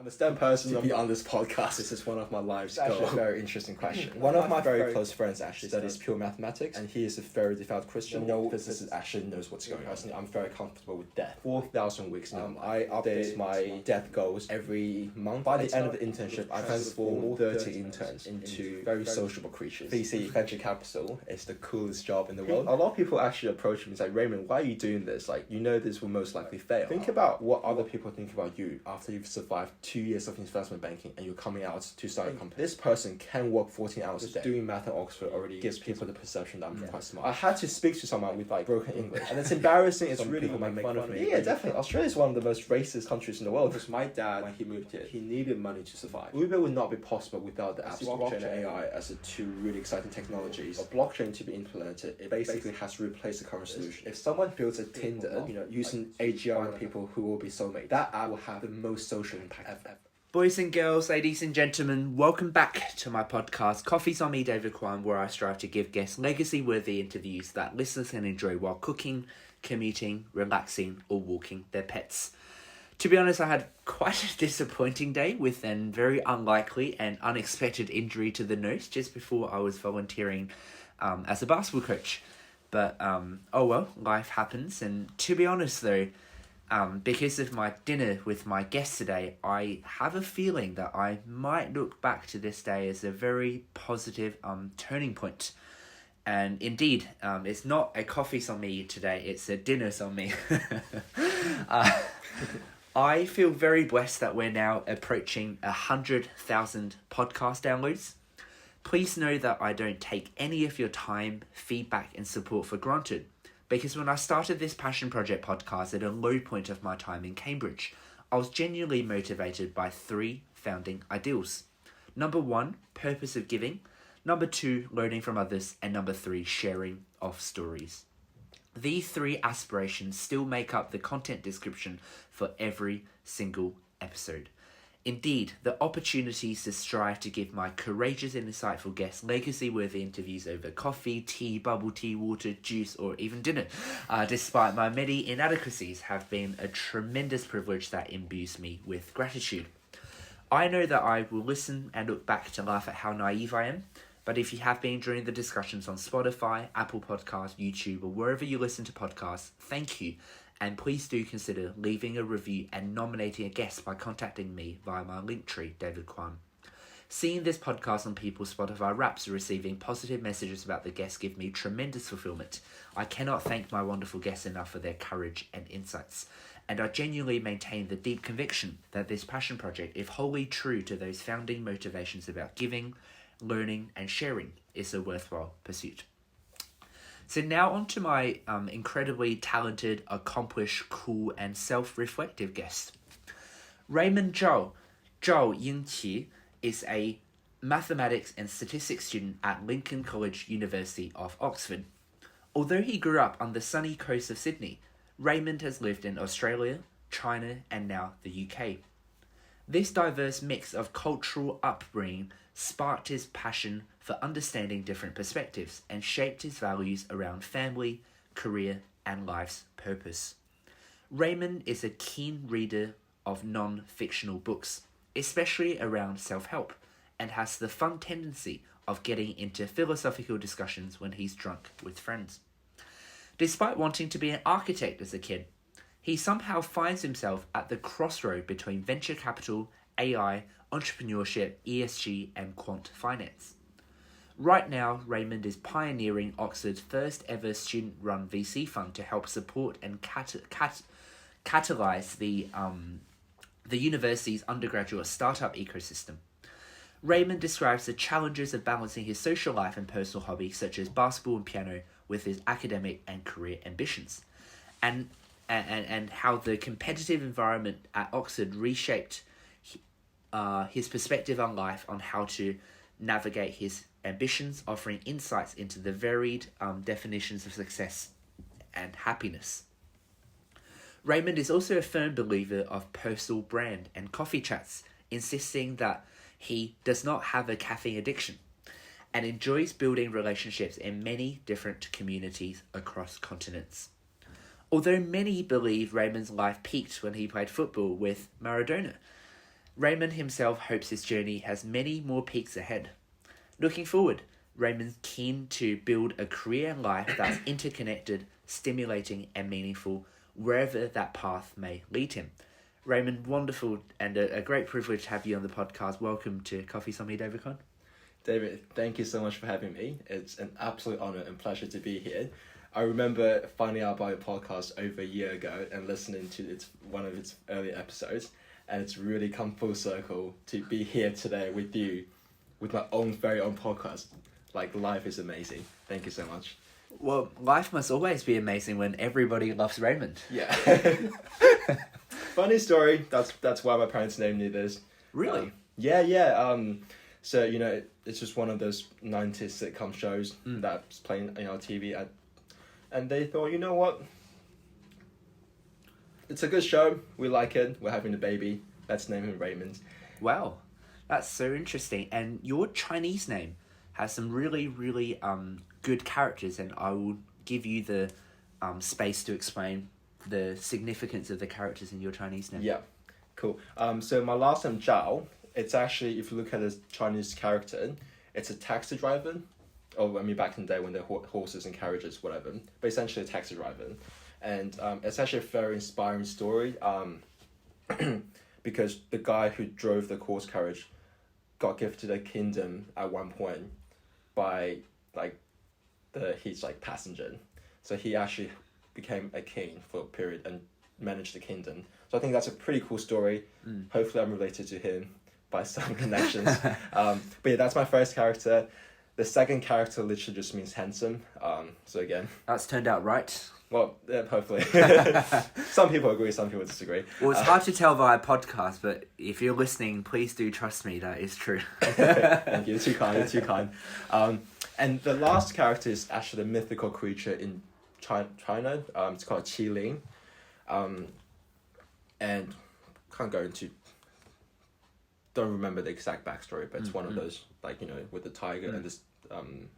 I'm a STEM person to be on this podcast. This is one of my life's goals. Actually a very interesting question. One of my very close friends actually studies pure mathematics, and he is a very devout Christian. No physicist actually knows what's going on. Personally, I'm very comfortable with death. 4,000 weeks now. I update my death goals every month. By the end of the internship, I transform 30 interns into very sociable creatures. VC, venture capital, is the coolest job in the world. A lot of people actually approach me and say, Raymond, why are you doing this? Like, you know this will most likely fail. Think about what other people think about you after you've survived 2 years of investment banking and you're coming out to start a company. This person can work 14 hours a day. Doing math at Oxford already gives people the perception that I'm quite smart. I had to speak to someone with like broken English, and it's embarrassing. It's really people might make fun of me. Yeah, definitely. Australia is one of the most racist countries in the world. Because my dad, when he moved here, he needed money to survive. Uber would not be possible without the apps. Blockchain and AI as the two really exciting technologies. For blockchain to be implemented, it basically has to replace the current solution. If someone builds a Tinder, using AGI and people who will be soulmates, that app will have the most social impact ever. Boys and girls, ladies and gentlemen, welcome back to my podcast, Coffee's on Me, David Quan, where I strive to give guests legacy-worthy interviews that listeners can enjoy while cooking, commuting, relaxing, or walking their pets. To be honest, I had quite a disappointing day with a very unlikely and unexpected injury to the nose just before I was volunteering as a basketball coach. But, oh well, life happens. And to be honest though, because of my dinner with my guest today, I have a feeling that I might look back to this day as a very positive turning point. And indeed, it's not a coffee's on me today, it's a dinner's on me. I feel very blessed that we're now approaching 100,000 podcast downloads. Please know that I don't take any of your time, feedback and support for granted. Because when I started this Passion Project podcast at a low point of my time in Cambridge, I was genuinely motivated by 3 founding ideals. Number 1, purpose of giving. Number 2, learning from others. And number 3, sharing of stories. These 3 aspirations still make up the content description for every single episode. Indeed, the opportunities to strive to give my courageous and insightful guests legacy-worthy interviews over coffee, tea, bubble tea, water, juice, or even dinner, despite my many inadequacies, have been a tremendous privilege that imbues me with gratitude. I know that I will listen and look back to laugh at how naive I am, but if you have been during the discussions on Spotify, Apple Podcasts, YouTube, or wherever you listen to podcasts, thank you. And please do consider leaving a review and nominating a guest by contacting me via my Linktree, David Quan. Seeing this podcast on people's Spotify Wraps and receiving positive messages about the guests give me tremendous fulfillment. I cannot thank my wonderful guests enough for their courage and insights. And I genuinely maintain the deep conviction that this passion project, if wholly true to those founding motivations about giving, learning and sharing, is a worthwhile pursuit. So now on to my incredibly talented, accomplished, cool and self-reflective guest. Raymond Zhao Yingqi is a mathematics and statistics student at Lincoln College, University of Oxford. Although he grew up on the sunny coast of Sydney, Raymond has lived in Australia, China and now the UK. This diverse mix of cultural upbringing sparked his passion for understanding different perspectives and shaped his values around family, career, and life's purpose. Raymond is a keen reader of non-fictional books, especially around self-help, and has the fun tendency of getting into philosophical discussions when he's drunk with friends. Despite wanting to be an architect as a kid, he somehow finds himself at the crossroad between venture capital, AI, entrepreneurship, ESG, and quant finance. Right now, Raymond is pioneering Oxford's first ever student-run VC fund to help support and catalyze the university's undergraduate startup ecosystem. Raymond describes the challenges of balancing his social life and personal hobbies such as basketball and piano with his academic and career ambitions, and how the competitive environment at Oxford reshaped his perspective on life, on how to navigate his ambitions, offering insights into the varied definitions of success and happiness. Raymond is also a firm believer of personal brand and coffee chats, insisting that he does not have a caffeine addiction and enjoys building relationships in many different communities across continents. Although many believe Raymond's life peaked when he played football with Maradona, Raymond himself hopes his journey has many more peaks ahead. Looking forward, Raymond's keen to build a career and life that's interconnected, stimulating and meaningful, wherever that path may lead him. Raymond, wonderful and a great privilege to have you on the podcast. Welcome to Coffee Something, David Con. David, thank you so much for having me. It's an absolute honor and pleasure to be here. I remember finding out about your podcast over a year ago and listening to one of its early episodes, and it's really come full circle to be here today with you, with my very own podcast. Like, life is amazing. Thank you so much. Well, life must always be amazing when everybody loves Raymond. Yeah. Funny story. That's why my parents named me this. Really? Yeah. So, it's just one of those 90s sitcom shows that's playing on TV. And they thought, you know what? It's a good show. We like it. We're having a baby. Let's name him Raymond. Wow. That's so interesting. And your Chinese name has some really, really good characters, and I will give you the space to explain the significance of the characters in your Chinese name. Yeah, cool. So my last name, Zhao, it's actually, if you look at a Chinese character, it's a taxi driver. Or, back in the day when there were horses and carriages, whatever. But essentially a taxi driver. And it's actually a very inspiring story. Because the guy who drove the horse carriage got gifted a kingdom at one point by his passenger. So he actually became a king for a period and managed the kingdom. So I think that's a pretty cool story. Hopefully I'm related to him by some connections. But yeah, that's my first character. The second character literally just means handsome. So again, that's turned out right. Well, yeah, hopefully. Some people agree, some people disagree. Well, it's hard to tell via podcast, but if you're listening, please do trust me, that is true. Thank you, too kind. And the last character is actually a mythical creature in China. It's called Qiling. And can't go into, don't remember the exact backstory, but it's one of those, with the tiger and this,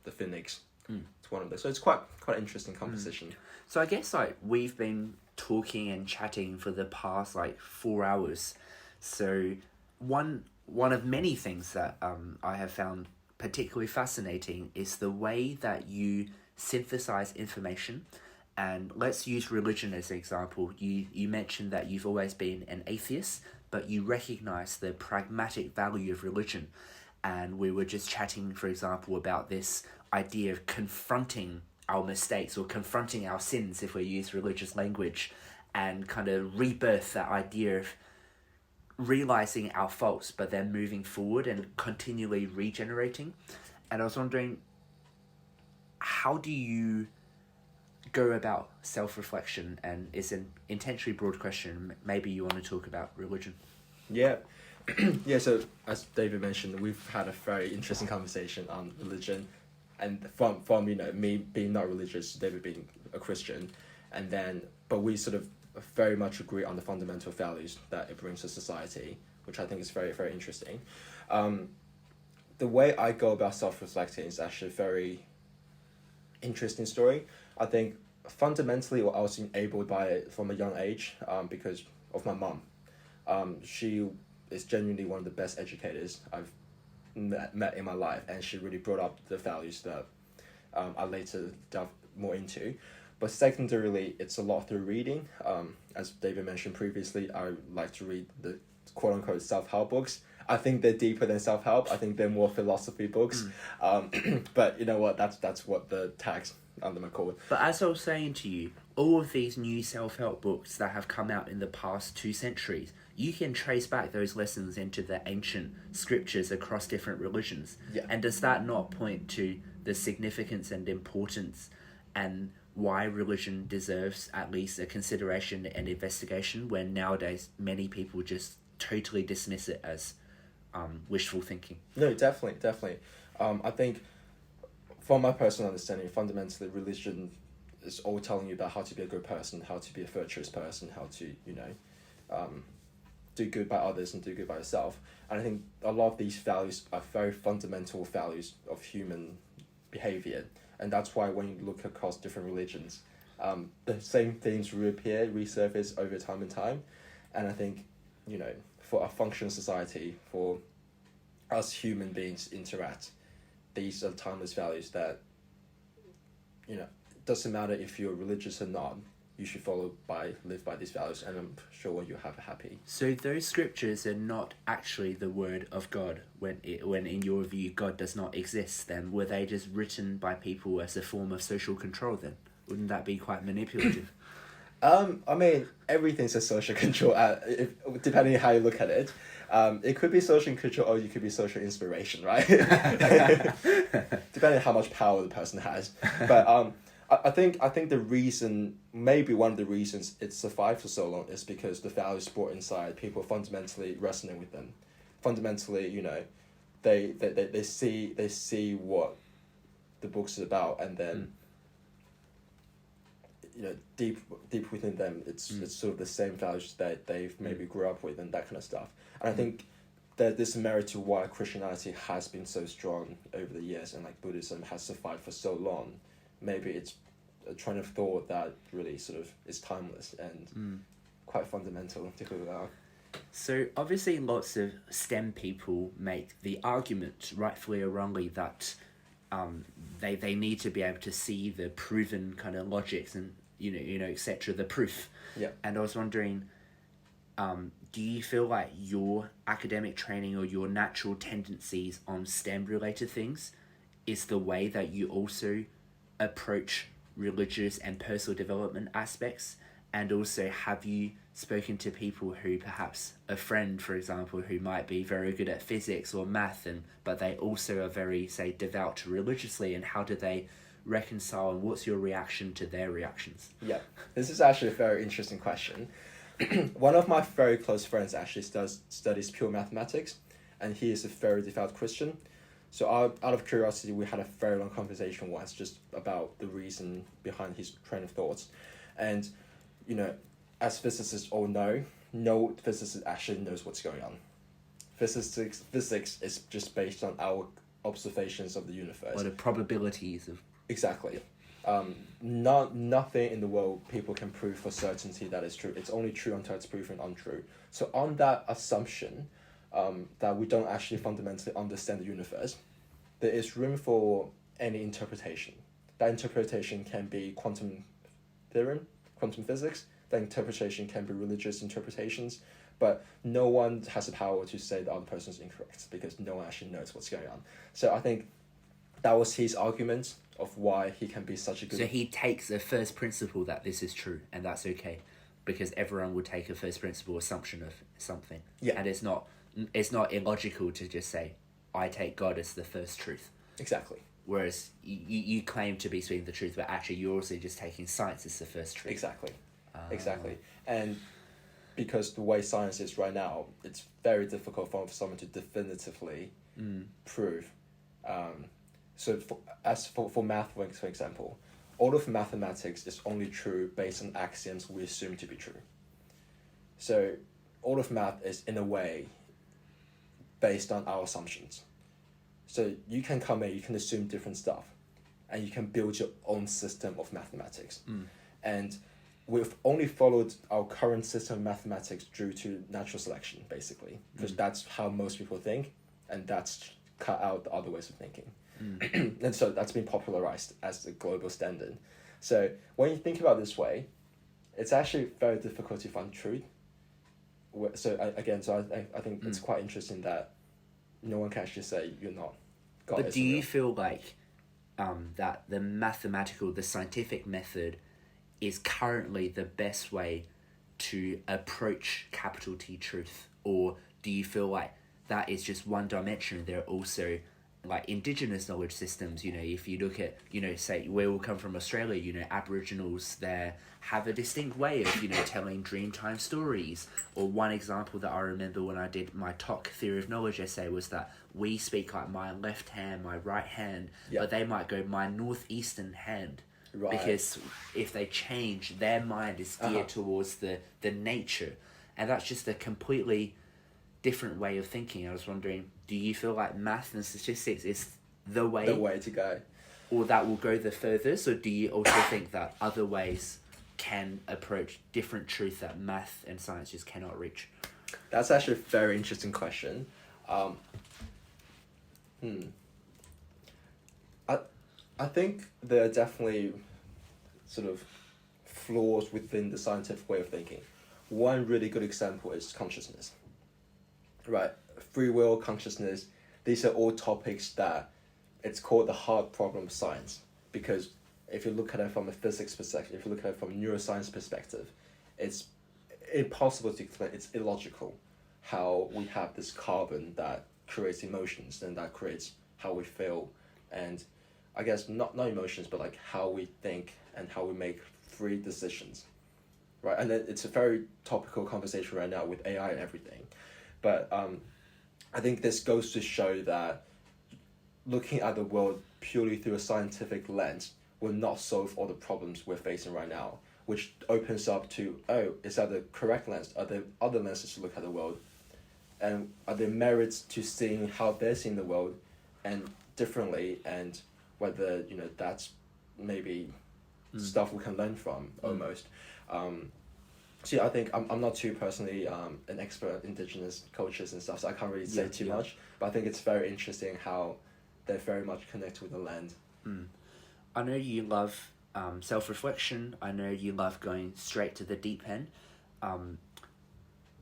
the phoenix. It's one of those. So it's quite an interesting composition. So I guess we've been talking and chatting for the past 4 hours. So one of many things that I have found particularly fascinating is the way that you synthesize information. And let's use religion as an example. You mentioned that you've always been an atheist, but you recognize the pragmatic value of religion. And we were just chatting, for example, about this idea of confronting our mistakes or confronting our sins, if we use religious language, and kind of rebirth that idea of realizing our faults, but then moving forward and continually regenerating. And I was wondering, how do you go about self-reflection? And it's an intentionally broad question. Maybe you want to talk about religion. Yeah. Yeah, so as David mentioned, we've had a very interesting conversation on religion, and from me being not religious, David being a Christian, but we sort of very much agree on the fundamental values that it brings to society, which I think is very, very interesting. The way I go about self-reflecting is actually a very interesting story. I think fundamentally I was enabled by it from a young age because of my mum. She is genuinely one of the best educators I've met in my life, and she really brought up the values that I later delved more into. But secondarily, it's a lot through reading. As David mentioned previously, I like to read the quote-unquote self-help books. I think they're deeper than self-help. I think they're more philosophy books. But you know what? That's what the tags under my call. But as I was saying to you, all of these new self-help books that have come out in the past 2 centuries, you can trace back those lessons into the ancient scriptures across different religions. Yeah. And does that not point to the significance and importance and why religion deserves at least a consideration and investigation, when nowadays many people just totally dismiss it as wishful thinking? No, definitely. I think, from my personal understanding, fundamentally religion is all telling you about how to be a good person, how to be a virtuous person, how to, do good by others and do good by yourself. And I think a lot of these values are very fundamental values of human behavior. And that's why when you look across different religions, the same things resurface over time and time. And I think, for a functional society, for us human beings interact, these are timeless values that, it doesn't matter if you're religious or not, you should live by these values, and I'm sure you have a happy. So those scriptures are not actually the word of God when in your view God does not exist. Then were they just written by people as a form of social control? Then wouldn't that be quite manipulative? I mean, everything's a social control. Depending on how you look at it, it could be social control or you could be social inspiration, right? Depending on how much power the person has, but I think the reason, maybe one of the reasons it survived for so long is because the values brought inside, people fundamentally resonate with them. Fundamentally, they see what the book's is about, and then deep within them, it's sort of the same values that they've maybe grew up with and that kind of stuff. And I think that this merit to why Christianity has been so strong over the years, and like Buddhism has survived for so long. Maybe it's a train of thought that really sort of is timeless and quite fundamental to who we are. So obviously lots of STEM people make the argument, rightfully or wrongly, that they need to be able to see the proven kind of logics and etc., the proof. Yeah. And I was wondering, do you feel like your academic training or your natural tendencies on STEM related things is the way that you also approach religious and personal development aspects? And also, have you spoken to people who, perhaps a friend, for example, who might be very good at physics or math, but they also are very, say, devout religiously, and how do they reconcile, and what's your reaction to their reactions? Yeah, this is actually a very interesting question. One of my very close friends actually studies pure mathematics, and he is a very devout Christian. So out of curiosity, we had a very long conversation once just about the reason behind his train of thoughts. And, as physicists all know, no physicist actually knows what's going on. Physics is just based on our observations of the universe. Or the probabilities of... Exactly. Nothing in the world people can prove for certainty that is true. It's only true until it's proven untrue. So on that assumption, that we don't actually fundamentally understand the universe, there is room for any interpretation. That interpretation can be quantum theorem, quantum physics. That interpretation can be religious interpretations. But no one has the power to say the other person is incorrect because no one actually knows what's going on. So I think that was his argument of why he can be such a good... So he takes a first principle that this is true, and that's okay, because everyone would take a first principle assumption of something. Yeah. And it's not illogical to just say, I take God as the first truth. Exactly. Whereas you claim to be speaking the truth, but actually you're also just taking science as the first truth. Exactly. Exactly. And because the way science is right now, it's very difficult for someone to definitively prove. So for math, for example, all of mathematics is only true based on axioms we assume to be true. So all of math is, in a way, based on our assumptions. So you can come in, you can assume different stuff, and you can build your own system of mathematics. And we've only followed our current system of mathematics due to natural selection, basically, because that's how most people think, and that's cut out the other ways of thinking. And so that's been popularized as the global standard. So when you think about it this way, it's actually very difficult to find truth. So I think it's quite interesting that no one can actually say you're not God. But do you feel like that the scientific method is currently the best way to approach capital T truth? Or do you feel like that is just one dimension? There are also like indigenous knowledge systems, if you look at, say we all come from Australia, Aboriginals there have a distinct way of, telling Dreamtime stories. Or one example that I remember when I did my TOC theory of knowledge essay was that we speak like my left hand, my right hand, but they might go my northeastern hand. Right. Because if they change, their mind is geared towards the nature. And that's just a completely different way of thinking. I was wondering, do you feel like math and statistics is the way to go, or that will go the furthest? Or do you also think that other ways can approach different truth that math and science just cannot reach? That's actually a very interesting question. I think there are definitely sort of flaws within the scientific way of thinking. One really good example is consciousness. Right, free will, consciousness, these are all topics that it's called the hard problem of science, because if you look at it from a physics perspective, if you look at it from a neuroscience perspective, it's impossible to explain, it's illogical how we have this carbon that creates emotions and that creates how we feel, and I guess not emotions, but like how we think and how we make free decisions, right? And it's a very topical conversation right now with AI and everything, but I think this goes to show that looking at the world purely through a scientific lens will not solve all the problems we're facing right now, which opens up to, is that the correct lens? Are there other lenses to look at the world? And are there merits to seeing how they're seeing the world and differently, and whether, that's maybe stuff we can learn from almost. So yeah, I think I'm not too personally an expert in indigenous cultures and stuff, so I can't really say too much, but I think it's very interesting how they're very much connected with the land. I know you love self-reflection. I know you love going straight to the deep end.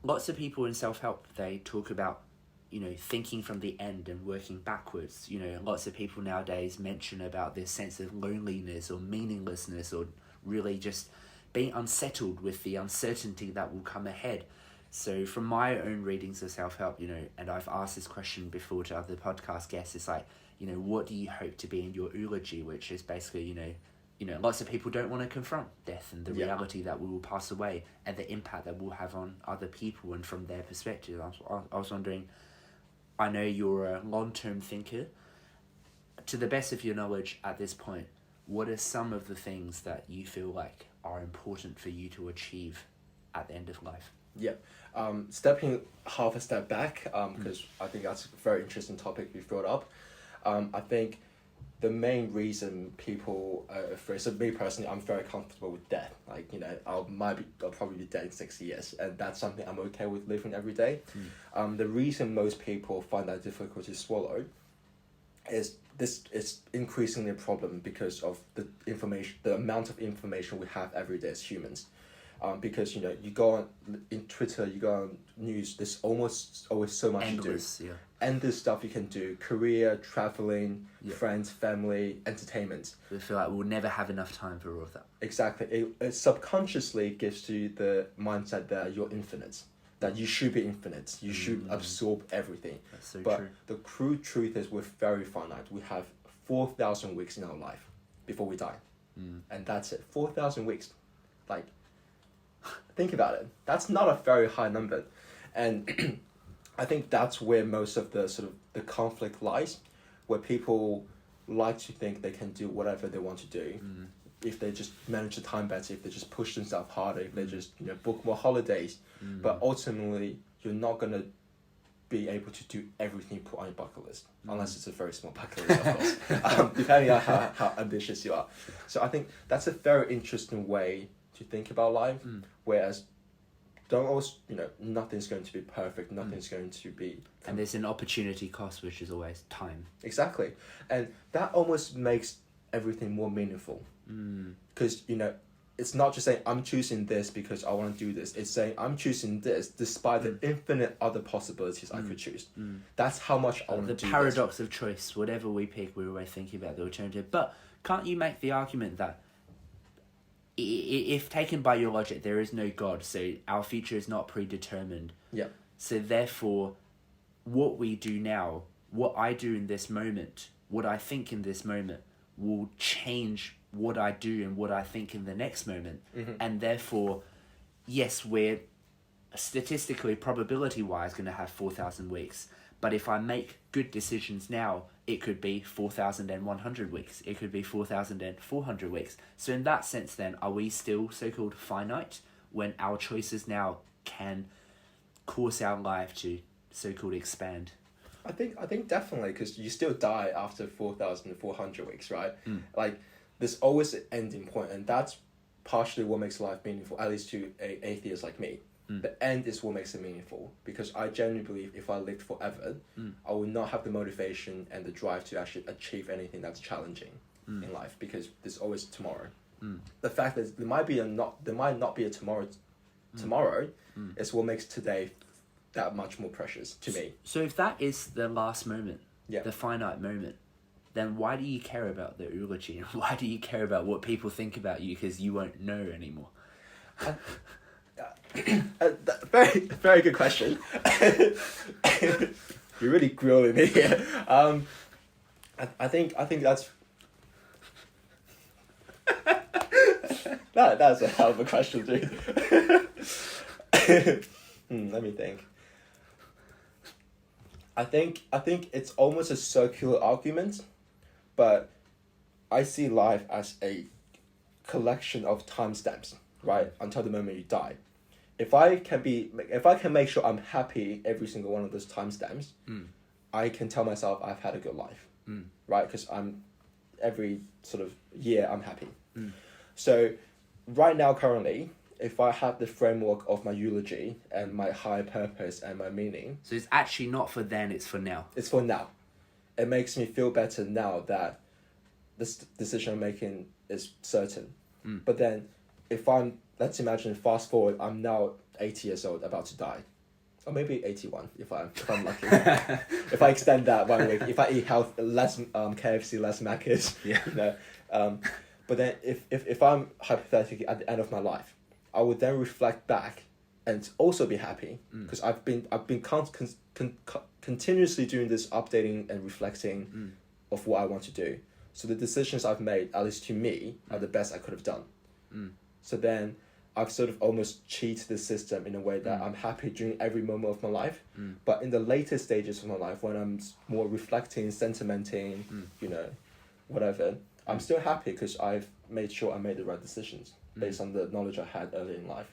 Lots of people in self-help, they talk about, thinking from the end and working backwards. Lots of people nowadays mention about this sense of loneliness or meaninglessness, or really just being unsettled with the uncertainty that will come ahead. So from my own readings of self-help, and I've asked this question before to other podcast guests, it's like, what do you hope to be in your eulogy, which is basically, lots of people don't want to confront death and the reality that we will pass away and the impact that we'll have on other people and from their perspective. I was wondering, I know you're a long-term thinker. To the best of your knowledge at this point, what are some of the things that you feel like are important for you to achieve at the end of life? Yeah, stepping half a step back, because I think that's a very interesting topic you brought up. I think the main reason people are afraid, so me personally, I'm very comfortable with death. Like, I'll probably be dead in 6 years, and that's something I'm okay with living every day. The reason most people find that difficult to swallow is this is increasingly a problem because of the amount of information we have every day as humans. Because you go on in Twitter, you go on news, there's almost always so much Endless, to do. Endless stuff you can do: career, traveling, friends, family, entertainment. We feel like we'll never have enough time for all of that. Exactly. It subconsciously gives you the mindset that you're infinite, that you should be infinite, you should absorb everything. That's so but true. The crude truth is we're very finite. We have 4,000 weeks in our life before we die, and that's it. 4,000 weeks, like. Think about it. That's not a very high number, and I think that's where most of the sort of the conflict lies, where people like to think they can do whatever they want to do, if they just manage the time better, if they just push themselves harder, if they just book more holidays, but ultimately you're not gonna be able to do everything you put on your bucket list, unless it's a very small bucket list, of course, depending on how ambitious you are. So I think that's a very interesting way to think about life, whereas don't always, nothing's going to be perfect, nothing's going to be... And there's an opportunity cost, which is always time. Exactly. And that almost makes everything more meaningful. Because, it's not just saying, I'm choosing this because I want to do this. It's saying, I'm choosing this despite the infinite other possibilities I could choose. That's how much I want to do The paradox of choice. Whatever we pick, we're always thinking about the alternative. But can't you make the argument that if taken by your logic, there is no God, so our future is not predetermined. Yeah. So therefore, what we do now, what I do in this moment, what I think in this moment, will change what I do and what I think in the next moment. And therefore, yes, we're statistically, probability-wise, going to have 4,000 weeks. But if I make good decisions now, it could be 4,100 weeks. It could be 4,400 weeks. So in that sense then, are we still so-called finite when our choices now can cause our life to so-called expand? I think definitely, because you still die after 4,400 weeks, right? Like, there's always an ending point, and that's partially what makes life meaningful, at least to an atheist like me. The end is what makes it meaningful, because I genuinely believe if I lived forever, I would not have the motivation and the drive to actually achieve anything that's challenging in life, because there's always tomorrow. The fact that there might not be a tomorrow is what makes today that much more precious to me. So if that is the last moment, Yeah. the finite moment, then why do you care about the eulogy? Why do you care about what people think about you? Because you won't know anymore. Very, very good question. You're really grilling me here. I think that's that's a hell of a question, dude. Let me think. I think it's almost a circular argument, but I see life as a collection of timestamps, right? Until the moment you die. If I can make sure I'm happy every single one of those timestamps, I can tell myself I've had a good life, right? Because every sort of year I'm happy. So right now, currently, if I have the framework of my eulogy and my higher purpose and my meaning... So it's actually not for then, it's for now. It's for now. It makes me feel better now that this decision I'm making is certain. But then, let's imagine, fast forward, I'm now 80 years old, about to die. Or maybe 81, if I'm lucky. If I extend that 1 week, if I eat less KFC, less Macca's, but then if I'm hypothetically at the end of my life, I would then reflect back and also be happy, because I've been continuously doing this updating and reflecting of what I want to do. So the decisions I've made, at least to me, are the best I could have done. So then I've sort of almost cheated the system in a way that I'm happy during every moment of my life. But in the later stages of my life, when I'm more reflecting, sentimenting, whatever, I'm still happy because I've made sure I made the right decisions based on the knowledge I had early in life.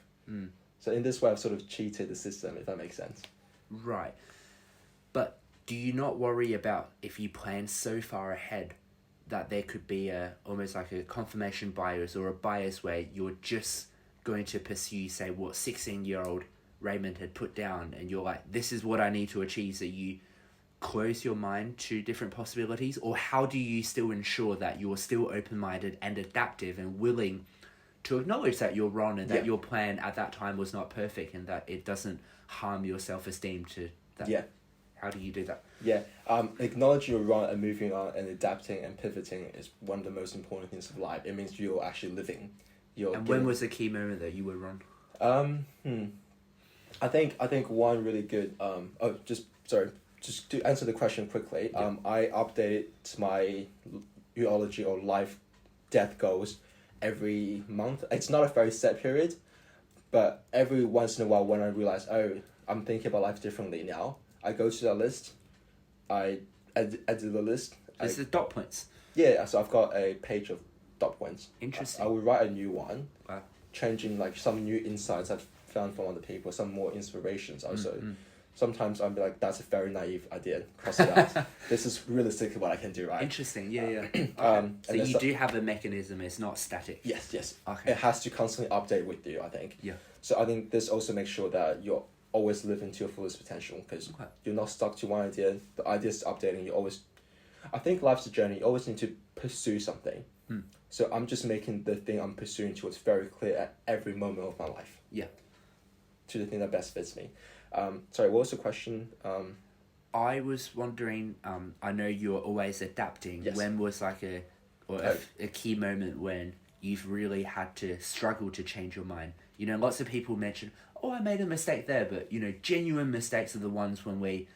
So in this way, I've sort of cheated the system, if that makes sense. Right. But do you not worry about, if you plan so far ahead, that there could be almost like a confirmation bias or a bias where you're just going to pursue, say, what 16-year-old Raymond had put down, and you're like, this is what I need to achieve, so you close your mind to different possibilities? Or how do you still ensure that you're still open-minded and adaptive and willing to acknowledge that you're wrong and that your plan at that time was not perfect and that it doesn't harm your self-esteem to that? Yeah. How do you do that? Yeah. Acknowledging you're wrong and moving on and adapting and pivoting is one of the most important things of life. It means you're actually living. When was the key moment that you were wrong? I think one really good just to answer the question quickly, I update my eulogy or life death goals every month. It's not a very set period, but every once in a while when I realize, I'm thinking about life differently now, I go to that list, I edit the list. Is it dot points? Yeah, so I've got a page of dot points. Interesting. I will write a new one, wow, changing like some new insights I've found from other people, some more inspirations also. Sometimes I'll be like, that's a very naive idea, cross it out. This is realistically what I can do, right? Interesting, yeah. Okay. So you do have a mechanism, it's not static. Yes. Okay. It has to constantly update with you, I think. Yeah. So I think this also makes sure that you're always living to your fullest potential, because you're not stuck to one idea. The idea is updating. I think life's a journey. You always need to pursue something. So I'm just making the thing I'm pursuing towards very clear at every moment of my life. Yeah. To the thing that best fits me. Sorry, what was the question? I was wondering, I know you're always adapting. Yes. When was like a key moment when you've really had to struggle to change your mind? Lots of people mention, I made a mistake there, but, genuine mistakes are the ones when we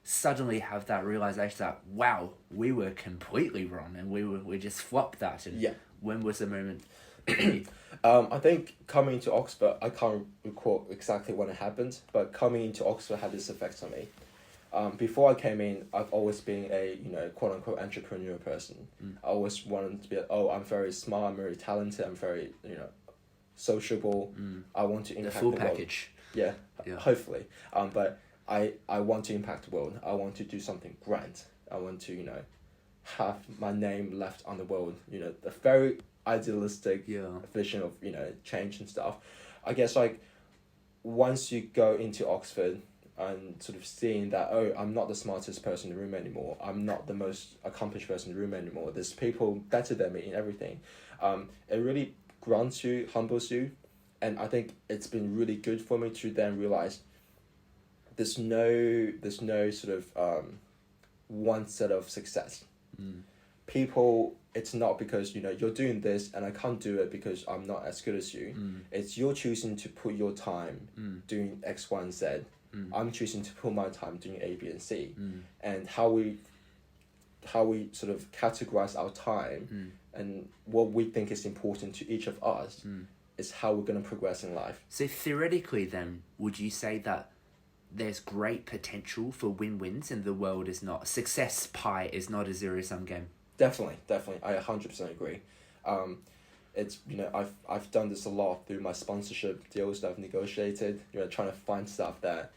suddenly have that realization that, wow, we were completely wrong and we just flopped that. And when was the moment? I think coming into Oxford, I can't recall exactly when it happened, but coming into Oxford had this effect on me. Before I came in, I've always been a, quote-unquote entrepreneurial person. I always wanted to be, I'm very smart, I'm very talented, I'm very, sociable. I want to impact the full the package. World. Yeah, hopefully. But I want to impact the world. I want to do something grand. I want to, have my name left on the world. A very idealistic vision of, change and stuff. I guess, once you go into Oxford and sort of seeing that, oh, I'm not the smartest person in the room anymore, I'm not the most accomplished person in the room anymore, there's people better than me in everything, it really grants you, humbles you. And I think it's been really good for me to then realize there's no sort of one set of success. People, it's not because, you know, you're doing this and I can't do it because I'm not as good as you. It's you're choosing to put your time doing X, Y, and Z. I'm choosing to put my time doing A, B, and C. And how we sort of categorize our time and what we think is important to each of us is how we're going to progress in life. So theoretically then, would you say that there's great potential for win-wins and the world is not, success pie is not a zero-sum game? Definitely. I 100% agree. It's, you know, I've done this a lot through my sponsorship deals that I've negotiated, you know, trying to find stuff that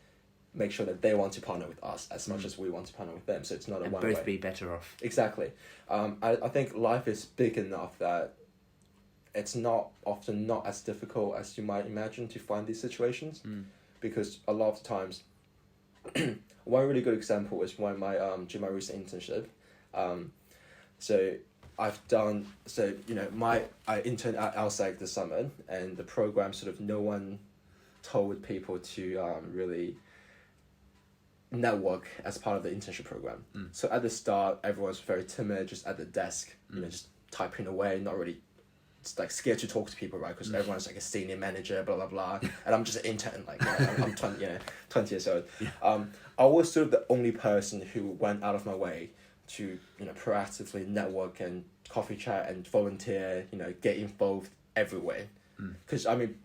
make sure that they want to partner with us as much as we want to partner with them. So it's not a one way. Both be better off. Exactly. I think life is big enough that it's often not as difficult as you might imagine to find these situations, because a lot of times, one really good example is when during my recent internship, I interned at LSEG this summer, and the program sort of no one told people to really network as part of the internship program. So at the start, everyone's very timid, just at the desk, you know, just typing away, not really, it's like scared to talk to people, right? Because everyone's like a senior manager, blah blah blah, and I'm just an intern, like, you know, I'm 20 years old. I was sort of the only person who went out of my way to, you know, proactively network and coffee chat and volunteer, you know, get involved everywhere. Because I mean,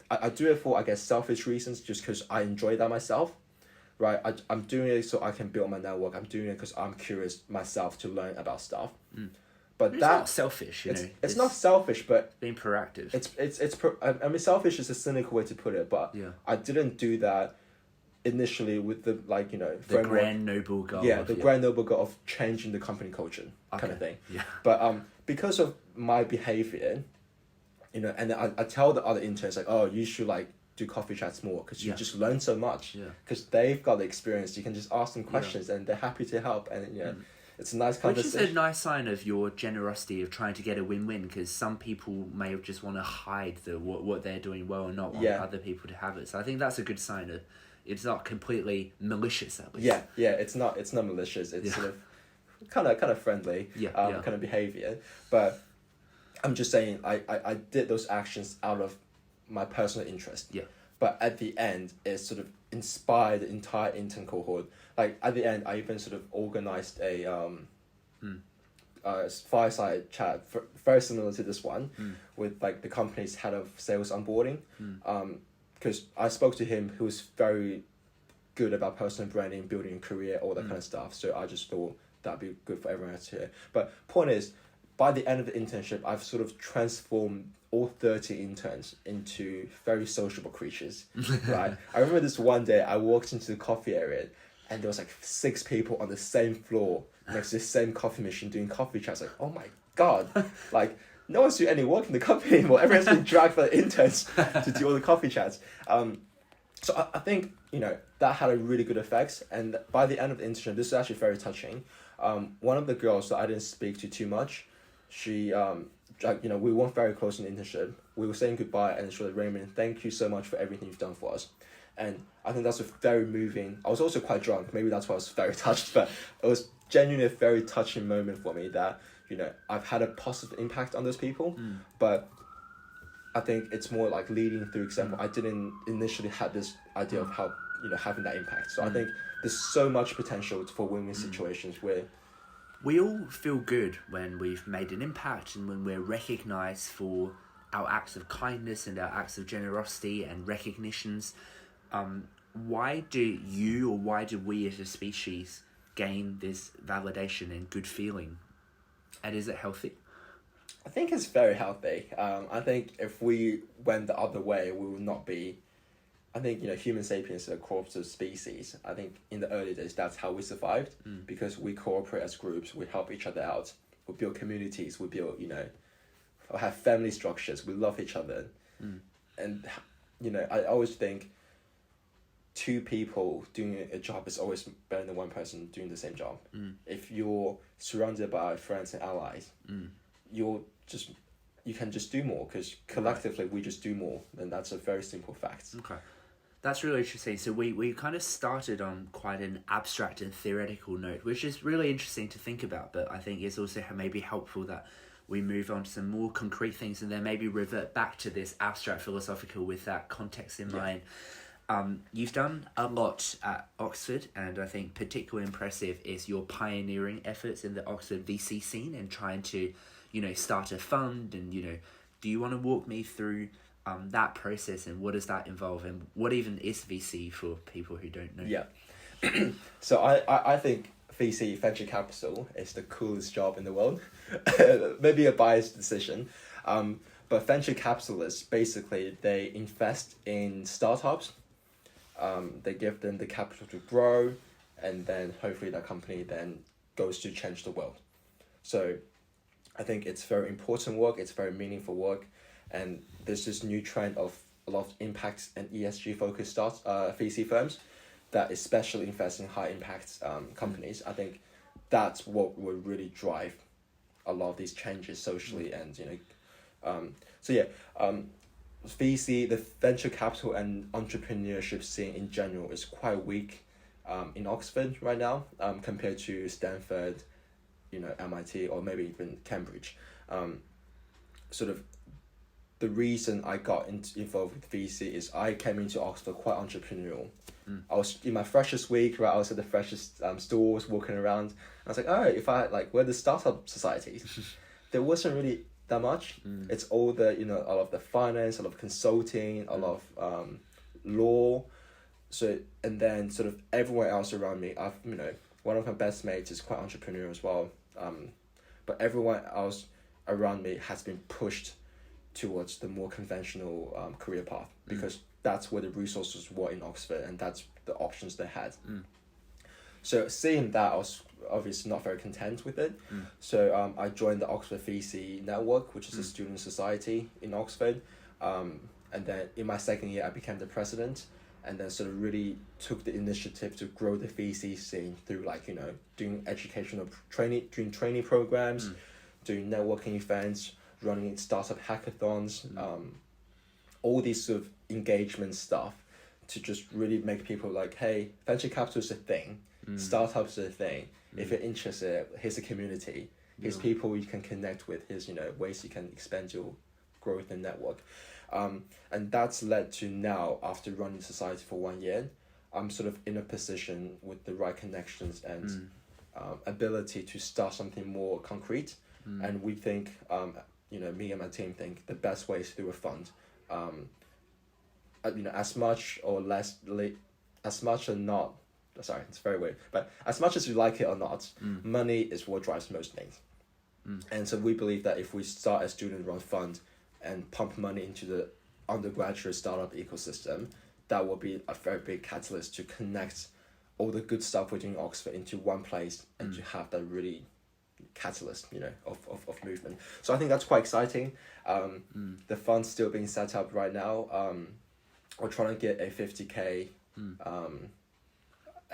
I do it for, I guess, selfish reasons, just because I enjoy that myself, right? I'm doing it so I can build my network. I'm doing it because I'm curious myself to learn about stuff. But it's that's not selfish, you know. It's not selfish, but being proactive. I mean, selfish is a cynical way to put it, but I didn't do that initially with the, like, you know, the grand noble goal. Grand noble goal of changing the company culture, kind of thing. But because of my behavior, you know, and I tell the other interns, like, oh, you should like do coffee chats more, because you just learn so much, because they've got the experience. You can just ask them questions and they're happy to help, and you know, it's a nice conversation. Which is a nice sign of your generosity of trying to get a win-win, because some people may just want to hide what they're doing well and not want other people to have it. So I think that's a good sign of it's not completely malicious, at least. It's not malicious. It's sort of kind of friendly, kind of behavior. But I'm just saying, I did those actions out of my personal interest. But at the end, it sort of inspired the entire intern cohort. Like at the end, I even sort of organized a fireside chat very similar to this one, with like the company's head of sales onboarding. Because I spoke to him, who was very good about personal branding, building a career, all that kind of stuff. So I just thought that'd be good for everyone else to hear. But point is, by the end of the internship, I've sort of transformed all 30 interns into very sociable creatures, right? I remember this one day, I walked into the coffee area, and there was like 6 people on the same floor next to the same coffee machine doing coffee chats. Like, oh my God, like, no one's doing any work in the company anymore. Everyone's been dragged by the interns to do all the coffee chats. So I think, you know, that had a really good effect. And by the end of the internship, this is actually very touching. One of the girls that I didn't speak to too much, she, you know, we weren't very close in the internship. We were saying goodbye, and she was like, Raymond, thank you so much for everything you've done for us. And I think that's a very moving. I was also quite drunk. Maybe that's why I was very touched. But it was genuinely a very touching moment for me that, you know, I've had a positive impact on those people. But I think it's more like leading through example. I didn't initially have this idea of how, you know, having that impact. So I think there's so much potential for win-win situations where we all feel good when we've made an impact and when we're recognised for our acts of kindness and our acts of generosity and recognitions. Why do we as a species gain this validation and good feeling? And is it healthy? I think it's very healthy. I think if we went the other way, we would not be. I think, you know, Homo sapiens are a cooperative species. I think in the early days, that's how we survived, because we cooperate as groups, we help each other out, we build communities, we build, you know, have family structures, we love each other. And, you know, I always think two people doing a job is always better than one person doing the same job. If you're surrounded by friends and allies, you can just do more, because collectively we just do more. And that's a very simple fact. Okay. That's really interesting. So we kind of started on quite an abstract and theoretical note, which is really interesting to think about, but I think it's also maybe helpful that we move on to some more concrete things and then maybe revert back to this abstract philosophical with that context in mind. You've done a lot at Oxford, and I think particularly impressive is your pioneering efforts in the Oxford VC scene and trying to, start a fund. And, do you want to walk me through that process, and what does that involve, and what even is VC for people who don't know? Yeah. So I think VC, venture capital, is the coolest job in the world. Maybe a biased decision. But venture capitalists, basically, they invest in startups. They give them the capital to grow, and then hopefully that company then goes to change the world. So I think it's very important work, it's very meaningful work, and there's this new trend of a lot of impact and ESG focused VC firms that especially invest in high impact companies. I think that's what will really drive a lot of these changes socially. And VC, the venture capital and entrepreneurship scene in general is quite weak in Oxford right now, compared to Stanford, MIT, or maybe even Cambridge. Sort of the reason I got involved with VC is I came into Oxford quite entrepreneurial. I was in my freshest week, right? I was at the freshest stores walking around. I was like, oh, if I we're the startup societies. There wasn't really that much. It's all the, a lot of the finance, a lot of consulting, a lot of law. So, and then sort of everyone else around me, one of my best mates is quite entrepreneurial as well. But everyone else around me has been pushed towards the more conventional career path, because that's where the resources were in Oxford, and that's the options they had. So seeing that, I was obviously not very content with it. So I joined the Oxford VC network, which is a student society in Oxford. And then in my second year, I became the president, and then sort of really took the initiative to grow the VC scene through doing educational training programs, doing networking events, running startup hackathons, all these sort of engagement stuff to just really make people like, hey, venture capital is a thing, startups are a thing. If you're interested, here's a community, here's people you can connect with, here's ways you can expand your growth and network. And that's led to now, after running the society for 1 year, I'm sort of in a position with the right connections and ability to start something more concrete. And we think, me and my team think the best way is through a fund. As much or less, as much or not, sorry, it's very weird, but as much as you like it or not, money is what drives most things. And so we believe that if we start a student-run fund and pump money into the undergraduate startup ecosystem, that will be a very big catalyst to connect all the good stuff we're doing in Oxford into one place, and to have that really catalyst, of movement. So I think that's quite exciting. The fund's still being set up right now. We're trying to get a 50K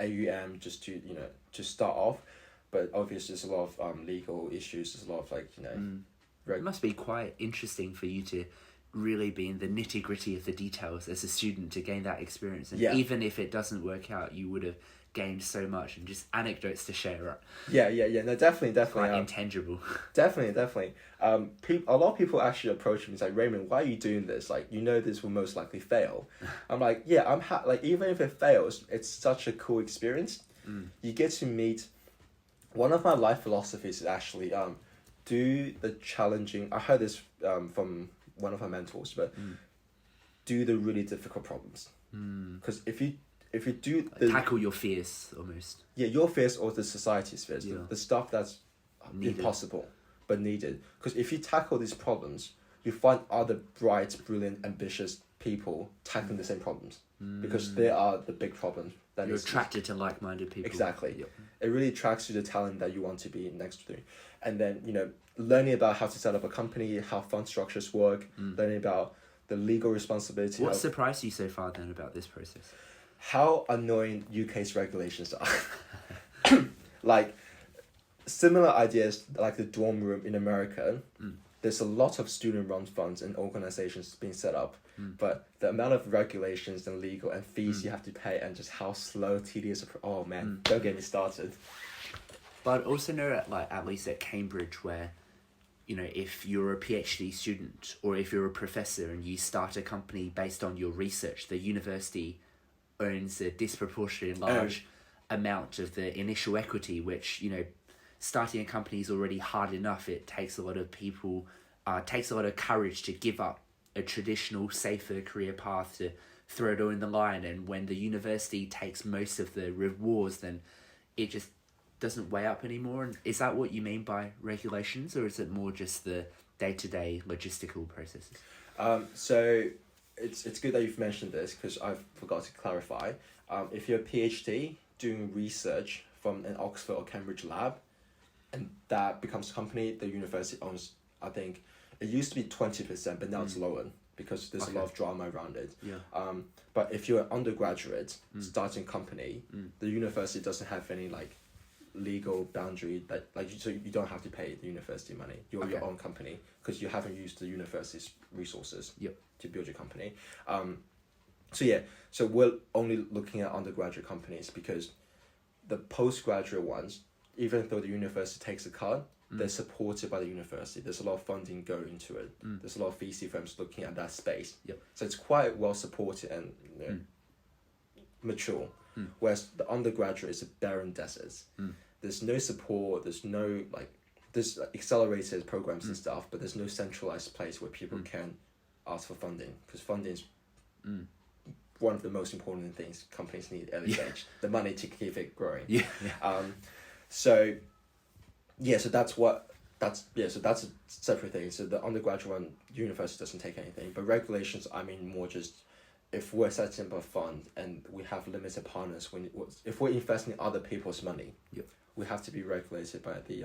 AUM just to, to start off. But obviously there's a lot of legal issues, there's a lot of It must be quite interesting for you to really be in the nitty-gritty of the details as a student to gain that experience. And even if it doesn't work out, you would have gained so much, and just anecdotes to share, right? Yeah. No, definitely. Quite intangible. Definitely. A lot of people actually approach me and say, Raymond, why are you doing this? This will most likely fail. I'm like, yeah, even if it fails, it's such a cool experience. You get to meet. One of my life philosophies is actually do the challenging. I heard this from one of my mentors, but do the really difficult problems. Because if you do tackle your fears, almost. Yeah, your fears or the society's fears, the stuff that's needed. Impossible but needed. Because if you tackle these problems, you find other bright, brilliant, ambitious people tackling the same problems, because they are the big problems. You're attracted to like-minded people. Exactly. Yep. It really attracts you the talent that you want to be next to. And then, learning about how to set up a company, how fund structures work, learning about the legal responsibility. What surprised you so far then about this process? how annoying UK's regulations are. Like, similar ideas like the dorm room in America, there's a lot of student-run funds and organizations being set up, but the amount of regulations and legal and fees you have to pay and just how slow, tedious, oh man, don't get me started. But also know at least at Cambridge where, you know, if you're a PhD student or if you're a professor and you start a company based on your research, the university owns a disproportionately large amount of the initial equity, which, you know, starting a company is already hard enough. It takes a lot of people, takes a lot of courage to give up a traditional, safer career path to throw it all in the line. And when the university takes most of the rewards, then it just doesn't weigh up anymore. And is that what you mean by regulations, or is it more just the day-to-day logistical processes? So it's good that you've mentioned this because I forgot to clarify. If you're a PhD doing research from an Oxford or Cambridge lab, and that becomes a company, the university owns, I think, it used to be 20%, but now it's lower because there's a lot of drama around it. Yeah. But if you're an undergraduate starting a company, the university doesn't have any like legal boundary that so you don't have to pay the university money. You're your own company because you haven't used the university's resources to build your company. So we're only looking at undergraduate companies because the postgraduate ones, even though the university takes a cut, they're supported by the university. There's a lot of funding going into it. There's a lot of VC firms looking at that space. So it's quite well supported and mature. Whereas the undergraduate is a barren desert. There's no support. There's no there's accelerated programs and stuff, but there's no centralized place where people can ask for funding because funding is one of the most important things companies need at early stage. The money to keep it growing. So that's a separate thing. So the undergraduate one, university doesn't take anything, but regulations, I mean more just if we're setting up a fund and we have limited partners, if we're investing other people's money, we have to be regulated by the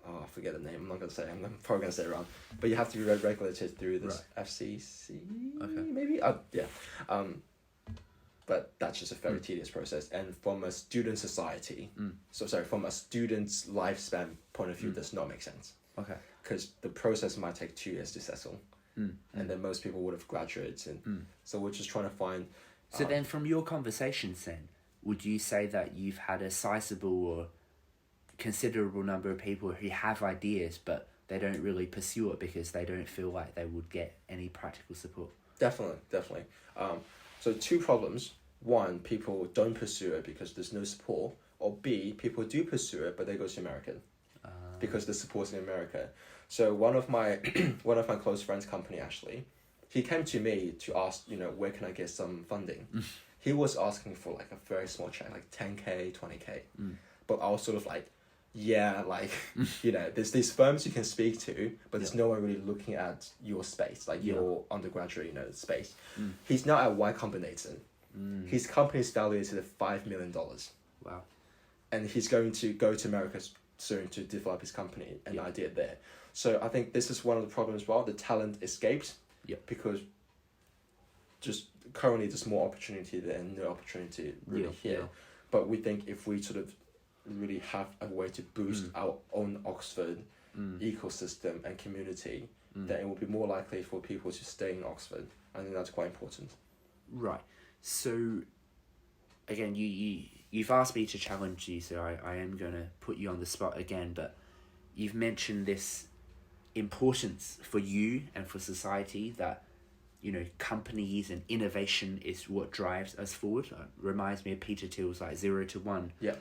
I forget the name. I'm not gonna say. I'm probably gonna say it wrong. But you have to be regulated through this FCC, maybe. But that's just a very tedious process. And from a student society, from a student's lifespan point of view, does not make sense. Because the process might take 2 years to settle, and then most people would have graduated. So we're just trying to find. So then, from your conversations, then, would you say that you've had a sizable or considerable number of people who have ideas, but they don't really pursue it because they don't feel like they would get any practical support? Definitely. So 2 problems. 1, people don't pursue it because there's no support, or B, people do pursue it, but they go to America because the support's in America. So one of my close friends' company, actually, he came to me to ask, where can I get some funding? He was asking for like a very small check, like 10K, 20K. But I was sort of like, there's these firms you can speak to, but there's no one really looking at your space, like your undergraduate, space. He's now at Y Combinator. His company is valued at $5 million. Wow. And he's going to go to America soon to develop his company and idea there. So I think this is one of the problems as well. The talent escapes because just currently there's more opportunity there and no opportunity really here. But we think if we sort of really have a way to boost our own Oxford ecosystem and community, then it will be more likely for people to stay in Oxford. I think that's quite important. Right. So, again, you've asked me to challenge you, so I am going to put you on the spot again, but you've mentioned this importance for you and for society that, companies and innovation is what drives us forward. It reminds me of Peter Thiel's 0 to 1. Yeah.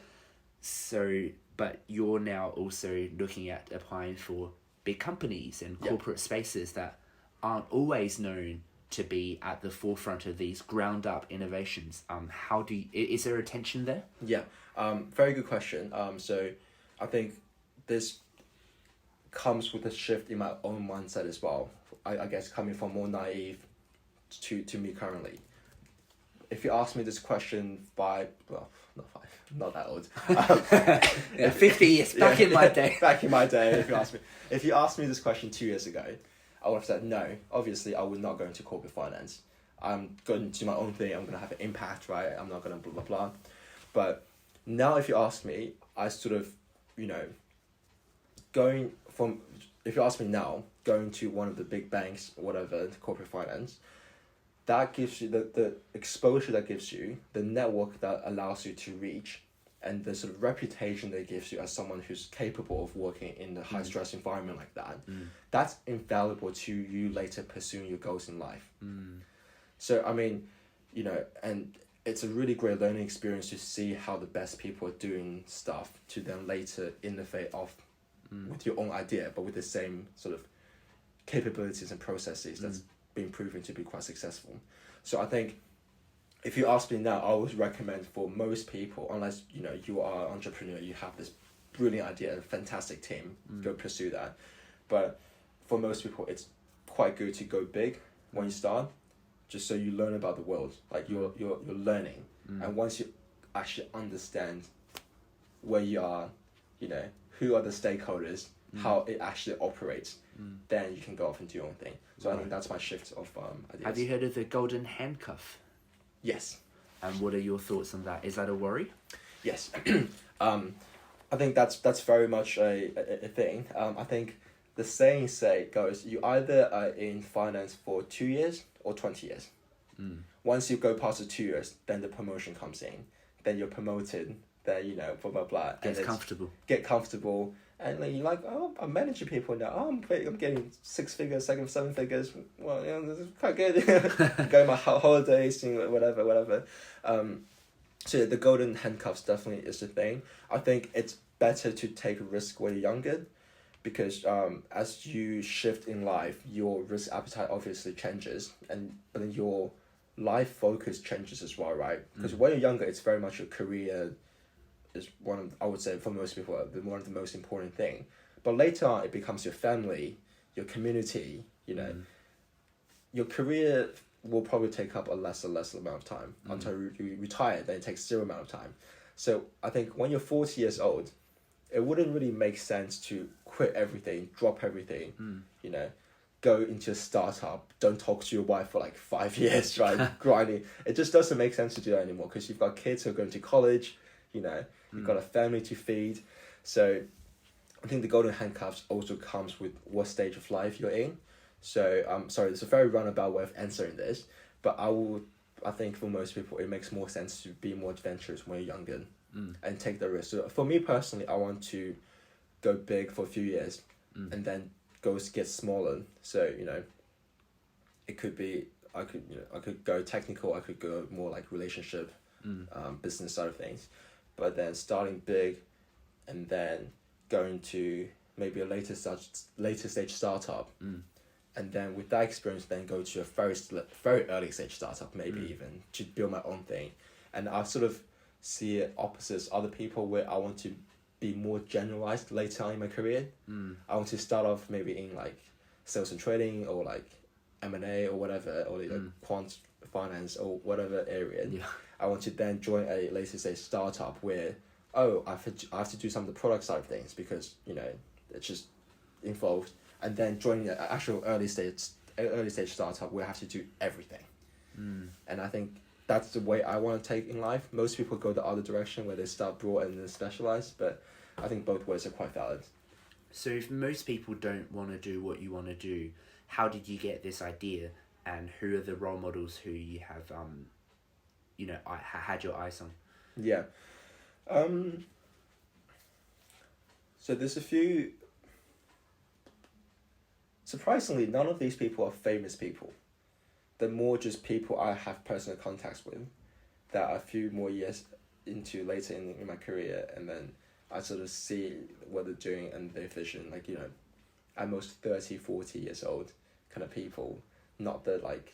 So, but you're now also looking at applying for big companies and corporate spaces that aren't always known to be at the forefront of these ground up innovations. Is there a tension there? Yeah, very good question. So I think this comes with a shift in my own mindset as well. I guess coming from more naive to me currently. If you ask me this question not that old. 50 years back in my day. Back in my day, if you asked me this question 2 years ago, I would have said no. Obviously, I would not go into corporate finance. I'm going to do my own thing, I'm going to have an impact, right? I'm not going to blah, blah, blah. But now if you ask me, I sort of, you know, if you ask me now, going to one of the big banks, whatever, corporate finance, that gives you the exposure that gives you, the network that allows you to reach, and the sort of reputation that gives you as someone who's capable of working in a high stress environment like that. That's invaluable to you later pursuing your goals in life. So, I mean, you know, and it's a really great learning experience to see how the best people are doing stuff to then later innovate off with your own idea, but with the same sort of capabilities and processes that's been proven to be quite successful. So I think if you ask me now, I would recommend for most people, unless, you know, you are an entrepreneur, you have this brilliant idea, a fantastic team, go pursue that. But for most people, it's quite good to go big when you start, just so you learn about the world, like you're learning. And once you actually understand where you are, you know, who are the stakeholders, how it actually operates, then you can go off and do your own thing. So I think that's my shift of ideas. Have you heard of the golden handcuff? Yes. And what are your thoughts on that? Is that a worry? Yes. I think that's very much a thing. I think the saying goes, you either are in finance for 2 years or 20 years. Once you go past the 2 years, then the promotion comes in. Then you're promoted. Then, you know, blah, blah, blah. Get comfortable. And then you're like, oh, I'm managing people now. Oh, I'm getting 6 figures, 7 figures. Well, you know, this is quite good. Going my holidays, you know, whatever. So yeah, the golden handcuffs definitely is the thing. I think it's better to take a risk when you're younger, because as you shift in life, your risk appetite obviously changes, but then your life focus changes as well, right? Because when you're younger, it's very much your career is I would say for most people, one of the most important thing. But later on, it becomes your family, your community, you know. Your career will probably take up a less and less amount of time until you retire, then it takes zero amount of time. So I think when you're 40 years old, it wouldn't really make sense to quit everything, drop everything, you know, go into a startup, don't talk to your wife for like 5 years, right? Grinding. It just doesn't make sense to do that anymore, because you've got kids who are going to college, you know, you've got a family to feed. So I think the golden handcuffs also comes with what stage of life you're in. So sorry, it's a very roundabout way of answering this, but I think for most people it makes more sense to be more adventurous when you're younger and take the risk. So for me personally, I want to go big for a few years and then get smaller. So, you know, it could be I could go technical, I could go more like relationship, business side of things, but then starting big and then going to maybe a later stage startup. And then with that experience, then go to a very early stage startup, maybe even to build my own thing. And I sort of see it opposite other people, where I want to be more generalized later on in my career. I want to start off maybe in like sales and trading, or like M&A or whatever, or like quant finance or whatever area. Yeah. I want to then join a later stage startup where, I have to do some of the product side of things, because, you know, it's just involved. And then joining an actual early stage startup where I have to do everything. And I think that's the way I want to take in life. Most people go the other direction, where they start broad and then specialize, but I think both ways are quite valid. So if most people don't want to do what you want to do, how did you get this idea, and who are the role models who you have, you know, had your eyes on? Yeah. So there's a few. Surprisingly, none of these people are famous people. They're more just people I have personal contacts with, that are a few more years into later in my career, and then I sort of see what they're doing and their vision, like, you know, at most 30, 40 years old kind of people, not the like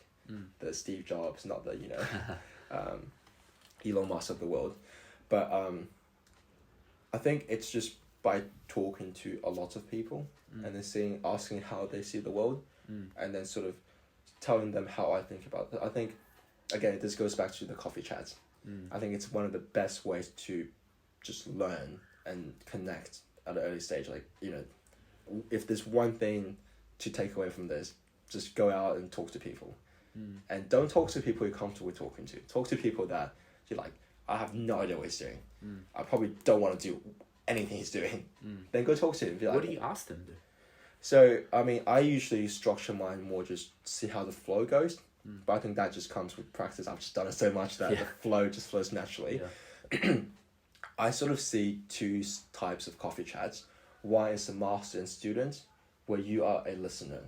the Steve Jobs, not the, you know, Elon Musk of the world. But I think it's just by talking to a lot of people and then asking how they see the world, and then sort of telling them how I think about it. I think, again, this goes back to the coffee chats. I think it's one of the best ways to just learn and connect at an early stage. Like, you know, if there's one thing to take away from this, just go out and talk to people. And don't talk to people you're comfortable talking to. Talk to people that you're like, I have no idea what he's doing. I probably don't want to do anything he's doing. Then go talk to him. Be like, what do you ask them, though? So, I mean, I usually structure mine more just see how the flow goes. But I think that just comes with practice. I've just done it so much that the flow just flows naturally. Yeah. I sort of see two types of coffee chats. One is a master and student, where you are a listener.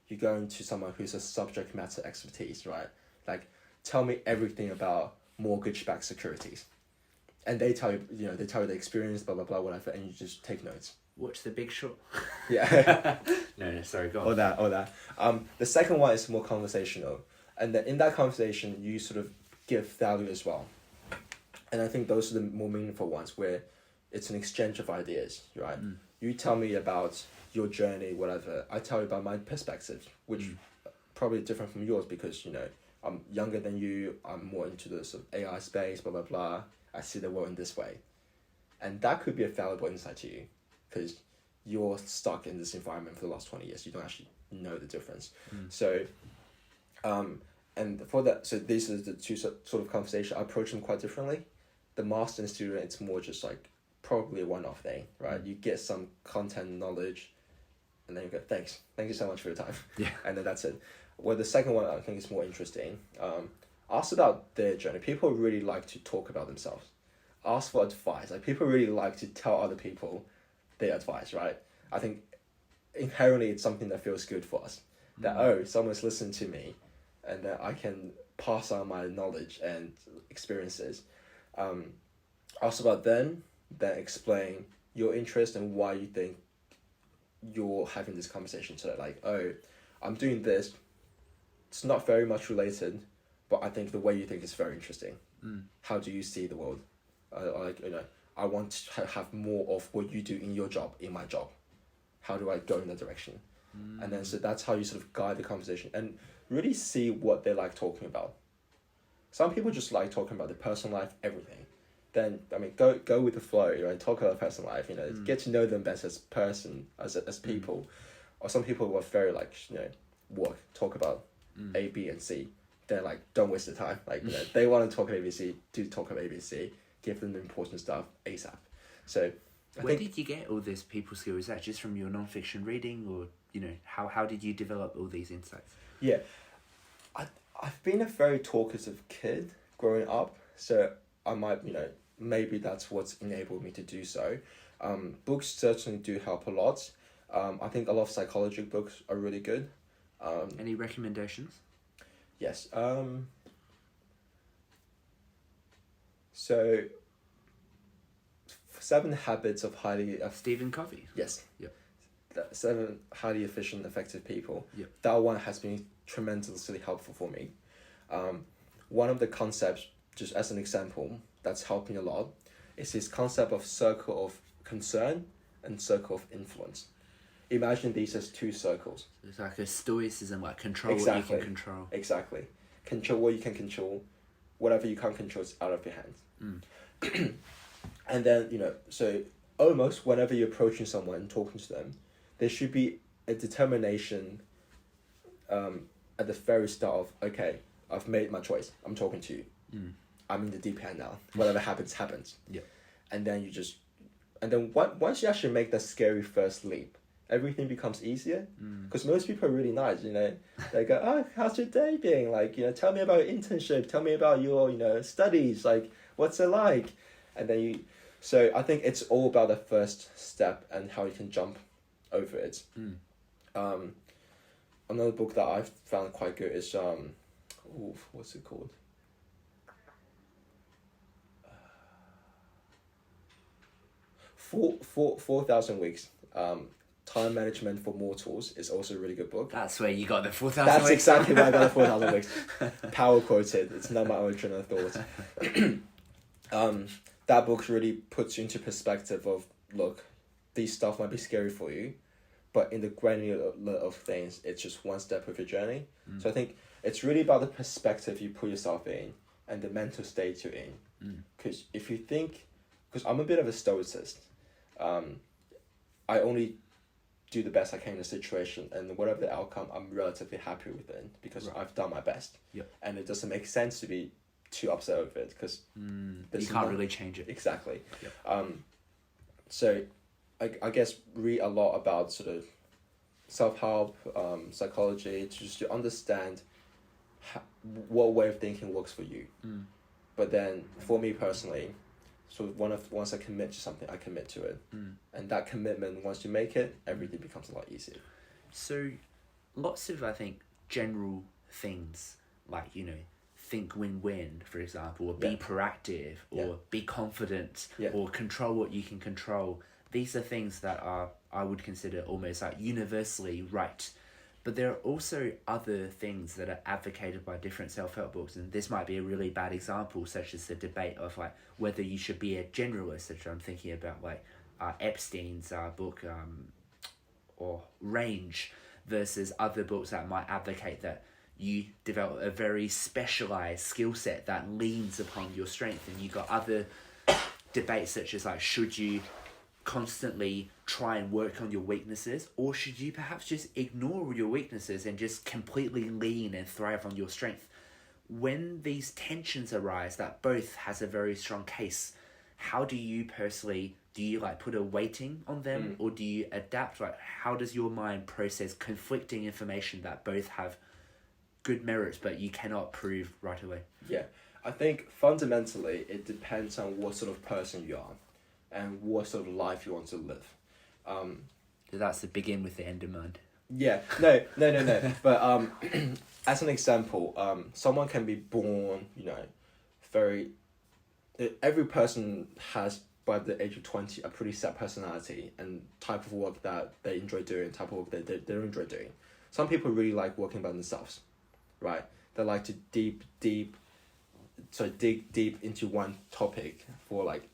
You're going to someone who's a subject matter expertise, right? Like, tell me everything about mortgage-backed securities. And they tell you, they tell you the experience, blah, blah, blah, whatever, and you just take notes. Watch The Big Short. Yeah. No, sorry, go on. Or that. The second one is more conversational. And then in that conversation, you sort of give value as well. And I think those are the more meaningful ones where it's an exchange of ideas, right? You tell me about your journey, whatever. I tell you about my perspective, which probably different from yours because, I'm younger than you. I'm more into the sort of AI space, blah, blah, blah. I see the world in this way. And that could be a valuable insight to you because you're stuck in this environment for the last 20 years. You don't actually know the difference. So, and for that, so these are the two sort of conversation. I approach them quite differently. The master and student, it's more just like probably a one-off thing, right? You get some content knowledge and then you go, thank you so much for your time. Yeah. And then that's it. Well, the second one I think is more interesting. Ask about their journey. People really like to talk about themselves. Ask for advice. Like people really like to tell other people their advice, right? I think inherently it's something that feels good for us. That, someone's listened to me and that I can pass on my knowledge and experiences. Ask about them, then explain your interest and why you think you're having this conversation today. Like, I'm doing this. It's not very much related, but I think the way you think is very interesting. How do you see the world? I want to have more of what you do in your job, in my job. How do I go in that direction? And then so that's how you sort of guide the conversation and really see what they like talking about. Some people just like talking about their personal life, everything. Then, I mean, go with the flow, right? Talk about personal life, get to know them better as person, as people. Or some people who are very like, work, talk about A, B, and C. They're like, don't waste the time. Like, they want to talk ABC, do talk about ABC, give them the important stuff ASAP. So, Where did you get all this people skill? Is that just from your non-fiction reading or, how did you develop all these insights? Yeah. I've been a very talkative kid growing up. So I might, maybe that's what's enabled me to do so. Books certainly do help a lot. I think a lot of psychology books are really good. Any recommendations? Yes. So 7 Habits of Highly... Stephen Covey? Yes. Yep. 7 Highly Efficient, Effective People. Yep. That one has been tremendously helpful for me. One of the concepts, just as an example, that's helping a lot, is this concept of circle of concern and circle of influence. Imagine these as 2 circles. It's like a stoicism, like control Exactly. what you can control. Exactly. Control what you can control. Whatever you can't control is out of your hands. And then, so almost whenever you're approaching someone and talking to them, there should be a determination at the very start of, okay, I've made my choice. I'm talking to you. I'm in the deep end now. Whatever happens. Yeah. And then once you actually make that scary first leap, everything becomes easier. Because most people are really nice, They go, oh, how's your day being? Like, tell me about your internship. Tell me about your, studies. Like, what's it like? And then so I think it's all about the first step and how you can jump over it. Another book that I've found quite good is, what's it called? 4,000 Weeks. Time Management for Mortals is also a really good book. That's where you got the 4,000 That's weeks. exactly where I got the 4,000 Weeks. Power quoted. It's not my original thought. That book really puts you into perspective of, look, these stuff might be scary for you, but in the granular of things, it's just one step of your journey. So I think it's really about the perspective you put yourself in and the mental state you're in. Because if you think, because I'm a bit of a stoicist, I only do the best I can in the situation, and whatever the outcome, I'm relatively happy with it because I've done my best. Yep. And it doesn't make sense to be too upset with it because you can't really change it. Exactly. Yep. So I guess read a lot about sort of self-help, psychology, just to understand what way of thinking works for you. But then for me personally, so once I commit to something, I commit to it. And that commitment, once you make it, everything becomes a lot easier. So lots of, I think, general things like, think win-win, for example, or be proactive, or be confident, or control what you can control. These are things that are, I would consider, almost like universally right. But there are also other things that are advocated by different self-help books, and this might be a really bad example, such as the debate of like whether you should be a generalist, which I'm thinking about like Epstein's book or Range, versus other books that might advocate that you develop a very specialized skill set that leans upon your strength. And you got other debates such as like, should you constantly try and work on your weaknesses, or should you perhaps just ignore your weaknesses and just completely lean and thrive on your strength? When these tensions arise that both has a very strong case, how do you personally, do you like put a weighting on them, or do you adapt? Like, how does your mind process conflicting information that both have good merits but you cannot prove right away? Yeah, I think fundamentally it depends on what sort of person you are and what sort of life you want to live. So that's the begin with the end in mind. Yeah, no. But as an example, someone can be born, every person has, by the age of 20, a pretty set personality and type of work that they enjoy doing, type of work they don't enjoy doing. Some people really like working by themselves, right? They like to dig deep into one topic for like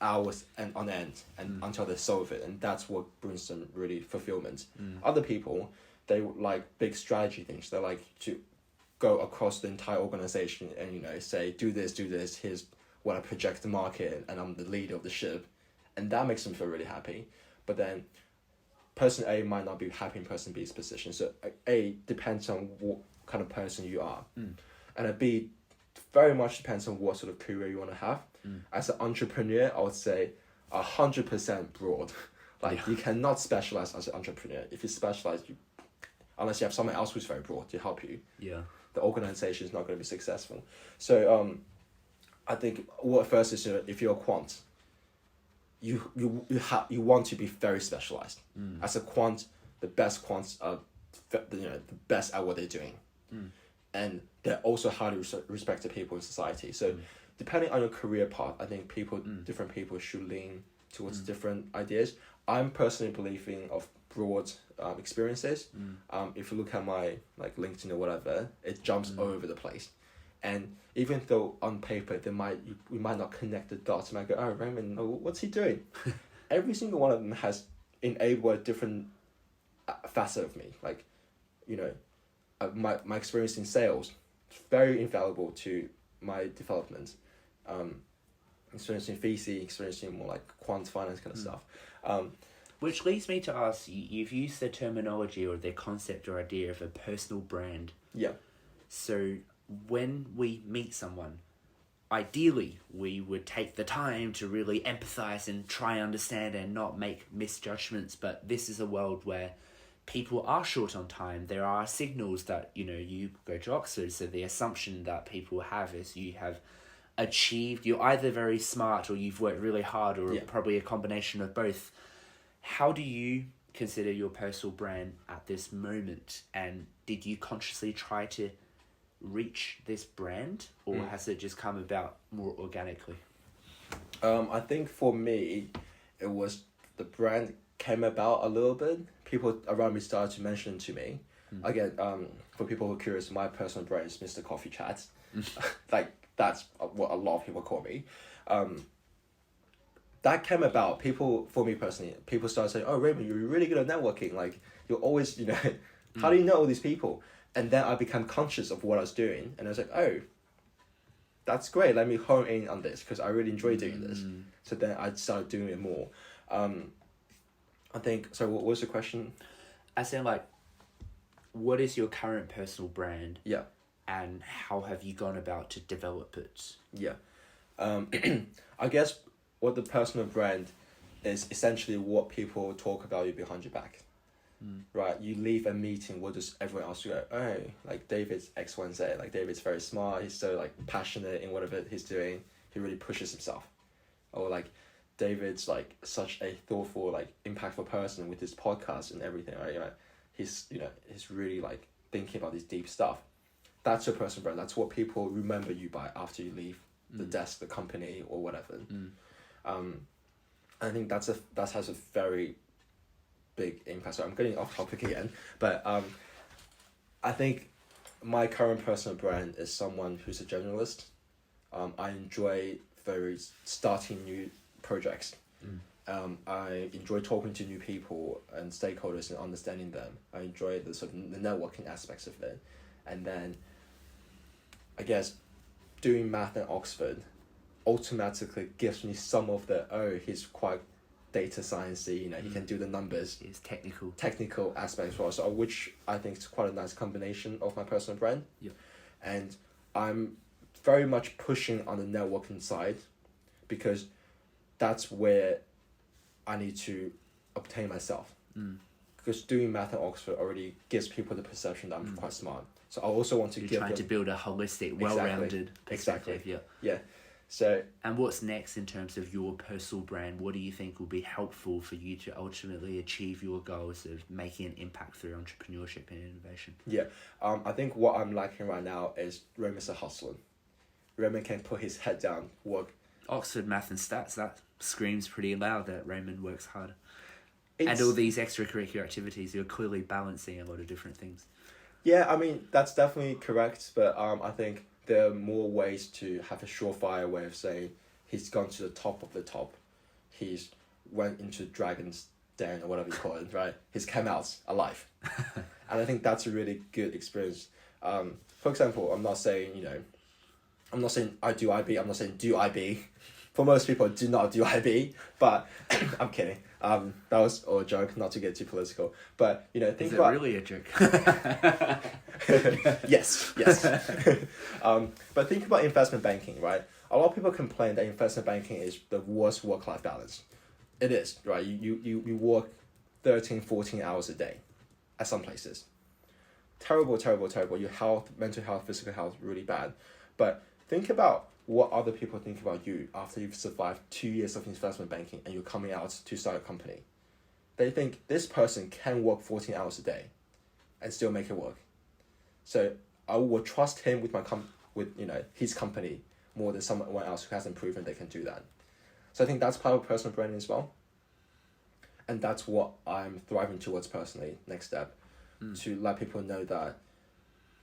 hours and on end and until they solve it, and that's what brings them really fulfillment. Other people, they like big strategy things. They like to go across the entire organization and say do this, here's what I project the market, and I'm the leader of the ship, and that makes them feel really happy. But then person A might not be happy in person B's position. So A depends on what kind of person you are, and a B very much depends on what sort of career you want to have. As an entrepreneur, I would say 100% broad. You cannot specialize as an entrepreneur. If you specialize, unless you have someone else who's very broad to help you, the organization is not going to be successful. So I think what first is, if you're a quant, you want to be very specialized. As a quant, the best quants are the best at what they're doing, and they're also highly respected people in society. So depending on your career path, I think different people should lean towards different ideas. I'm personally believing of broad experiences. If you look at my LinkedIn or whatever, it jumps all over the place. And even though on paper we might not connect the dots, you might go, oh, Raymond, what's he doing? Every single one of them has enabled a different facet of me. My experience in sales, very invaluable to my development. Experience in VC, experience in more like quant finance kind of stuff. Which leads me to ask, you've used the terminology or the concept or idea of a personal brand. Yeah. So when we meet someone, ideally we would take the time to really empathize and try and understand and not make misjudgments. But this is a world where people are short on time. There are signals that, you go to Oxford, so the assumption that people have is you have achieved, you're either very smart or you've worked really hard, or probably a combination of both. How do you consider your personal brand at this moment? And did you consciously try to reach this brand, or has it just come about more organically? I think for me, it was the brand came about a little bit. People around me started to mention to me. Again, for people who are curious, my personal brand is Mr. Coffee Chat. That's what a lot of people call me. That came about. For me personally, people started saying, oh, Raymond, you're really good at networking. You're always, how do you know all these people? And then I became conscious of what I was doing. And I was like, oh, that's great. Let me hone in on this because I really enjoy doing this. So then I started doing it more. I think, so what was the question? I said, like, what is your current personal brand? Yeah. And how have you gone about to develop it? Yeah. I guess what the personal brand is essentially what people talk about you behind your back. Right? You leave a meeting, what does everyone else go, oh, like David's X, Y, and Z. Like David's very smart, he's so like passionate in whatever he's doing, he really pushes himself. Or like David's like such a thoughtful, like impactful person with his podcast and everything, right? You know, he's really like thinking about this deep stuff. That's your personal brand. That's what people remember you by after you leave the desk, the company, or whatever. I think that has a very big impact. So I'm getting off topic again, but I think my current personal brand is someone who's a generalist. I enjoy starting new projects. I enjoy talking to new people and stakeholders and understanding them. I enjoy the sort of the networking aspects of it, and then I guess doing math at Oxford automatically gives me some of the he's quite data sciencey, you know, he can do the numbers. It's technical aspects as well. So which I think is quite a nice combination of my personal brand. Yeah. And I'm very much pushing on the networking side because that's where I need to obtain myself. Because doing math at Oxford already gives people the perception that I'm quite smart. So I also want to You're trying to build a holistic, well-rounded perspective. Exactly. Yeah. So. And what's next in terms of your personal brand? What do you think will be helpful for you to ultimately achieve your goals of making an impact through entrepreneurship and innovation? Yeah. I think what I'm lacking right now is Raymond's a hustler. Raymond can put his head down, work. Oxford Math and Stats, that screams pretty loud that Raymond works hard. And all these extracurricular activities, you're clearly balancing a lot of different things. Yeah, I mean, that's definitely correct, but I think there are more ways to have a surefire way of saying he's gone to the top of the top. He's went into Dragon's Den or whatever you call it, right? He's come out alive. And I think that's a really good experience. For example, I'm not saying I do IB, I'm not saying do IB. For most people, do not do IB, but I'm kidding. That was a joke, not to get too political. But, you know, think about... Is it really a joke? Yes. But think about investment banking, right? A lot of people complain that investment banking is the worst work-life balance. It is, right? You work 13, 14 hours a day at some places. Terrible. Your health, mental health, physical health, really bad. But think about what other people think about you after you've survived 2 years of investment banking and you're coming out to start a company. They think this person can work 14 hours a day and still make it work. So I will trust him with his company more than someone else who hasn't proven they can do that. So I think that's part of personal branding as well. And that's what I'm thriving towards personally, next step, to let people know that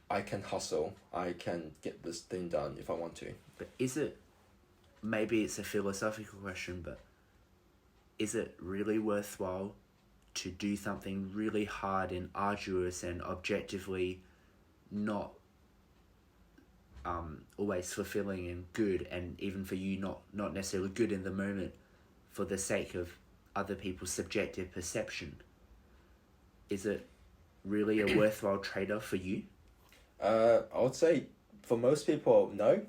I can hustle, I can get this thing done if I want to. But maybe it's a philosophical question, but is it really worthwhile to do something really hard and arduous and objectively not always fulfilling and good, and even for you not necessarily good in the moment, for the sake of other people's subjective perception? Is it really a worthwhile trade-off for you? I would say for most people, no.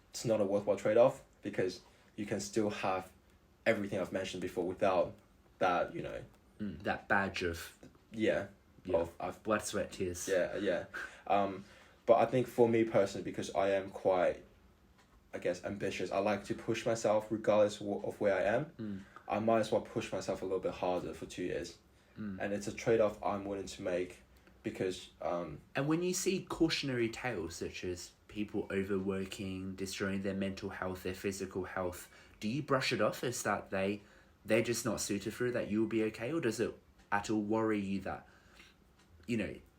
It's not a worthwhile trade-off because you can still have everything I've mentioned before without that, that badge of... of blood, sweat, tears. Yeah. But I think for me personally, because I am quite, I guess, ambitious, I like to push myself regardless of where I am. I might as well push myself a little bit harder for 2 years. And it's a trade-off I'm willing to make because... And when you see cautionary tales such as people overworking, destroying their mental health, their physical health, do you brush it off as that they're just not suited for it, that you'll be okay? Or does it at all worry you that,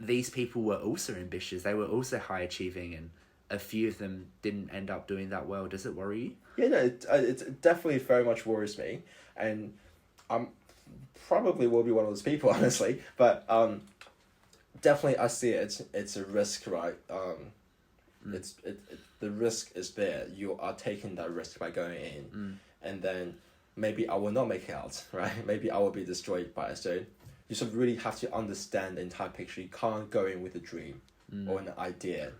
these people were also ambitious, they were also high achieving, and a few of them didn't end up doing that well? Does it worry you? Yeah, no, it definitely very much worries me, and I'm probably will be one of those people, honestly, but definitely I see it's a risk, right? The risk is there. You are taking that risk by going in, and then maybe I will not make it out, right? Maybe I will be destroyed by it. So you sort of really have to understand the entire picture. You can't go in with a dream or an idea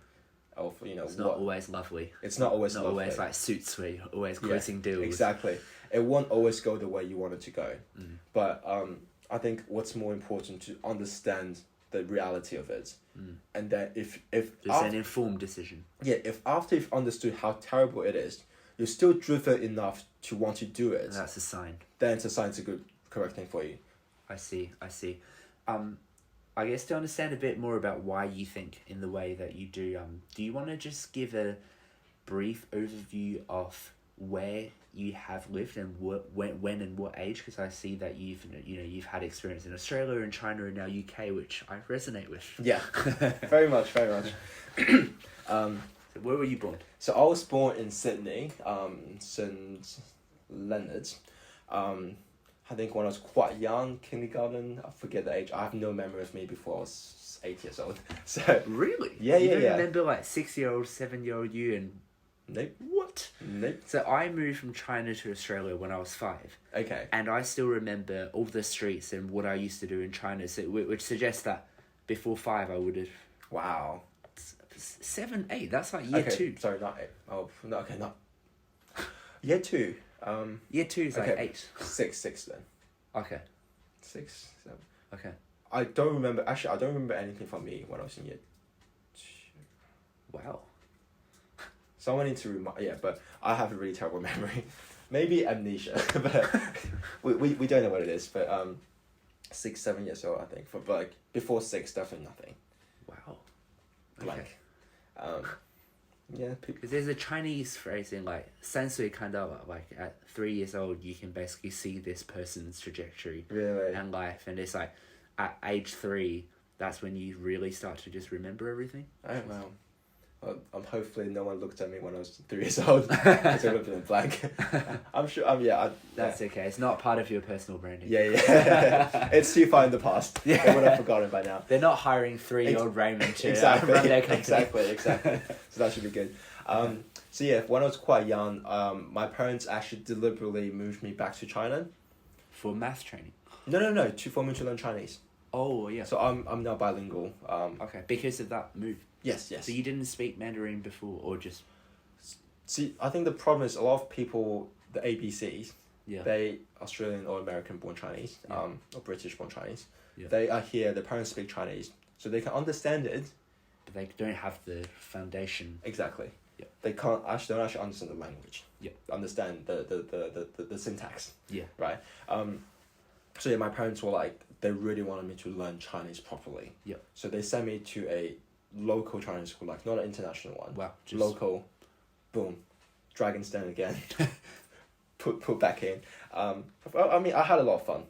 of, it's not always lovely. It's not always not lovely. always like Suits where you're always closing deals. Exactly. It won't always go the way you want it to go. But I think what's more important to understand the reality of it, and that if it's an informed decision. Yeah, if after you've understood how terrible it is, you're still driven enough to want to do it. And that's a sign. Then it's a sign it's a good, correct thing for you. I see. I guess to understand a bit more about why you think in the way that you do you want to just give a brief overview of where you have lived and when and what age? Because I see that you've had experience in Australia and China and now UK, which I resonate with. Yeah, very much. So where were you born? So I was born in Sydney, St Leonard's. I think when I was quite young, kindergarten, I forget the age. I have no memory of me before I was 8 years old. So really? Yeah. You don't remember like 6-year-old, 7-year-old you and... Nope. What? Nope. So I moved from China to Australia when I was 5. Okay. And I still remember all the streets and what I used to do in China, so which suggests that before 5 I would have... Wow. 7, 8, that's like year 2. Sorry, not 8. Oh, no, okay, not... Year 2. Year 2 is like 8. 6 then. Okay. 6, 7. Okay. I don't remember anything from me when I was in year 2. Wow. Someone needs to remind... Yeah, but I have a really terrible memory. Maybe amnesia, but we don't know what it is. But 6, 7 years old, I think. But like before 6, definitely nothing. Wow. Like, yeah. Because there's a Chinese phrase in like 3岁看到了, like at 3 years old you can basically see this person's trajectory and life, and it's like at age 3 that's when you really start to just remember everything. Oh wow. Well, hopefully no one looked at me when I was 3 years old. Because I would have been blank. I'm sure. That's okay. It's not part of your personal branding. Yeah. It's too far in the past. Yeah. They would have forgotten by now. They're not hiring 3-year-old Raymond to exactly. run their company. Exactly. So that should be good. So yeah, when I was quite young, my parents actually deliberately moved me back to China. For math training? No. For me to learn Chinese. Oh yeah. So I'm now bilingual. Okay, because of that move. Yes. So you didn't speak Mandarin before, or just... See, I think the problem is a lot of people, the ABCs, yeah. they Australian or American born Chinese, or British born Chinese. Yeah. They are here, their parents speak Chinese, so they can understand it. But they don't have the foundation. Exactly. Yeah. They don't actually understand the language. Yeah. Understand the syntax. Yeah. Right. So yeah, my parents were like, they really wanted me to learn Chinese properly. Yeah. So they sent me to a local Chinese school, like not an international one. Wow. Local, boom, Dragon's Den again. put back in. I mean, I had a lot of fun.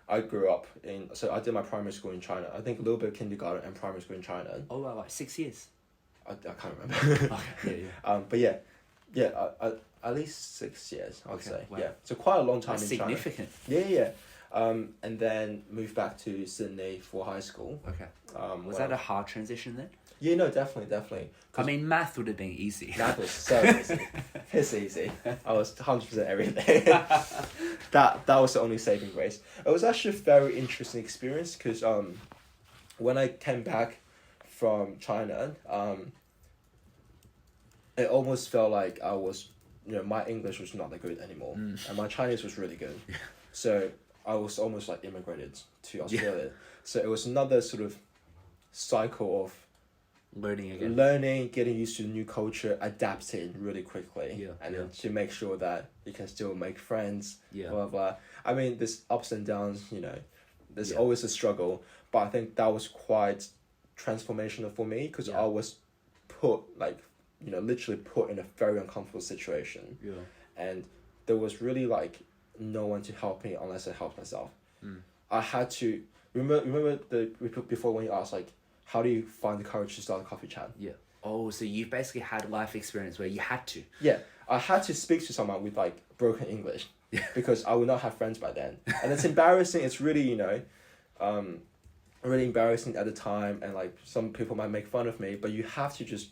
I grew up so I did my primary school in China. I think a little bit of kindergarten and primary school in China. Oh wow, like 6 years. I can't remember. Okay, yeah. But yeah, at least 6 years, I'd say. Wow. Yeah, so quite a long time That's in significant. China. Yeah. And then moved back to Sydney for high school. Okay. Was that a hard transition then? Yeah, no, definitely. I mean, math would have been easy. Math was so easy. It's easy. I was 100% everything. that was the only saving grace. It was actually a very interesting experience because when I came back from China, it almost felt like I was, my English was not that good anymore, and my Chinese was really good. Yeah. So I was almost like immigrated to Australia. Yeah. So it was another sort of cycle of learning, getting used to the new culture, adapting really quickly, and then to make sure that you can still make friends, blah, blah. I mean, there's ups and downs, there's always a struggle, but I think that was quite transformational for me because I was put, literally put in a very uncomfortable situation. Yeah. And there was really, no one to help me unless I helped myself. I had to... Remember before when you asked, how do you find the courage to start a coffee chat? Yeah. Oh, so you've basically had life experience where you had to. Yeah. I had to speak to someone with, broken English. Yeah. Because I would not have friends by then. And it's embarrassing. It's really, really embarrassing at the time. And, some people might make fun of me. But you have to just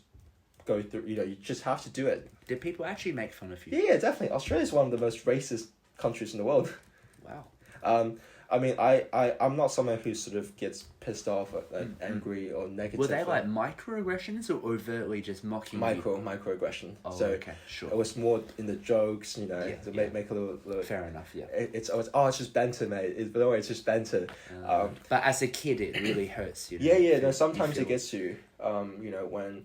go through. You just have to do it. Did people actually make fun of you? Yeah, definitely. Australia is one of the most racist countries in the world. Wow. I mean, I'm not someone who sort of gets pissed off and angry or negative. Were they like microaggressions or overtly just mocking you? Microaggression. Oh, so okay, sure. it was more in the jokes, to make a little. Fair enough, yeah. It's just banter, mate. It's just banter. But as a kid, it really hurts you. Yeah. No, sometimes it gets you. When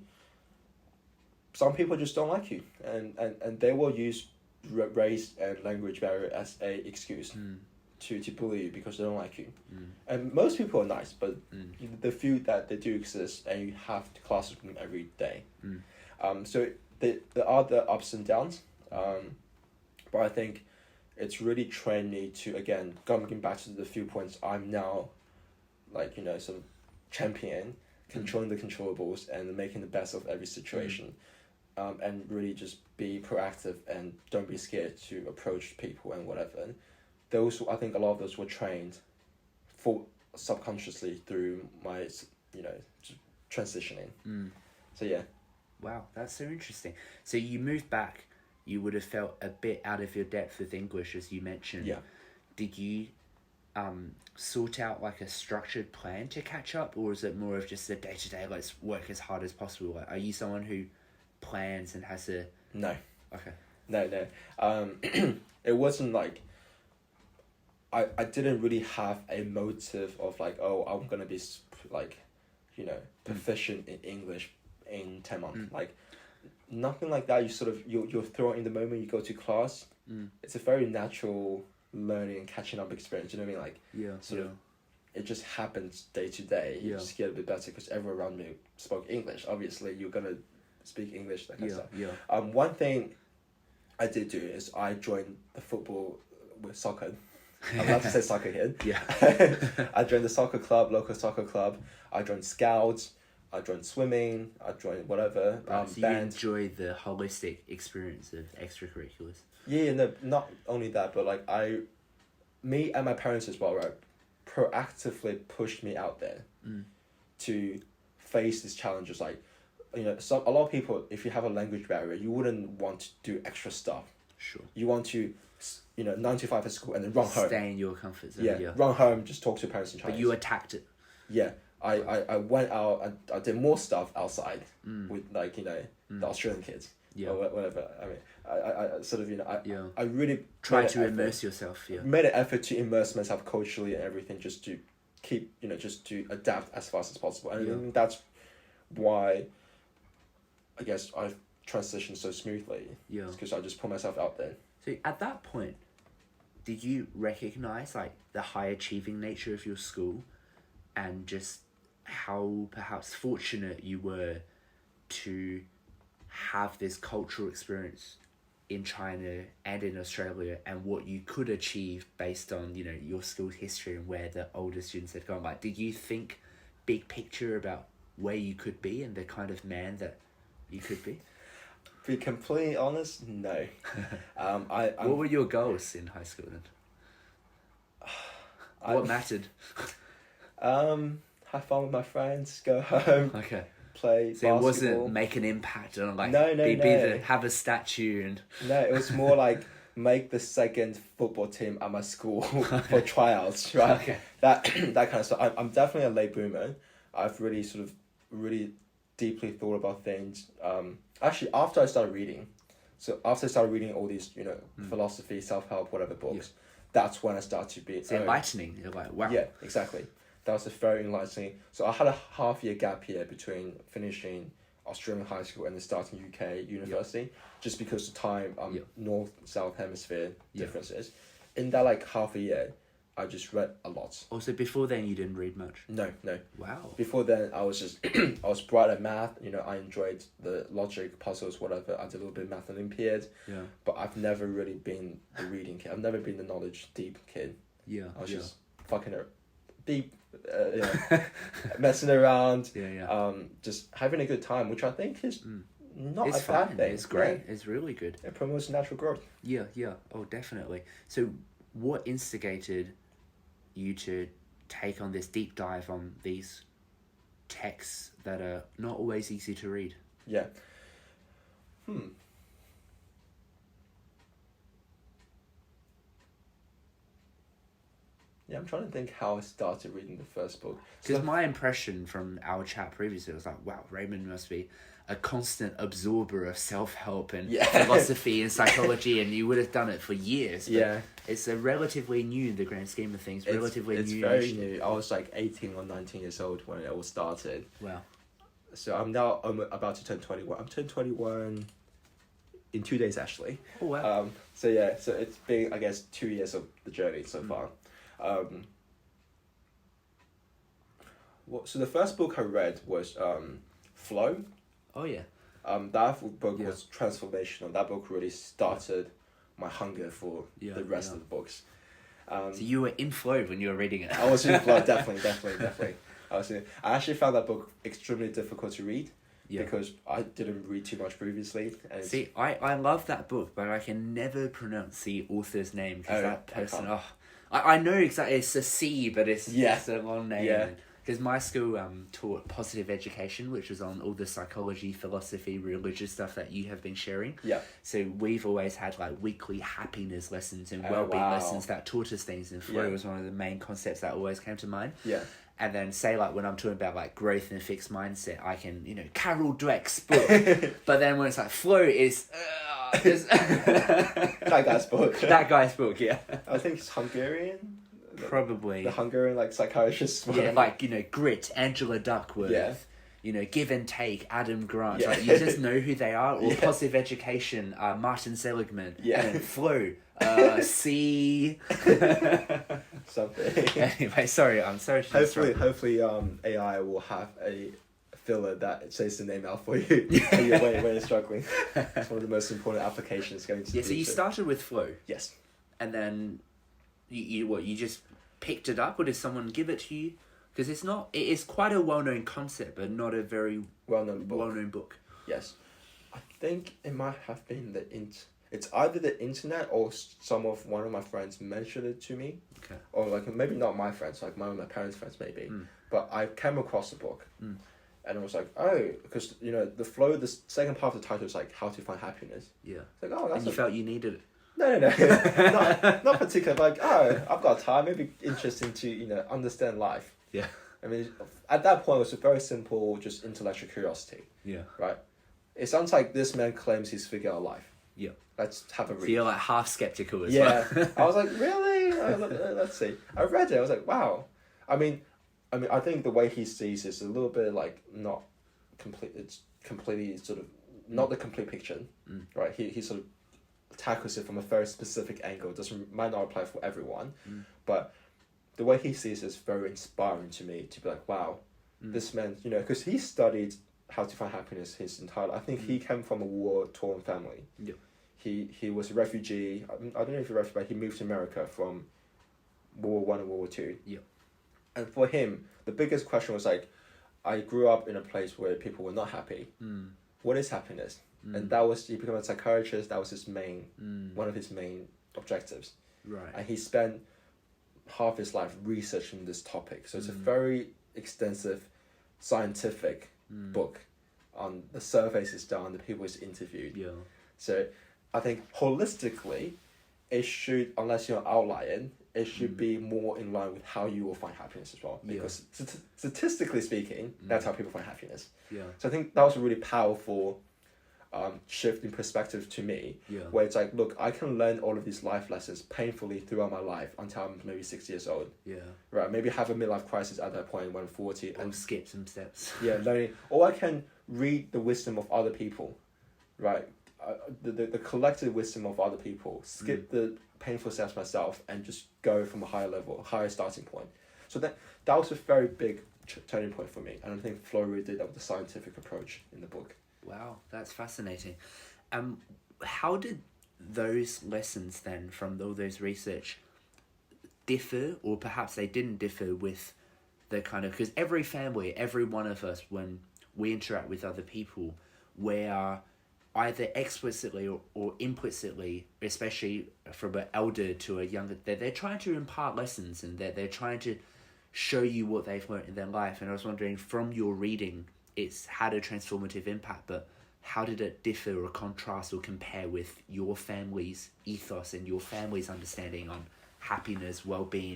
some people just don't like you, and they will use race and language barrier as a excuse. To bully you because they don't like you. And most people are nice, but the few that they do exist, and you have to class with them every day. So there are the ups and downs, but I think it's really trained me to, again, going back to the few points, I'm now sort of champion, controlling the controllables and making the best of every situation. And really just be proactive and don't be scared to approach people and whatever. I think a lot of those were trained for subconsciously through my, transitioning. So yeah. Wow, that's so interesting. So you moved back, you would have felt a bit out of your depth with English, as you mentioned. Yeah. Did you sort out like a structured plan to catch up, or is it more of just a day-to-day, let's work as hard as possible? Like, are you someone who plans and has a... No. Okay. No. It wasn't like... I didn't really have a motive of like, oh, I'm gonna be proficient in English in 10 months. Like, nothing like that. You sort of you're thrown in the moment you go to class. It's a very natural learning and catching up experience. You know what I mean? Like, it just happens day to day. You just get a bit better because everyone around me spoke English. Obviously, you're gonna speak English. That kind of stuff. One thing I did do is I joined the football with soccer. I'm allowed to say soccer here. Yeah. I joined the soccer club, local soccer club. I joined scouts. I joined swimming. I joined whatever. So band. you enjoy the holistic experience of extracurriculars. Yeah, no, not only that, but like me and my parents as well, right, proactively pushed me out there to face these challenges. Like, a lot of people, if you have a language barrier, you wouldn't want to do extra stuff. Sure. You want to 9 to 5 at school and then run home. Stay in your comfort zone. Yeah, run home, just talk to your parents in Chinese. But you attacked it. Yeah, I went out and I did more stuff outside with the Australian kids. Yeah. Or whatever. I mean, I sort of, I really tried to immerse yourself. Yeah. Made an effort to immerse myself culturally and everything just to keep, just to adapt as fast as possible. And I think that's why I guess I've transitioned so smoothly. Yeah. Because I just put myself out there. So at that point, did you recognize like the high achieving nature of your school and just how perhaps fortunate you were to have this cultural experience in China and in Australia and what you could achieve based on, your school's history and where the older students had gone? Like, did you think big picture about where you could be and the kind of man that you could be? To be completely honest, no. What were your goals in high school then? What mattered? Have fun with my friends, go home. Okay. Play so basketball. It wasn't make an impact and like have a statue and... No, it was more like make the second football team at my school for tryouts, right? Okay. That kind of stuff. I'm definitely a late bloomer. I've really deeply thought about things. Actually, after I started reading all these, philosophy, self-help, whatever books, that's when I started to be... It's enlightening. You're like, wow. Yeah, exactly. That was a very enlightening... So I had a half-year gap year between finishing Australian high school and then starting UK university, just because of time, north-south hemisphere differences. In that, half a year, I just read a lot. Also, before then, you didn't read much? No. Wow. Before then, I was just... I was bright at math. I enjoyed the logic, puzzles, whatever. I did a little bit of math Olympiad. Yeah. But I've never really been the reading kid. I've never been the knowledge deep kid. Yeah. I was just fucking deep, messing around. Just having a good time, which I think is not a bad thing. It's great. It's really good. It promotes natural growth. Yeah. Oh, definitely. So, what instigated you to take on this deep dive on these texts that are not always easy to read? Yeah. Yeah, I'm trying to think how I started reading the first book. Because my impression from our chat previously was like, wow, Raymond must be a constant absorber of self-help and philosophy and psychology, and you would have done it for years. But it's a relatively new, in the grand scheme of things, it's very new. I was like 18 or 19 years old when it all started. Wow. So I'm about to turn 21. I'm turning 21 in 2 days, actually. Oh, wow. So it's been, I guess, 2 years of the journey so far. So the first book I read was Flow. Oh, yeah. That book was transformational. That book really started my hunger for the rest of the books. So you were in flow when you were reading it. I was in flow, definitely. I actually found that book extremely difficult to read because I didn't read too much previously. And see, I love that book, but I can never pronounce the author's name because that person... I know exactly, it's a C, but it's just a long name. Yeah. Because my school taught positive education, which was on all the psychology, philosophy, religious stuff that you have been sharing. Yeah. So we've always had like weekly happiness lessons and well-being lessons that taught us things. And flow was one of the main concepts that always came to mind. Yeah. And then say like when I'm talking about like growth and fixed mindset, I can, Carol Dweck's book. But then when it's like flow is... that guy's book. That guy's book, yeah. I think it's Hungarian. Probably. The Hungarian psychiatrist. Yeah, like Grit, Angela Duckworth. Yeah. Give and Take, Adam Grant. Yeah. Like, you just know who they are. Or Positive Education, Martin Seligman. Yeah. And then Flow, C. Something. Anyway, sorry. I'm sorry. Hopefully, AI will have a filler that says the name out for you when you're struggling. It's one of the most important applications going to. Yeah. So you started with Flow. Yes. And then, you just picked it up, or did someone give it to you? Because it is quite a well-known concept, but not a very well-known book. Yes. I think it might have been it's either the internet or one of my friends mentioned it to me. Okay. Or like maybe not my friends, like one of my parents' friends maybe. But I came across the book. And I was like, oh, because, the flow, the second part of the title is like how to find happiness. Yeah. It's like, oh, that's... And you felt you needed it. No. not particularly. Like, oh, I've got time. Maybe interesting to, understand life. Yeah. I mean, at that point, it was a very simple, just intellectual curiosity. Yeah. Right? It sounds like this man claims he's figured out life. Yeah. Let's have a read. So you're like half skeptical as well. Yeah. I was like, really? Let's see. I read it. I was like, wow. I mean, I think the way he sees is a little bit like not complete. It's completely sort of not the complete picture, right? He sort of tackles it from a very specific angle. Might not apply for everyone, but the way he sees it is very inspiring to me. To be like, wow, this man, because he studied how to find happiness his entire life. I think he came from a war-torn family. Yeah. He was a refugee. I don't know if he's a refugee, but he moved to America from World War I and World War II. Yeah. And for him, the biggest question was like, I grew up in a place where people were not happy. What is happiness? And he became a psychiatrist. That was his one of his main objectives. Right. And he spent half his life researching this topic. So it's a very extensive scientific book on the surveys he's done, the people he's interviewed. Yeah. So I think holistically, it should, unless you're outlying, it should be more in line with how you will find happiness as well. Because statistically speaking, that's how people find happiness. Yeah. So I think that was a really powerful shift in perspective to me. Yeah. Where it's like, look, I can learn all of these life lessons painfully throughout my life until I'm maybe 60 years old. Yeah. Right. Maybe have a midlife crisis at that point when I'm 40. Or skip some steps. Yeah, learning. Or I can read the wisdom of other people. Right. The collective wisdom of other people. Skip the painful steps myself and just go from a higher level, higher starting point. So that was a very big turning point for me. And I think Flo really did that with the scientific approach in the book. Wow, that's fascinating. How did those lessons then from all those research differ, or perhaps they didn't differ with the kind of, because every family, every one of us, when we interact with other people, we are either explicitly or implicitly, especially from an elder to a younger, they're trying to impart lessons and they're trying to show you what they've learned in their life. And I was wondering, from your reading, it's had a transformative impact, but how did it differ or contrast or compare with your family's ethos and your family's understanding on happiness, well-being,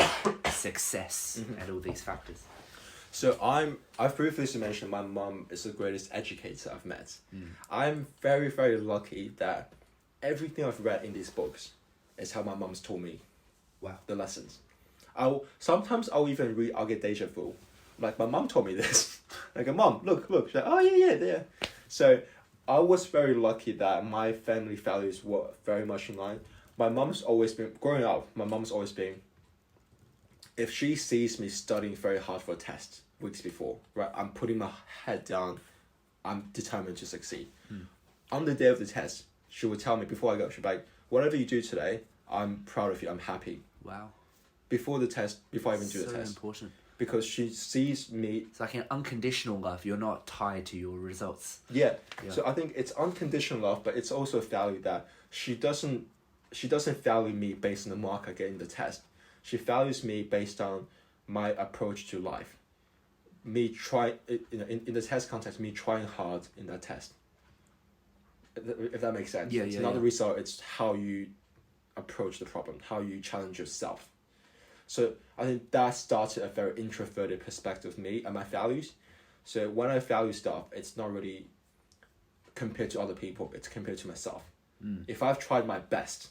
success, and all these factors? So I've previously mentioned my mum is the greatest educator I've met. I'm very, very lucky that everything I've read in these books is how my mum's taught me. Wow. The lessons. Sometimes I'll even read, I'll get deja vu. Like, my mum told me this. Like, Mom, look. She's like, oh yeah. So I was very lucky that my family values were very much in line. My mum's always been, growing up, if she sees me studying very hard for a test weeks before, right, I'm putting my head down, I'm determined to succeed. On the day of the test, she would tell me before I go, she'd be like, whatever you do today, I'm proud of you, I'm happy. Wow. Before the test, before I even do the test. So important. Because she sees me... It's like an unconditional love. You're not tied to your results. Yeah. So I think it's unconditional love, but it's also a value that she doesn't value me based on the mark I get in the test. She values me based on my approach to life. Me trying, in the test context, me trying hard in that test. If that makes sense. It's not the result, it's how you approach the problem, how you challenge yourself. So I think that started a very introverted perspective of me and my values. So when I value stuff, it's not really compared to other people, it's compared to myself. If I've tried my best,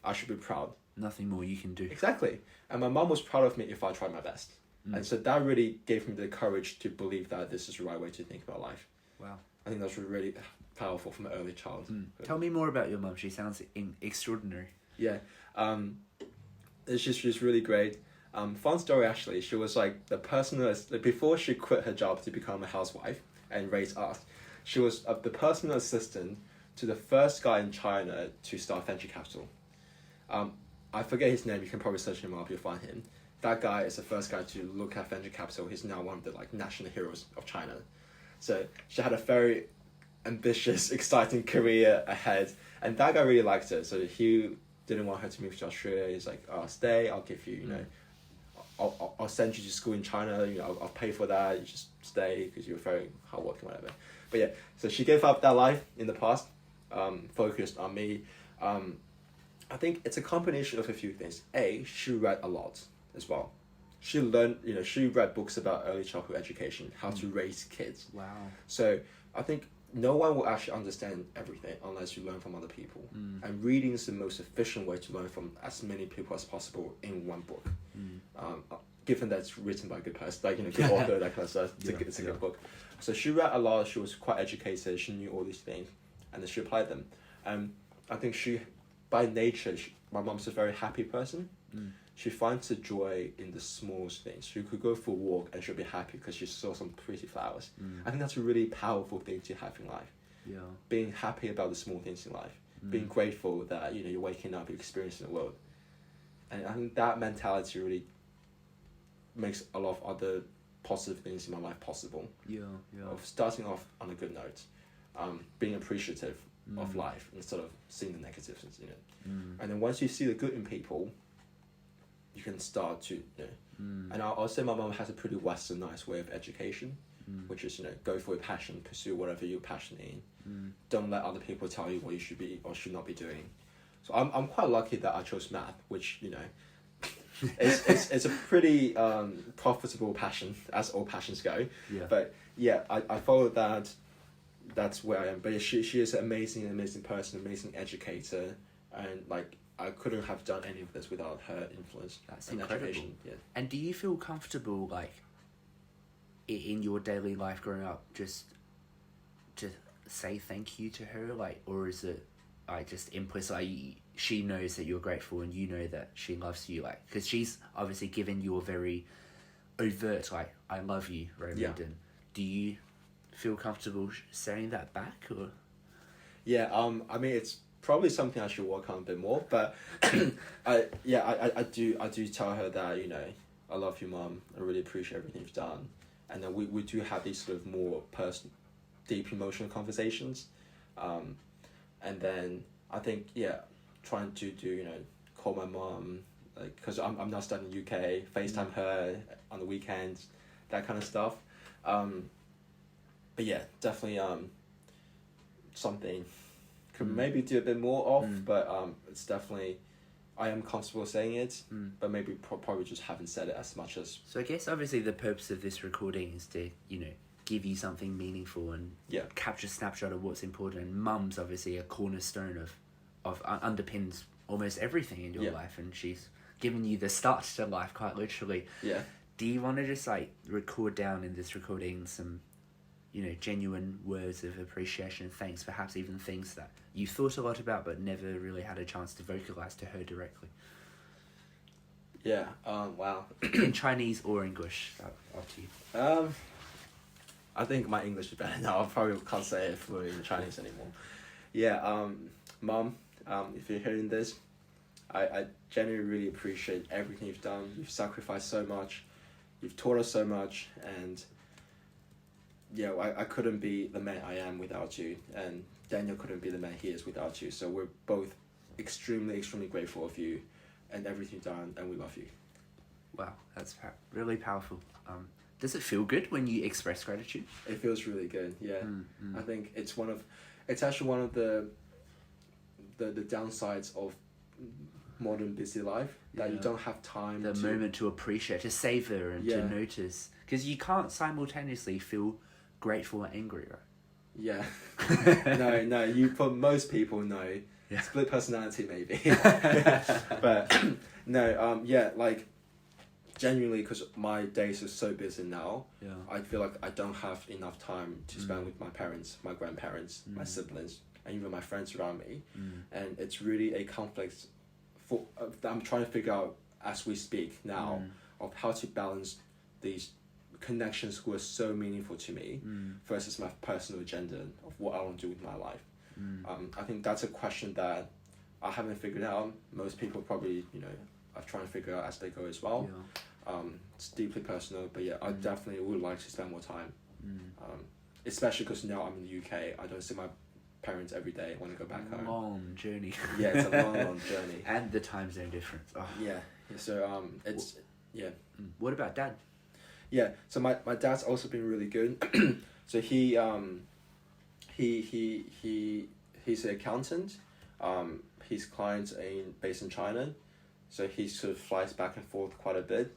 I should be proud. Nothing more you can do. Exactly. And my mum was proud of me if I tried my best. And so that really gave me the courage to believe that this is the right way to think about life. Wow. I think that's really powerful from an early child. Tell me more about your mum. She sounds extraordinary. Yeah. She's really great. Fun story actually, she was like the person before she quit her job to become a housewife and raise us, she was the personal assistant to the first guy in China to start venture capital. I forget his name, you can probably search him up, you'll find him. That guy is the first guy to look at venture capital. He's now one of the national heroes of China. So she had a very ambitious, exciting career ahead, and that guy really liked her. So he didn't want her to move to Australia. He's like, "Oh, stay. I'll give you, I'll send you to school in China. I'll pay for that. You just stay because you're very hardworking, whatever." But yeah, so she gave up that life in the past, focused on me. I think it's a combination of a few things. She read a lot as well. She learned, she read books about early childhood education, how to raise kids. Wow. So I think no one will actually understand everything unless you learn from other people. And reading is the most efficient way to learn from as many people as possible in one book. Given that it's written by a good person, good author, that kind of stuff, it's a good book. So she read a lot, she was quite educated, she knew all these things, and then she applied them. I think by nature, my mom's a very happy person. She finds the joy in the smallest things. She could go for a walk and she'll be happy because she saw some pretty flowers. I think that's a really powerful thing to have in life. Yeah. Being happy about the small things in life. Being grateful that, you're waking up, you're experiencing the world. And I think that mentality really makes a lot of other positive things in my life possible. Yeah. Of starting off on a good note. Being appreciative of life instead of seeing the negatives in it. And then once you see the good in people, you can start to, and I'll say my mom has a pretty westernized way of education, which is, go for your passion, pursue whatever you're passionate in. Don't let other people tell you what you should be or should not be doing. So I'm quite lucky that I chose math, which, it's a pretty profitable passion, as all passions go. Yeah. But yeah, I followed that. That's where I am. But yeah, she is an amazing person, amazing educator, and I couldn't have done any of this without her influence. That's and incredible. Education. Yeah. And do you feel comfortable, in your daily life growing up, just to say thank you to her, or is it, just implicit, she knows that you're grateful and you know that she loves you, because she's obviously given you a very overt, I love you, Raymond. Yeah. And do you feel comfortable saying that back, or? Yeah. I mean, it's probably something I should work on a bit more, but I do tell her that, I love you, Mom. I really appreciate everything you've done. And then we do have these sort of more personal, deep emotional conversations. And then I think, trying to do, call my mom, because I'm now studying in the UK, FaceTime her on the weekends, that kind of stuff. But yeah, definitely, something could maybe do a bit more of, but it's definitely, I am comfortable saying it, but maybe probably just haven't said it as much as. So I guess obviously the purpose of this recording is to, give you something meaningful and capture a snapshot of what's important. And mum's obviously a cornerstone of underpins almost everything in your life, and she's given you the start to life quite literally. Yeah. Do you want to just record down in this recording some, genuine words of appreciation and thanks, perhaps even things that you thought a lot about but never really had a chance to vocalize to her directly? Yeah. Wow. In Chinese or English, up to you. I think my English is better now. I probably can't say it fluently in Chinese anymore. Yeah. Mom, if you're hearing this, I genuinely really appreciate everything you've done. You've sacrificed so much. You've taught us so much, and I couldn't be the man I am without you, and Daniel couldn't be the man he is without you. So we're both extremely, extremely grateful of you and everything you've done, and we love you. Wow, that's really powerful. Does it feel good when you express gratitude? It feels really good, yeah. I think it's actually one of the downsides of modern busy life, that you don't have time the moment to appreciate, to savor, and to notice, because you can't simultaneously feel grateful and angry, right? Yeah. no, you, for most people, no. Split personality maybe. But no, genuinely, because my days are so busy now, I feel like I don't have enough time to spend with my parents, my grandparents, my siblings, and even my friends around me. And it's really a conflict that I'm trying to figure out as we speak now, of how to balance these connections who are so meaningful to me versus my personal agenda of what I want to do with my life. I think that's a question that I haven't figured out. Most people probably, are trying to figure out as they go as well. It's deeply personal, but I definitely would like to spend more time. Especially because now I'm in the UK, I don't see my parents every day when I go back home. Long journey. Yeah, it's a long journey. And the time zone difference. Oh. Yeah. So it's What about dad? Yeah. So my dad's also been really good. So he's an accountant. His clients are based in China, so he sort of flies back and forth quite a bit.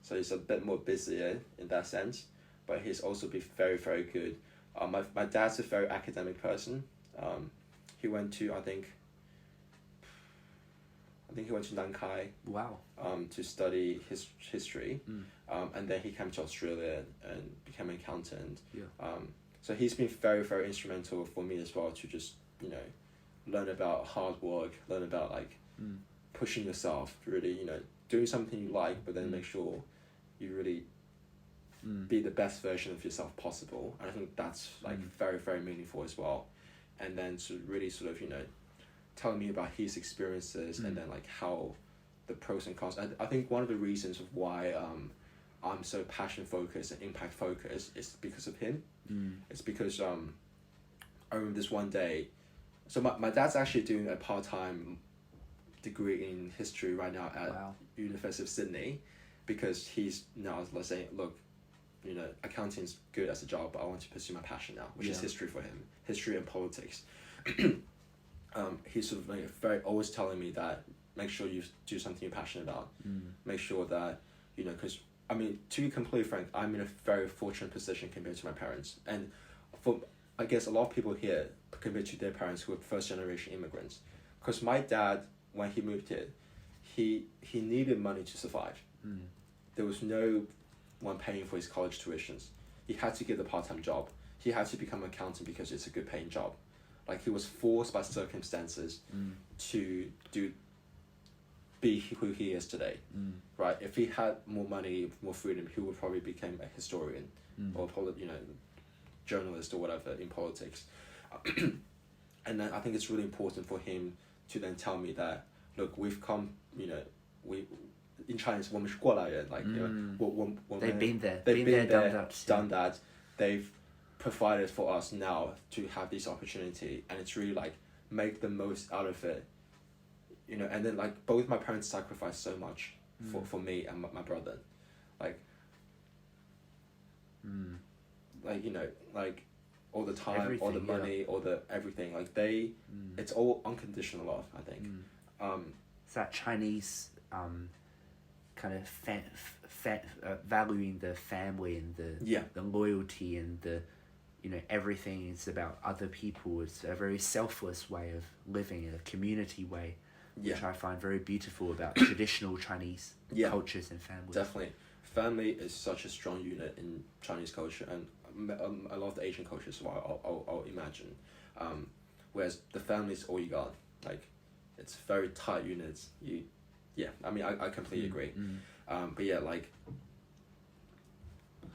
So he's a bit more busier in that sense, but he's also been very, very good. My dad's a very academic person. He went to I think he went to Nankai. Wow. To study history, and then he came to Australia and became an accountant. So he's been very, very instrumental for me as well to just learn about hard work, learn about pushing yourself, really doing something you like, but then make sure you really be the best version of yourself possible. And I think that's very, very meaningful as well. And then to really sort of telling me about his experiences and then how the pros and cons. I think one of the reasons of why I'm so passion focused and impact focused is because of him. It's because I remember this one day. So my dad's actually doing a part-time degree in history right now at University of Sydney, because he's now saying, look, accounting is good as a job, but I want to pursue my passion now, which is history for him, history and politics. He's sort of very always telling me that make sure you do something you're passionate about. Make sure that because to be completely frank, I'm in a very fortunate position compared to my parents, and for I guess a lot of people here compared to their parents who are first generation immigrants, because my dad, when he moved here, he needed money to survive. There was no one paying for his college tuitions. He had to get a part-time job. He had to become an accountant because it's a good paying job. He was forced by circumstances to be who he is today. Right? If he had more money, more freedom, he would probably become a historian or journalist or whatever in politics. And then I think it's really important for him to then tell me that, look, we've come, we in Chinese, 我们是过来人, they've been there, done that. They've provided for us now to have this opportunity, and it's really make the most out of it, and then both my parents sacrificed so much for me and my brother, all the time, all the money, all the everything. Like it's all unconditional love, I think. It's that Chinese kind of valuing the family and the loyalty and the, you know, everything is about other people. It's a very selfless way of living, a community way, which I find very beautiful about traditional Chinese cultures and families. Definitely. Family is such a strong unit in Chinese culture, and a lot of the Asian cultures as well, I'll imagine. Whereas the family is all you got. Like, it's very tight units. I mean, I completely agree. But yeah, like,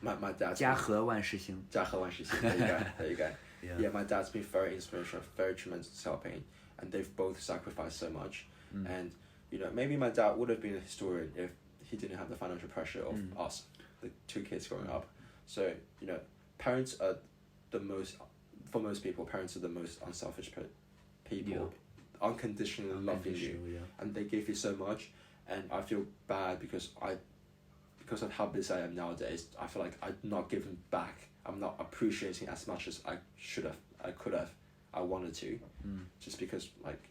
my dad's... 家和万事兴. 家和万事兴. There you go. Yeah, my dad's been very inspirational, very tremendous helping, and they've both sacrificed so much. And, you know, maybe my dad would have been a historian if he didn't have the financial pressure of us, the two kids growing up. So, you know, parents are for most people, parents are the most unselfish people, unconditionally loving you, and they give you so much. And I feel bad because of how busy I am nowadays. I feel like I'm not giving back. I'm not appreciating as much as I should have, I could have, I wanted to, just because like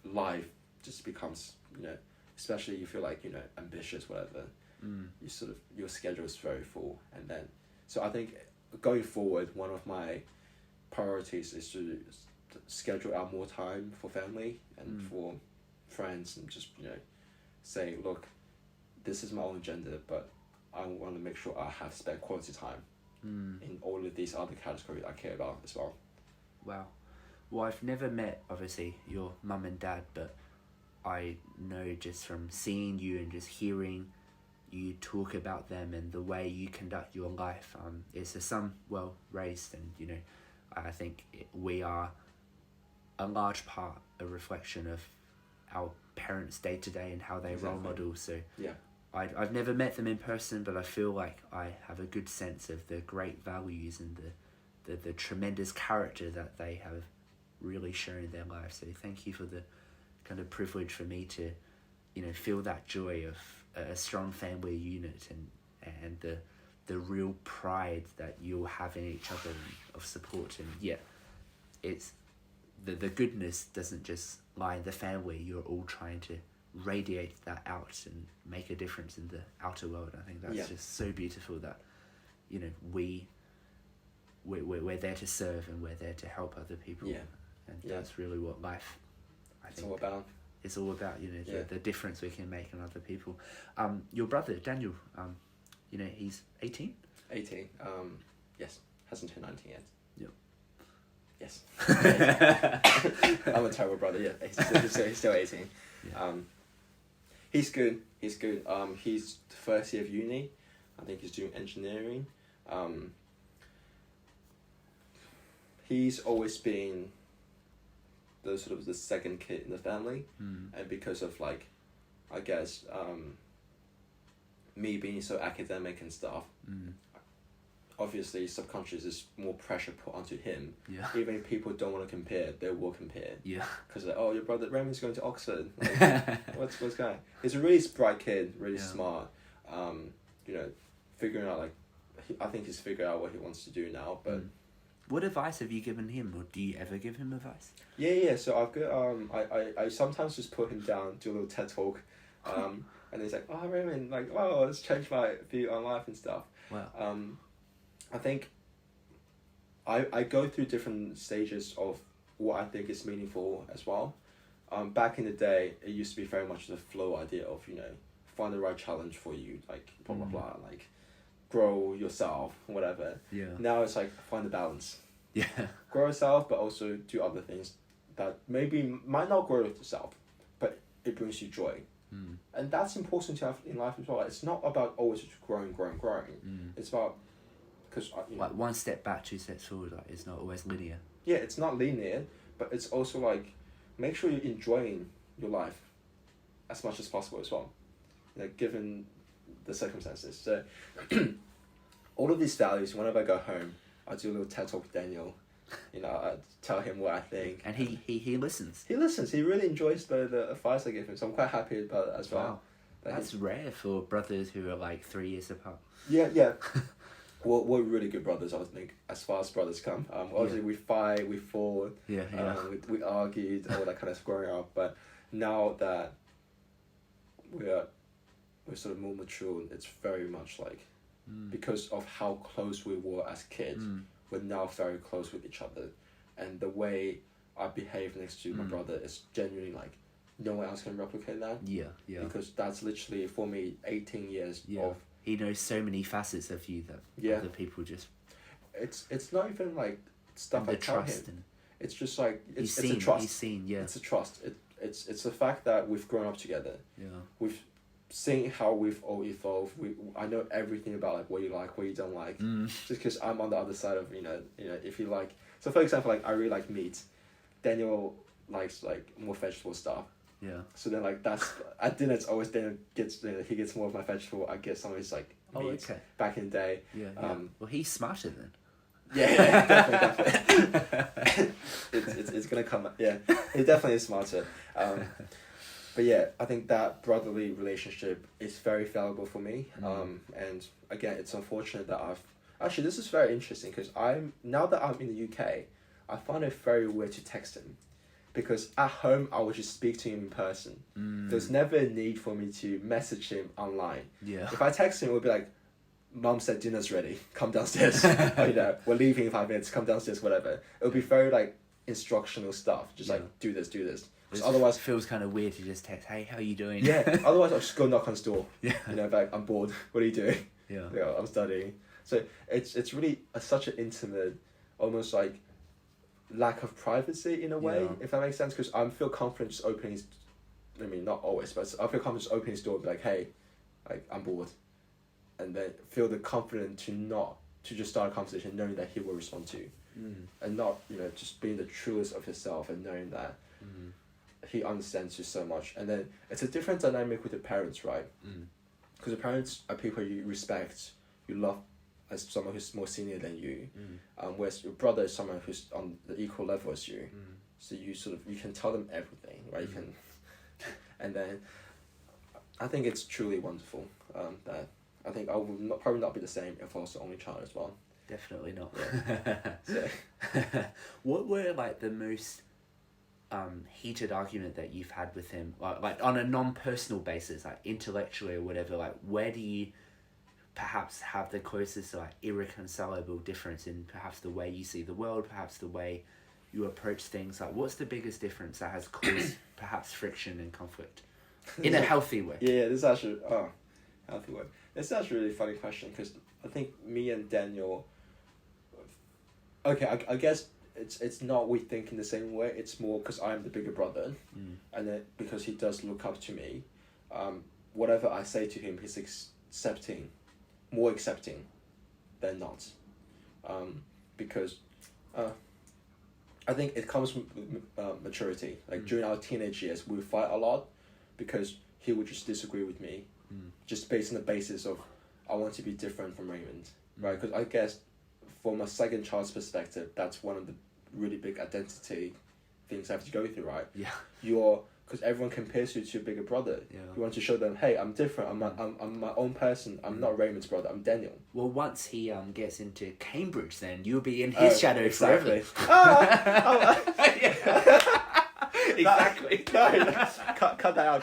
life just becomes, you know, especially you feel like, you know, ambitious, whatever, you sort of, your schedule is very full. And then, so I think going forward, one of my priorities is to schedule out more time for family and for friends, and just, you know, say, look, this is my own agenda, but I want to make sure I have spent quality time in all of these other categories I care about as well. Wow. Well, I've never met, obviously, your mum and dad, but I know just from seeing you and just hearing you talk about them and the way you conduct your life, it's a son well raised, and, you know, I think we are a large part, a reflection of our parents day to day and how they role model. So I've never met them in person, but I feel like I have a good sense of the great values and the tremendous character that they have really shown in their lives. So thank you for the kind of privilege for me to, you know, feel that joy of a strong family unit and the real pride that you'll have in each other and of support. And it's the goodness doesn't just lie in the family. You're all trying to radiate that out and make a difference in the outer world. I think that's just so beautiful that, you know, we're there to serve and we're there to help other people. And that's really what life, I think, it's all about, you know, the difference we can make in other people. Your brother, Daniel, you know, he's 18? 18, yes, hasn't turned 19 yet. Yes. I'm a terrible brother, he's still 18. He's good. He's the first year of uni. I think he's doing engineering. He's always been the sort of the second kid in the family, and because of, like, I guess, me being so academic and stuff, obviously subconscious is more pressure put onto him. Even if people don't want to compare, they will compare. Because like, oh, your brother Raymond's going to Oxford. Like, what's going on? He's a really bright kid, really smart. You know, figuring out, like, I think he's figured out what he wants to do now. But what advice have you given him, or do you ever give him advice? Yeah. So I've got I sometimes just put him down, do a little TED talk, and he's like, oh, Raymond, like, oh, it's changed my view on life and stuff. Wow. I think I go through different stages of what I think is meaningful as well. Back in the day, it used to be very much the flow idea of, you know, find the right challenge for you, like, blah, blah, blah, like, grow yourself, whatever. Now it's like, find the balance. Grow yourself, but also do other things that maybe might not grow yourself, but it brings you joy. And that's important to have in life as well. It's not about always just growing. It's about, because, you know, like, one step back, 2 steps forward. Like, it's not always linear. Yeah, it's not linear, but it's also like, make sure you're enjoying your life as much as possible as well, you know, given the circumstances. So all of these values, whenever I go home, I do a little TED talk with Daniel. You know, I tell him what I think. And he listens. He listens. He really enjoys the advice I give him. So I'm quite happy about it as well. Wow. That's rare for brothers who are like 3 years apart. Yeah. we're really good brothers, I think, as far as brothers come. Obviously we fight, we fought, we argued, all that kind of stuff growing up. But now that we're sort of more mature, it's very much like, because of how close we were as kids, we're now very close with each other. And the way I behave next to my brother is genuinely like, no one else can replicate that. Yeah. Because that's literally, for me, 18 years of... He knows so many facets of you that other people just... It's not even like stuff I tell him. It's just like, it's a trust. He's seen, It's a trust. It's the fact that we've grown up together. Yeah. We've seen how we've all evolved. I know everything about like what you like, what you don't like. Just because I'm on the other side of, you know, if you like... So for example, like I really like meat. Daniel likes like more vegetable stuff. Yeah. So then like that's at dinner it's always Daniel gets he gets more of my vegetable. I get some of his like meat. Back in the day. Yeah. Well, he's smarter then. Yeah, definitely. It's gonna come. Yeah, he definitely is smarter. But yeah, I think that brotherly relationship is very valuable for me. And again, it's unfortunate that actually this is very interesting because now that I'm in the UK, I find it very weird to text him, because at home I would just speak to him in person. There's never a need for me to message him online. Yeah. If I text him, it would be like, Mum said dinner's ready, come downstairs. Or, we're leaving in 5 minutes, come downstairs, whatever. It would be very like instructional stuff, just like do this. Otherwise, it feels kind of weird to just text, hey, how you doing? Yeah. Otherwise, I'll just go knock on his door. Yeah. Like, I'm bored. What are you doing? Yeah. I'm studying. So it's really such an intimate, almost like lack of privacy in a way, if that makes sense. Because I feel confident just opening his, I mean not always, but I feel confident just opening his door and be like, hey, like I'm bored, and then feel the confidence to just start a conversation knowing that he will respond to, and not just being the truest of yourself and knowing that he understands you so much. And then it's a different dynamic with the parents, right? Because the parents are people you respect, you love as someone who's more senior than you, whereas your brother is someone who's on the equal level as you. So you can tell them everything, right? You can, and then I think it's truly wonderful. That I think I will probably not be the same if I was the only child as well. Definitely not. Yeah. What were like the most heated argument that you've had with him, like on a non-personal basis, like intellectually or whatever? Like where do you perhaps have the closest like irreconcilable difference in perhaps the way you see the world, perhaps the way you approach things? Like what's the biggest difference that has caused perhaps friction and conflict in a healthy way? Yeah, this is actually healthy way. This is actually a really funny question, because I think me and Daniel, okay, I guess it's not we think in the same way. It's more because I'm the bigger brother, and then because he does look up to me, whatever I say to him, he's more accepting than not, because I think it comes with maturity. Like during our teenage years, we would fight a lot because he would just disagree with me, just based on the basis of I want to be different from Raymond, right? Because I guess from a second child's perspective, that's one of the really big identity things I have to go through, right? Yeah. Because everyone compares you to your bigger brother. Yeah. You want to show them, hey, I'm different. I'm my own person. I'm not Raymond's brother. I'm Daniel. Well, once he gets into Cambridge, then you'll be in his shadow forever. Exactly. No, cut that out.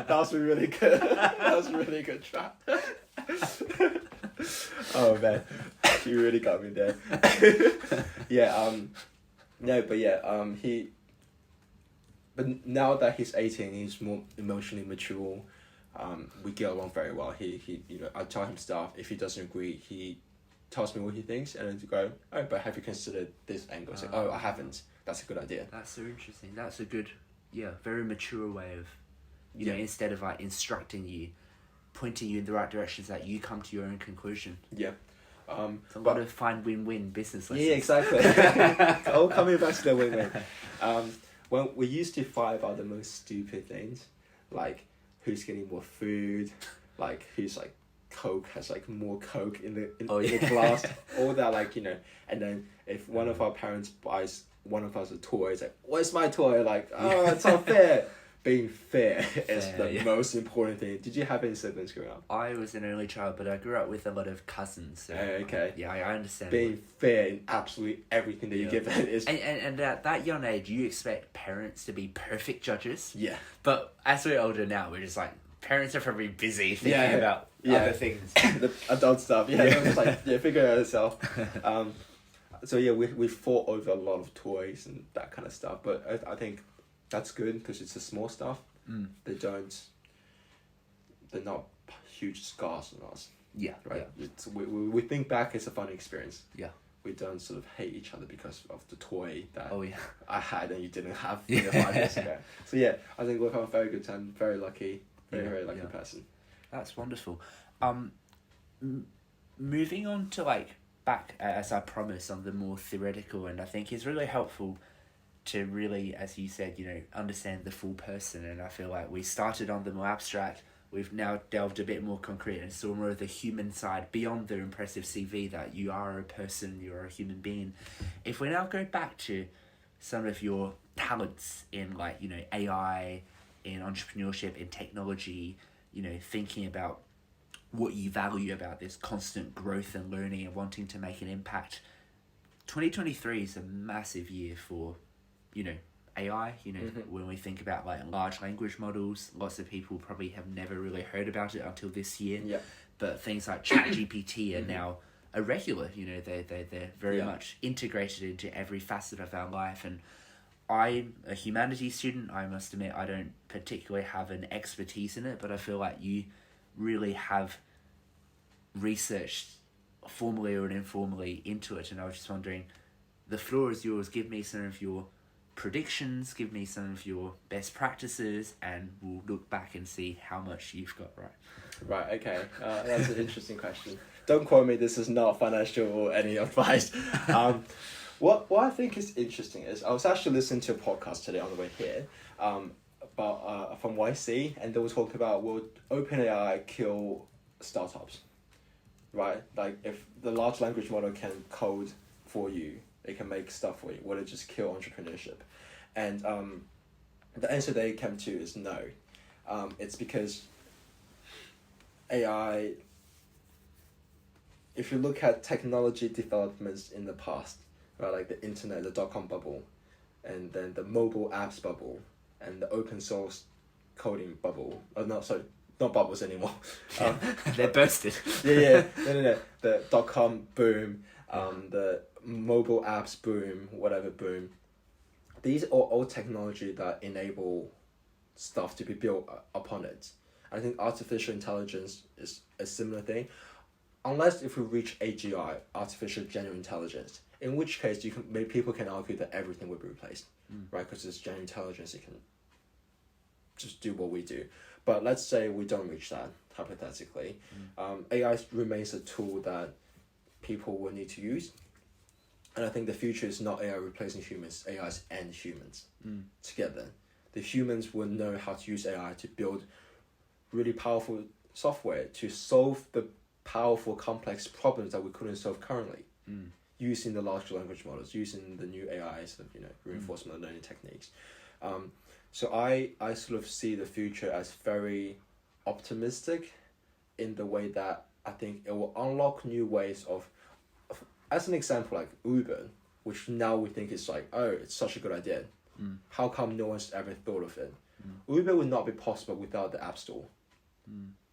That was really good. That was a really good trap. Oh man, you really got me there. But now that he's 18, he's more emotionally mature. We get along very well. He I tell him stuff. If he doesn't agree, he tells me what he thinks, and then to go, oh, but have you considered this angle? It's like, oh, I haven't. That's a good idea. That's so interesting. That's a good, very mature way of, you know, instead of like instructing you, pointing you in the right directions, that you come to your own conclusion. Yeah. It's a lot of fine win-win business lessons. Yeah, exactly. All coming back to the win-win. When we used to fight about the most stupid things, like who's getting more food, like who's like Coke has like more Coke in the glass, all that, like, and then if one of our parents buys one of us a toy, it's like, where's my toy? Like, oh, it's unfair. being fair is Fair, the yeah. most important thing. Did you have any siblings growing up? I was an only child, but I grew up with a lot of cousins. So Okay. yeah, I understand. Being fair in absolutely everything that you Yeah. give it is... And at that young age, you expect parents to be perfect judges. Yeah. But as we're older now, we're just like, parents are probably busy thinking Yeah. about Yeah. other things. The adult stuff. Yeah. They're just like, yeah, figure it out yourself. So yeah, we fought over a lot of toys and that kind of stuff. But I think that's good because it's the small stuff. They're not huge scars on us. Yeah. Right. It's, we think back, it's a fun experience. Yeah. We don't sort of hate each other because of the toy that Oh yeah. I had and you didn't have Yeah. 5 years ago. So yeah, I think we've had a very good time. Very lucky. Very lucky Yeah. person. That's wonderful. Moving on to like back as I promised on the more theoretical, and I think it's really helpful to really, as you said, understand the full person. And I feel like we started on the more abstract. We've now delved a bit more concrete and saw more of the human side beyond the impressive CV that you are a person, you're a human being. If we now go back to some of your talents in like, AI, in entrepreneurship, in technology, thinking about what you value about this constant growth and learning and wanting to make an impact. 2023 is a massive year for, AI, when we think about like large language models, lots of people probably have never really heard about it until this year. Yeah. But things like ChatGPT are now a regular, they're very much integrated into every facet of our life. And I'm a humanities student. I must admit, I don't particularly have an expertise in it, but I feel like you really have researched formally or informally into it. And I was just wondering, the floor is yours. Give me some of your predictions, give me some of your best practices, and we'll look back and see how much you've got right. Right, okay. That's an interesting question. Don't quote me, this is not financial or any advice. What I think is interesting is, I was actually listening to a podcast today on the way here, about from YC, and they were talking about, will OpenAI kill startups? Right? Like, if the large language model can code for you, it can make stuff for you, will it just kill entrepreneurship? And the answer they came to is no. It's because AI, if you look at technology developments in the past, right, like the internet, the dot-com bubble, and then the mobile apps bubble, and the open source coding bubble, not bubbles anymore. They're bursted. No. The dot-com boom, the mobile apps boom, whatever boom. These are all technology that enable stuff to be built upon it. I think artificial intelligence is a similar thing, unless if we reach AGI, artificial general intelligence, in which case people can argue that everything will be replaced, right? Because it's general intelligence, it can just do what we do. But let's say we don't reach that, hypothetically. AI remains a tool that people will need to use. And I think the future is not AI replacing humans, AI and humans together. The humans will know how to use AI to build really powerful software to solve the powerful, complex problems that we couldn't solve currently, using the large language models, using the new AIs, reinforcement learning techniques. So I sort of see the future as very optimistic in the way that I think it will unlock new ways of, as an example, like Uber, which now we think is like, oh, it's such a good idea. How come no one's ever thought of it? Uber would not be possible without the App Store,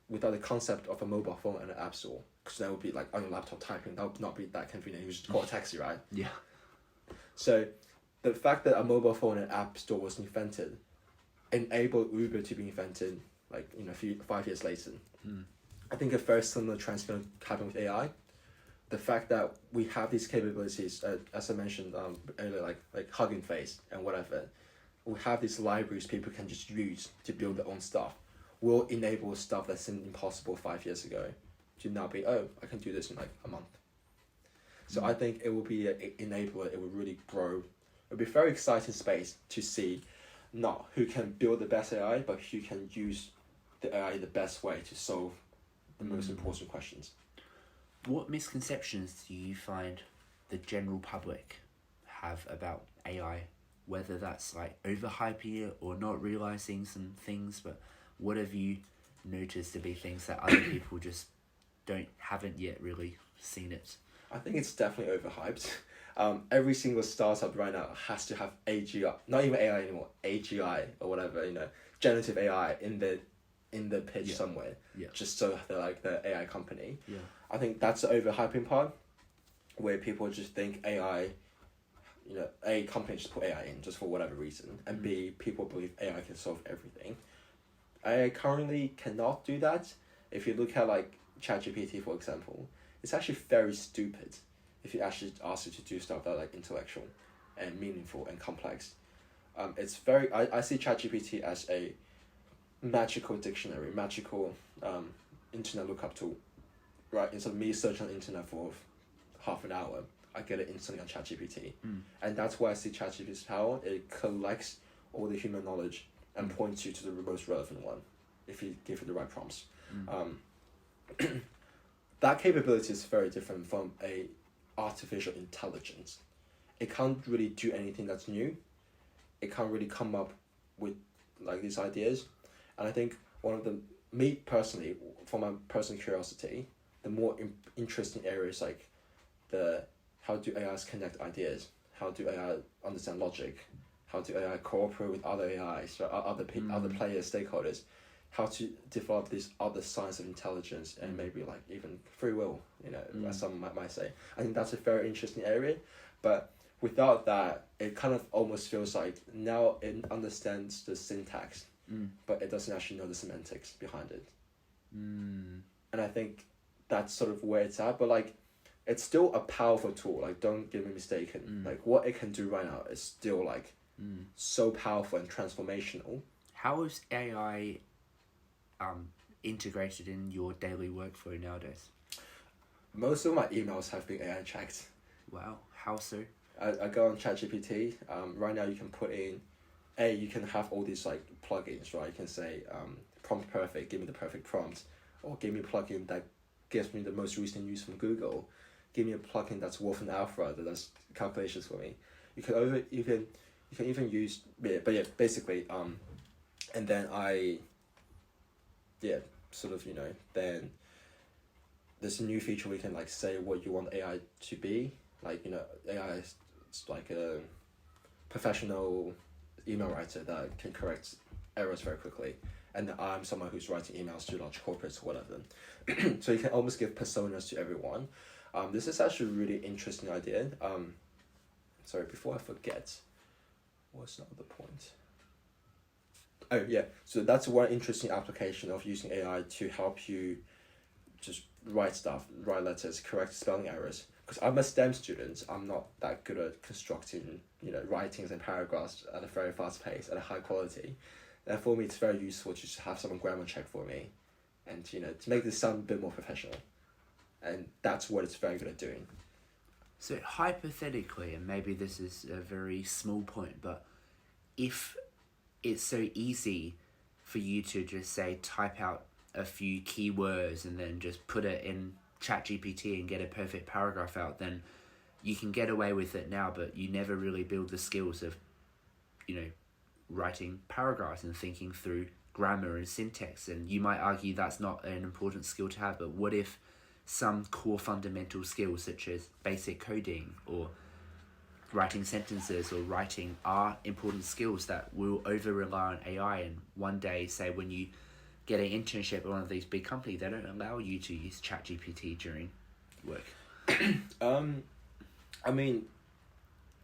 without the concept of a mobile phone and an App Store, because that would be like on your laptop typing. That would not be that convenient. You just call a taxi, right? Yeah. So the fact that a mobile phone and App Store was invented enabled Uber to be invented, 5 years later. I think a very similar trend is going to happen with AI. The fact that we have these capabilities, as I mentioned earlier, like Hugging Face and whatever, we have these libraries people can just use to build their own stuff, will enable stuff that seemed impossible 5 years ago to now be, oh, I can do this in like a month. So I think it will be an enabler. It will really grow. It'll be a very exciting space to see not who can build the best AI, but who can use the AI the best way to solve the most important questions. What misconceptions do you find the general public have about AI whether that's like overhyping it or not realizing some things, but what have you noticed to be things that other people just haven't yet really seen it? I think it's definitely overhyped. Every single startup right now has to have AGI, not even AI anymore, AGI or whatever, generative AI in the pitch somewhere, just so they're like the AI company. Yeah. I think that's the overhyping part, where people just think AI, A, companies just put AI in just for whatever reason, and B, people believe AI can solve everything. AI currently cannot do that. If you look at like ChatGPT, for example, it's actually very stupid if you actually ask it to do stuff that are like intellectual and meaningful and complex. It's very, I see ChatGPT as a magical dictionary, magical internet lookup tool, right? Instead of me searching on the internet for half an hour, I get it instantly on ChatGPT. And that's why I see ChatGPT's power. It collects all the human knowledge and points you to the most relevant one if you give it the right prompts. That capability is very different from a artificial intelligence. It can't really do anything that's new. It can't really come up with like these ideas. And I think one of me personally, for my personal curiosity, the more interesting areas like how do AIs connect ideas? How do AI understand logic? How do AI cooperate with other AIs, or other players, stakeholders? How to develop this other science of intelligence and maybe like even free will, as some might say. I think that's a very interesting area, but without that, it kind of almost feels like now it understands the syntax, but it doesn't actually know the semantics behind it. And I think that's sort of where it's at, but like, it's still a powerful tool. Like, don't get me mistaken. Like, what it can do right now is still like so powerful and transformational. How is AI integrated in your daily workflow nowadays? Most of my emails have been AI checked. Wow, how so? I go on ChatGPT. Right now you can put in, you can have all these like plugins, right? You can say prompt perfect, give me the perfect prompt, or give me a plugin that gives me the most recent news from Google. Give me a plugin that's Wolf and Alpha that does calculations for me. You can even use basically and then then there's a new feature where you can like say what you want AI to be. Like, AI is like a professional email writer that can correct errors very quickly. And I'm someone who's writing emails to large corporates or whatever. So you can almost give personas to everyone. This is actually a really interesting idea. Sorry, before I forget, what's the other point? Oh yeah, so that's one interesting application of using AI to help you just write letters, correct spelling errors. Because I'm a STEM student, I'm not that good at constructing, writings and paragraphs at a very fast pace, at a high quality. And for me, it's very useful to just have someone grammar check for me, and to make this sound a bit more professional. And that's what it's very good at doing. So hypothetically, and maybe this is a very small point, but if it's so easy for you to just say type out a few keywords and then just put it in ChatGPT and get a perfect paragraph out, then you can get away with it now, but you never really build the skills of, writing paragraphs and thinking through grammar and syntax. And you might argue that's not an important skill to have, but what if some core fundamental skills such as basic coding or writing sentences or writing are important skills that will over-rely on AI, and one day, say when you get an internship at one of these big companies, they don't allow you to use ChatGPT during work? I mean,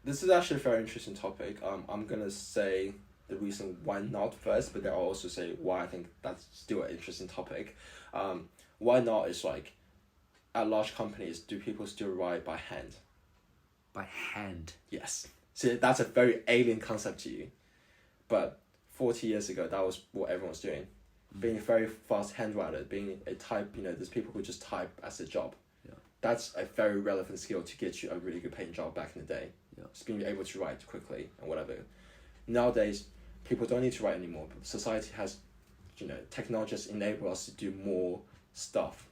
this is actually a very interesting topic. I'm going to say the reason why not first, but then I'll also say why I think that's still an interesting topic. Why not is like, at large companies, do people still write by hand? By hand? Yes. See, that's a very alien concept to you. But 40 years ago, that was what everyone was doing. Being a very fast handwriter, being a type, there's people who just type as a job. Yeah. That's a very relevant skill to get you a really good paying job back in the day. Yeah. Just being able to write quickly and whatever. Nowadays, people don't need to write anymore. Society has, technology has enabled us to do more stuff.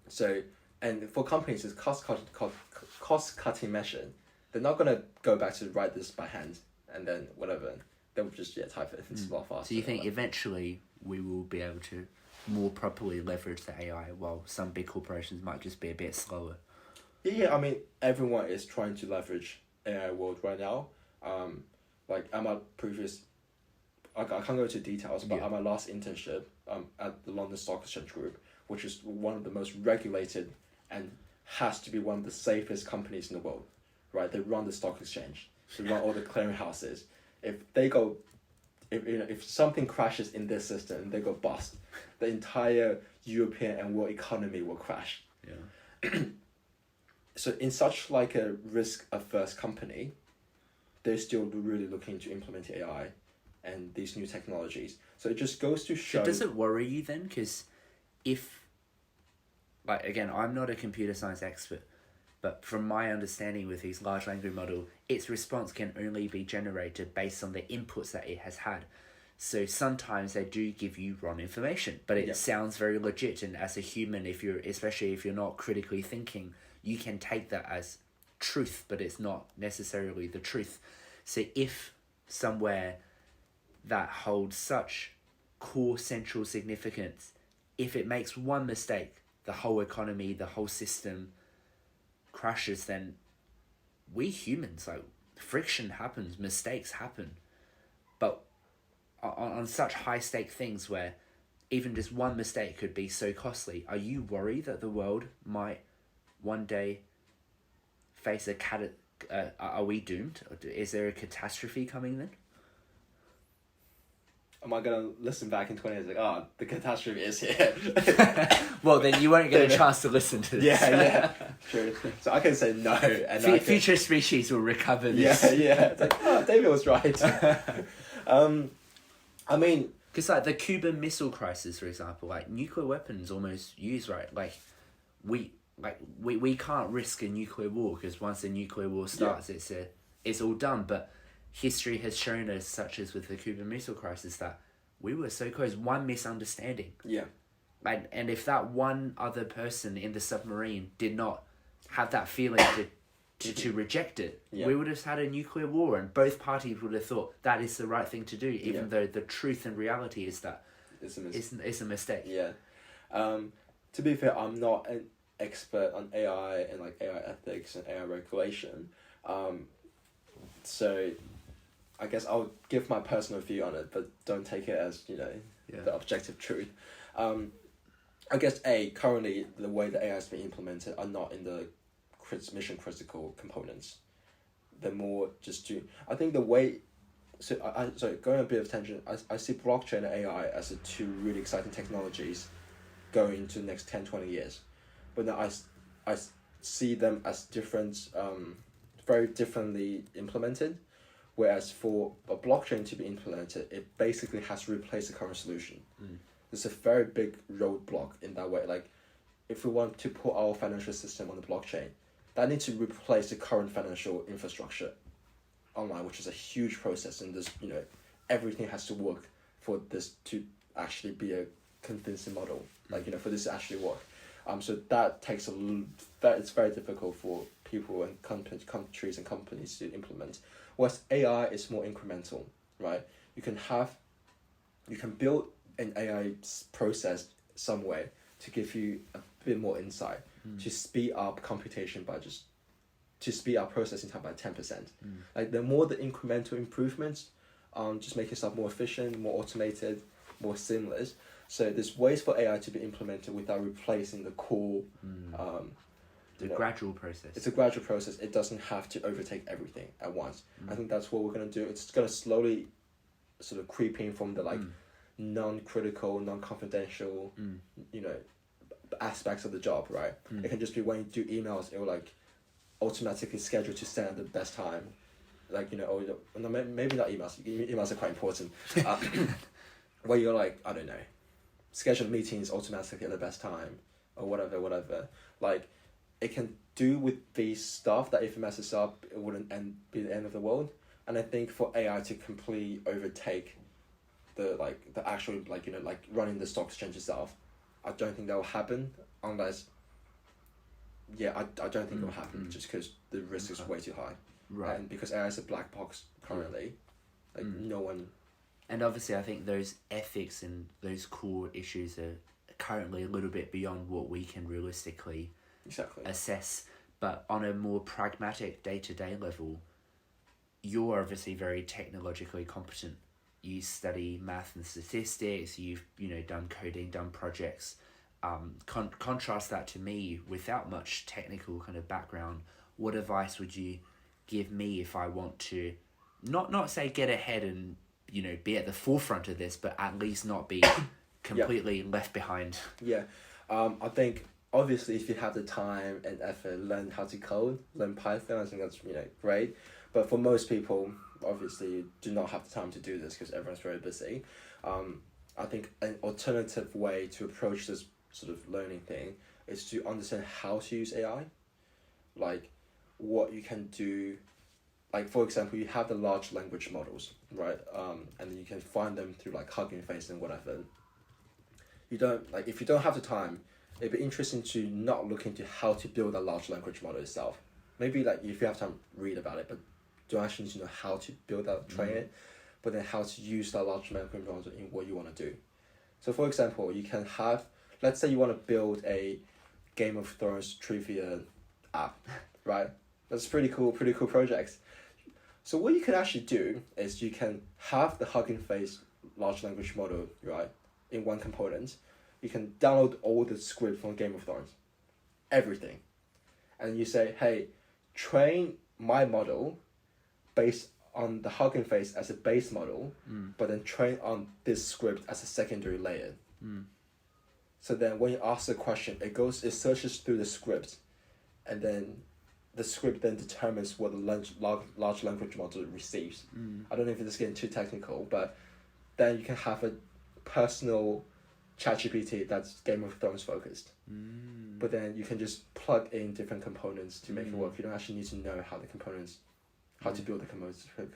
So, and for companies, it's cost cutting measure. They're not going to go back to write this by hand and then whatever, they'll just type it. It's a lot faster. So you think eventually we will be able to more properly leverage the AI, while some big corporations might just be a bit slower? Yeah, I mean, everyone is trying to leverage AI world right now. Like at my previous, I can't go into details, but at my last internship, at the London Stock Exchange Group, which is one of the most regulated and has to be one of the safest companies in the world, right? They run the stock exchange, they run all the clearing houses. If something crashes in this system and they go bust, the entire European and world economy will crash. Yeah. So in such like a risk-averse company, they're still really looking to implement AI and these new technologies. So it just goes to show... So does it worry you then? Because if, like, again, I'm not a computer science expert, but from my understanding with these large language model, its response can only be generated based on the inputs that it has had. So sometimes they do give you wrong information, but it sounds very legit. And as a human, especially if you're not critically thinking, you can take that as truth, but it's not necessarily the truth. So if somewhere that holds such core central significance, if it makes one mistake, the whole economy, the whole system crashes, then we humans, like, friction happens, mistakes happen. But on such high stake things where even just one mistake could be so costly, are you worried that the world might one day face are we doomed? Is there a catastrophe coming then? Am I going to listen back in 20 years like, the catastrophe is here? Well, then you won't get a chance to listen to this. Yeah, true. So I can say no. And future species will recover this. Yeah. It's like, David was right. I mean... Because like the Cuban Missile Crisis, for example, like nuclear weapons almost used, right? Like we can't risk a nuclear war, because once a nuclear war starts, it's all done. But history has shown us, such as with the Cuban Missile Crisis, that we were so close. One misunderstanding. Yeah. And if that one other person in the submarine did not have that feeling to reject it, we would have had a nuclear war, and both parties would have thought that is the right thing to do, even though the truth and reality is that it's a mistake. Yeah. To be fair, I'm not an expert on AI and like AI ethics and AI regulation. So I guess I'll give my personal view on it, but don't take it as, the objective truth. I guess currently the way the AI is being implemented are not in the mission critical components. They're more just I think the way, going a bit of tangent, I see blockchain and AI as the two really exciting technologies going into the next 10-20 years. But now I see them as different, very differently implemented. Whereas for a blockchain to be implemented, it basically has to replace the current solution. There's a very big roadblock in that way. Like, if we want to put our financial system on the blockchain, that needs to replace the current financial infrastructure online, which is a huge process, and there's, everything has to work for this to actually be a convincing model, for this to actually work. So that takes it's very difficult for people and countries and companies to implement. Whereas AI is more incremental, right? You can build an AI process some way to give you a bit more insight, to speed up computation to speed up processing time by 10%. Like, the more the incremental improvements, just making stuff more efficient, more automated, more seamless. So there's ways for AI to be implemented without replacing the core. Gradual process. It's a gradual process. It doesn't have to overtake everything at once. I think that's what we're going to do. It's going to slowly sort of creep in from the non-critical, non-confidential, aspects of the job, right? It can just be when you do emails, it will automatically schedule to send at the best time. Maybe not emails. Emails are quite important. Where you're I don't know, schedule meetings automatically at the best time or whatever. It can do with these stuff that if it messes up, it wouldn't be the end of the world. And I think for AI to completely overtake the actual running the stock exchange itself, I don't think that will happen unless I don't think it will happen just because the risk is way too high. Right. And because AI is a black box currently, like no one. And obviously, I think those ethics and those core issues are currently a little bit beyond what we can realistically assess. But on a more pragmatic day-to-day level, you're obviously very technologically competent. You study math and statistics, you've done coding, done projects. Contrast that to me without much technical kind of background. What advice would you give me if I want to not say get ahead and be at the forefront of this, but at least not be completely left behind? Yeah, I think obviously if you have the time and effort, learn how to code, learn Python. I think that's great. But for most people, obviously you do not have the time to do this because everyone's very busy. I think an alternative way to approach this sort of learning thing is to understand how to use AI, like what you can do. Like, for example, you have the large language models, right? And you can find them through like Hugging Face and whatever. If you don't have the time, it'd be interesting to not look into how to build a large language model itself. Maybe like if you have time, read about it, but don't actually need to know how to build that, train it, but then how to use that large language model in what you want to do. So for example, you can have, let's say you want to build a Game of Thrones trivia app, right? That's pretty cool project. So what you can actually do is you can have the Hugging Face large language model, right, in one component. You can download all the script from Game of Thrones, everything. And you say, hey, train my model based on the Hugging Face as a base model, but then train on this script as a secondary layer. So then when you ask the question, it searches through the script, and then the script then determines what the large language model receives. I don't know if this is getting too technical, but then you can have a personal ChatGPT that's Game of Thrones focused. But then you can just plug in different components to make it work. You don't actually need to know how to build the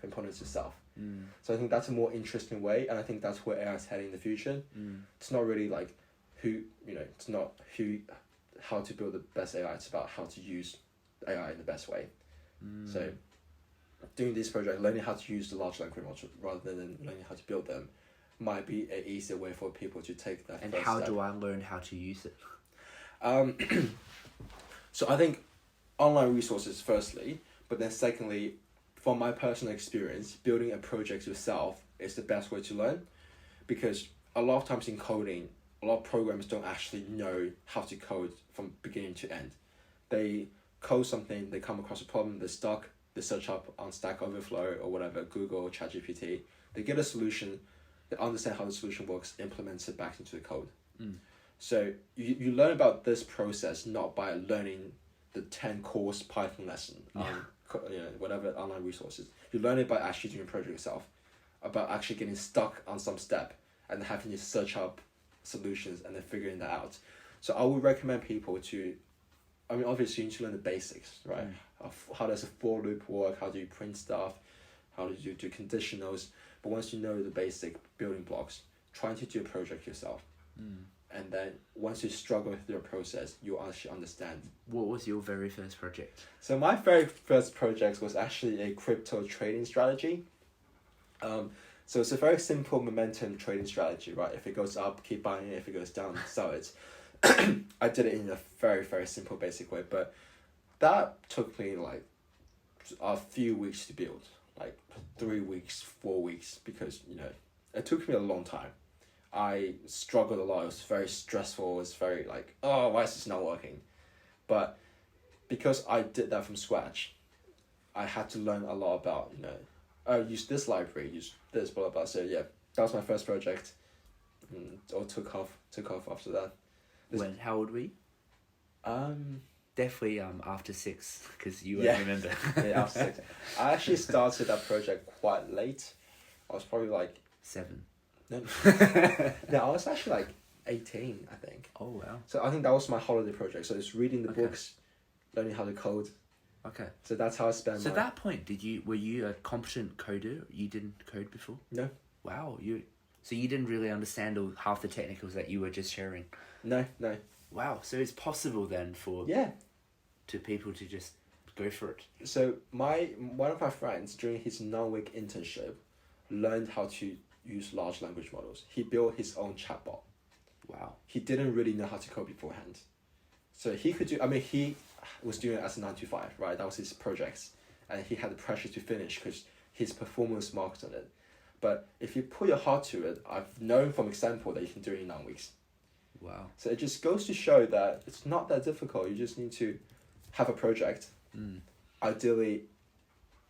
components yourself. So I think that's a more interesting way, and I think that's where AI is heading in the future. It's not really like how to build the best AI. It's about how to use AI in the best way. So doing this project, learning how to use the large language model rather than learning how to build them might be an easier way for people to take that. And how do I learn how to use it? So I think online resources firstly, but then secondly, from my personal experience, building a project yourself is the best way to learn, because a lot of times in coding, a lot of programs don't actually know how to code from beginning to end. They code something, they come across a problem, they're stuck, they search up on Stack Overflow or whatever, Google, ChatGPT, they get a solution, they understand how the solution works, implement it back into the code. So you learn about this process not by learning the 10-course Python lesson on whatever online resources. You learn it by actually doing a project yourself, about actually getting stuck on some step and having to search up solutions and then figuring that out. So I would recommend people to, obviously you need to learn the basics, right? How does a for loop work? How do you print stuff? How do you do conditionals? But once you know the basic building blocks, trying to do a project yourself. And then once you struggle with your process, you actually understand. What was your very first project? So my very first project was actually a crypto trading strategy. So it's a very simple momentum trading strategy, right? If it goes up, keep buying it. If it goes down, sell it. I did it in a very, very simple, basic way. But that took me like a few weeks to build, like 3 weeks, 4 weeks, because, it took me a long time. I struggled a lot. It was very stressful. It was very like, oh, why is this not working? But because I did that from scratch, I had to learn a lot about, use this library, use this, blah, blah, blah. So yeah, that was my first project. It all took off after that. How old were you? Definitely after 6, because you won't remember. Yeah, after 6. I actually started that project quite late. I was probably like 7. No, I was actually like 18, I think. Oh wow! So I think that was my holiday project. So it's reading the books, learning how to code. Okay. So that's how I spent. So at that point, were you a competent coder? You didn't code before? No. Wow, so you didn't really understand half the technicals that you were just sharing. No. Wow, so it's possible then for to people to just Go for it. So one of my friends during his non-week internship learned how to use large language models. He built his own chatbot. Wow. He didn't really know how to code beforehand. So he could do, he was doing it as a 9 to 5, right? That was his projects. And he had the pressure to finish because his performance marked on it. But if you put your heart to it, I've known from example that you can do it in 9 weeks. Wow. So it just goes to show that it's not that difficult. You just need to have a project. Ideally,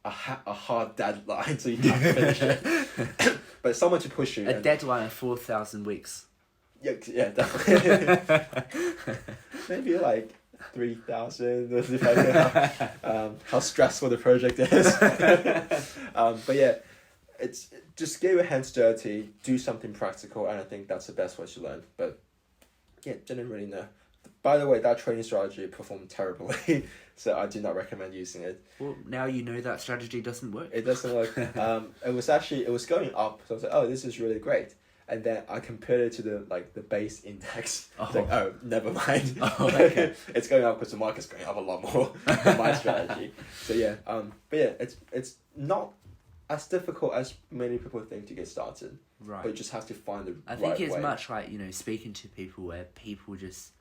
a hard deadline so you can finish it. But someone to push you. A deadline of 4,000 weeks. Yeah, definitely. Maybe like 3,000, depending on how stressful the project is. But yeah, it's just get your hands dirty, do something practical, and I think that's the best way to learn. But yeah, didn't really know. By the way, that training strategy performed terribly, so I do not recommend using it. Well, now you know that strategy doesn't work. It doesn't work. It was going up, so I was like, oh, this is really great. And then I compared it to the base index. Oh. It's like, oh, never mind. Oh, okay. It's going up because the market's going up a lot more than my strategy. So yeah, but yeah, it's not as difficult as many people think to get started. Right. But you just have to find the I right think it's way. much like, speaking to people where people just,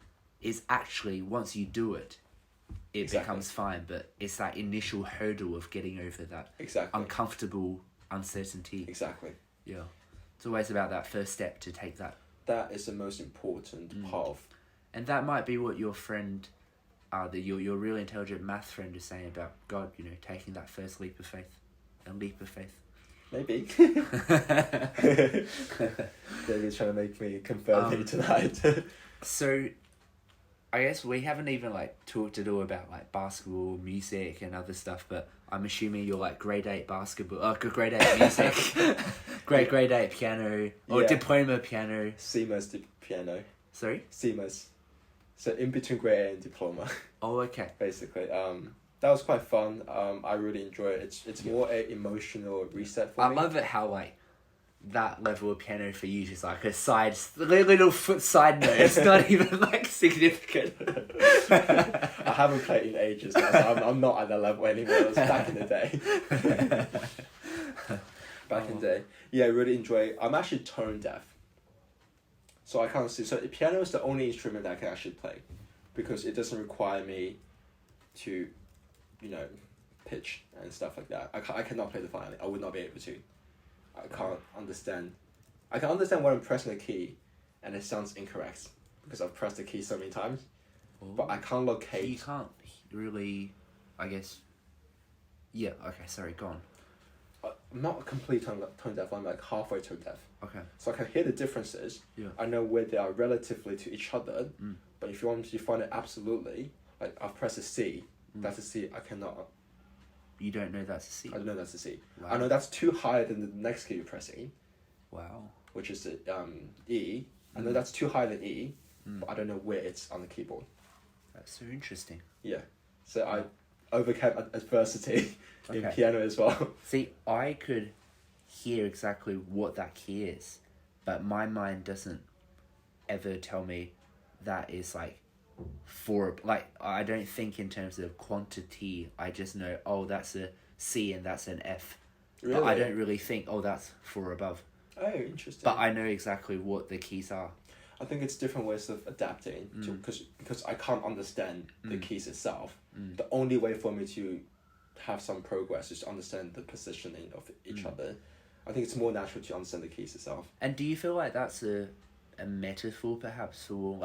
it's actually, once you do it, it Exactly. becomes fine, but it's that initial hurdle of getting over that Exactly. uncomfortable uncertainty. Exactly. Yeah. It's always about that first step to take that. That is the most important part of. And that might be what your friend, your really intelligent math friend is saying about God, taking that first leap of faith. A leap of faith. Maybe. David's trying to make me confirm it tonight. So, I guess we haven't even talked at all about basketball, music, and other stuff. But I'm assuming you're grade 8 basketball, grade 8 music, grade 8 piano or diploma piano. CMA's piano. Sorry. CMA's. So in between grade 8 and diploma. Oh, okay. Basically, that was quite fun. I really enjoy it. It's more an emotional reset for me. I love it how that level of piano for you is a little foot side note. It's not even significant. I haven't played in ages now, so I'm not at that level anymore. It was back in the day. Back in the day. Yeah, I really enjoy it. I'm actually tone deaf. So I can't see. So the piano is the only instrument that I can actually play because it doesn't require me to, pitch and stuff like that. I cannot play the violin. I would not be able to. I can't understand. I can understand when I'm pressing a key and it sounds incorrect because I've pressed the key so many times. Oh. But I can't locate. You can't really, I guess. Yeah, okay, sorry, go on. I'm not a complete tone deaf, I'm halfway tone deaf. Okay. So I can hear the differences. Yeah. I know where they are relatively to each other. But if you want me to find it absolutely, I've pressed a C, that's a C, I cannot. You don't know that's a C? I don't know that's a C. Wow. I know that's too high than the next key you're pressing. Wow. Which is the E. I know that's too high than E, but I don't know where it's on the keyboard. That's so interesting. Yeah. So I overcame adversity in piano as well. See, I could hear exactly what that key is, but my mind doesn't ever tell me that is I don't think in terms of quantity. I just know, that's a C and that's an F. Really? But I don't really think, that's 4 above. Oh, interesting. But I know exactly what the keys are. I think it's different ways of adapting to because I can't understand the keys itself. The only way for me to have some progress is to understand the positioning of each other. I think it's more natural to understand the keys itself. And do you feel like that's a metaphor perhaps for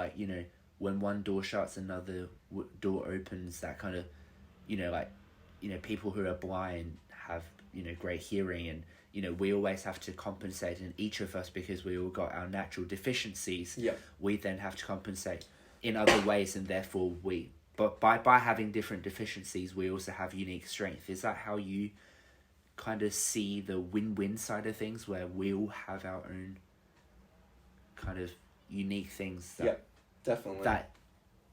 when one door shuts, another door opens, that kind of, people who are blind have, great hearing and, we always have to compensate, and each of us, because we all got our natural deficiencies, we then have to compensate in other ways, and therefore but by having different deficiencies, we also have unique strength. Is that how you kind of see the win-win side of things, where we all have our own kind of unique things that, definitely, that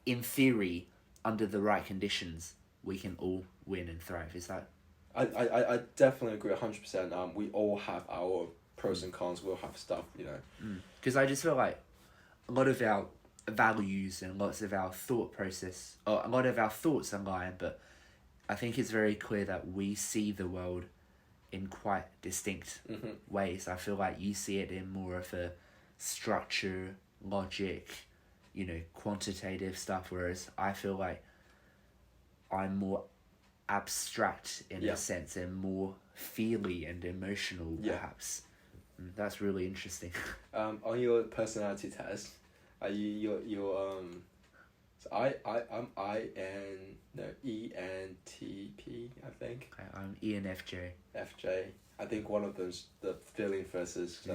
in theory, under the right conditions, we can all win and thrive? Is that? I definitely agree 100%. We all have our pros and cons. We all have stuff, Because I just feel like a lot of our values and lots of our thought process, or a lot of our thoughts align, but I think it's very clear that we see the world in quite distinct ways. I feel like you see it in more of a structure, logic, quantitative stuff, whereas I feel like I'm more abstract in a sense and more feely and emotional, perhaps. That's really interesting. On your personality test, are you're so I'm ENTP, I think. I'm ENFJ. FJ. I think one of them's the feeling versus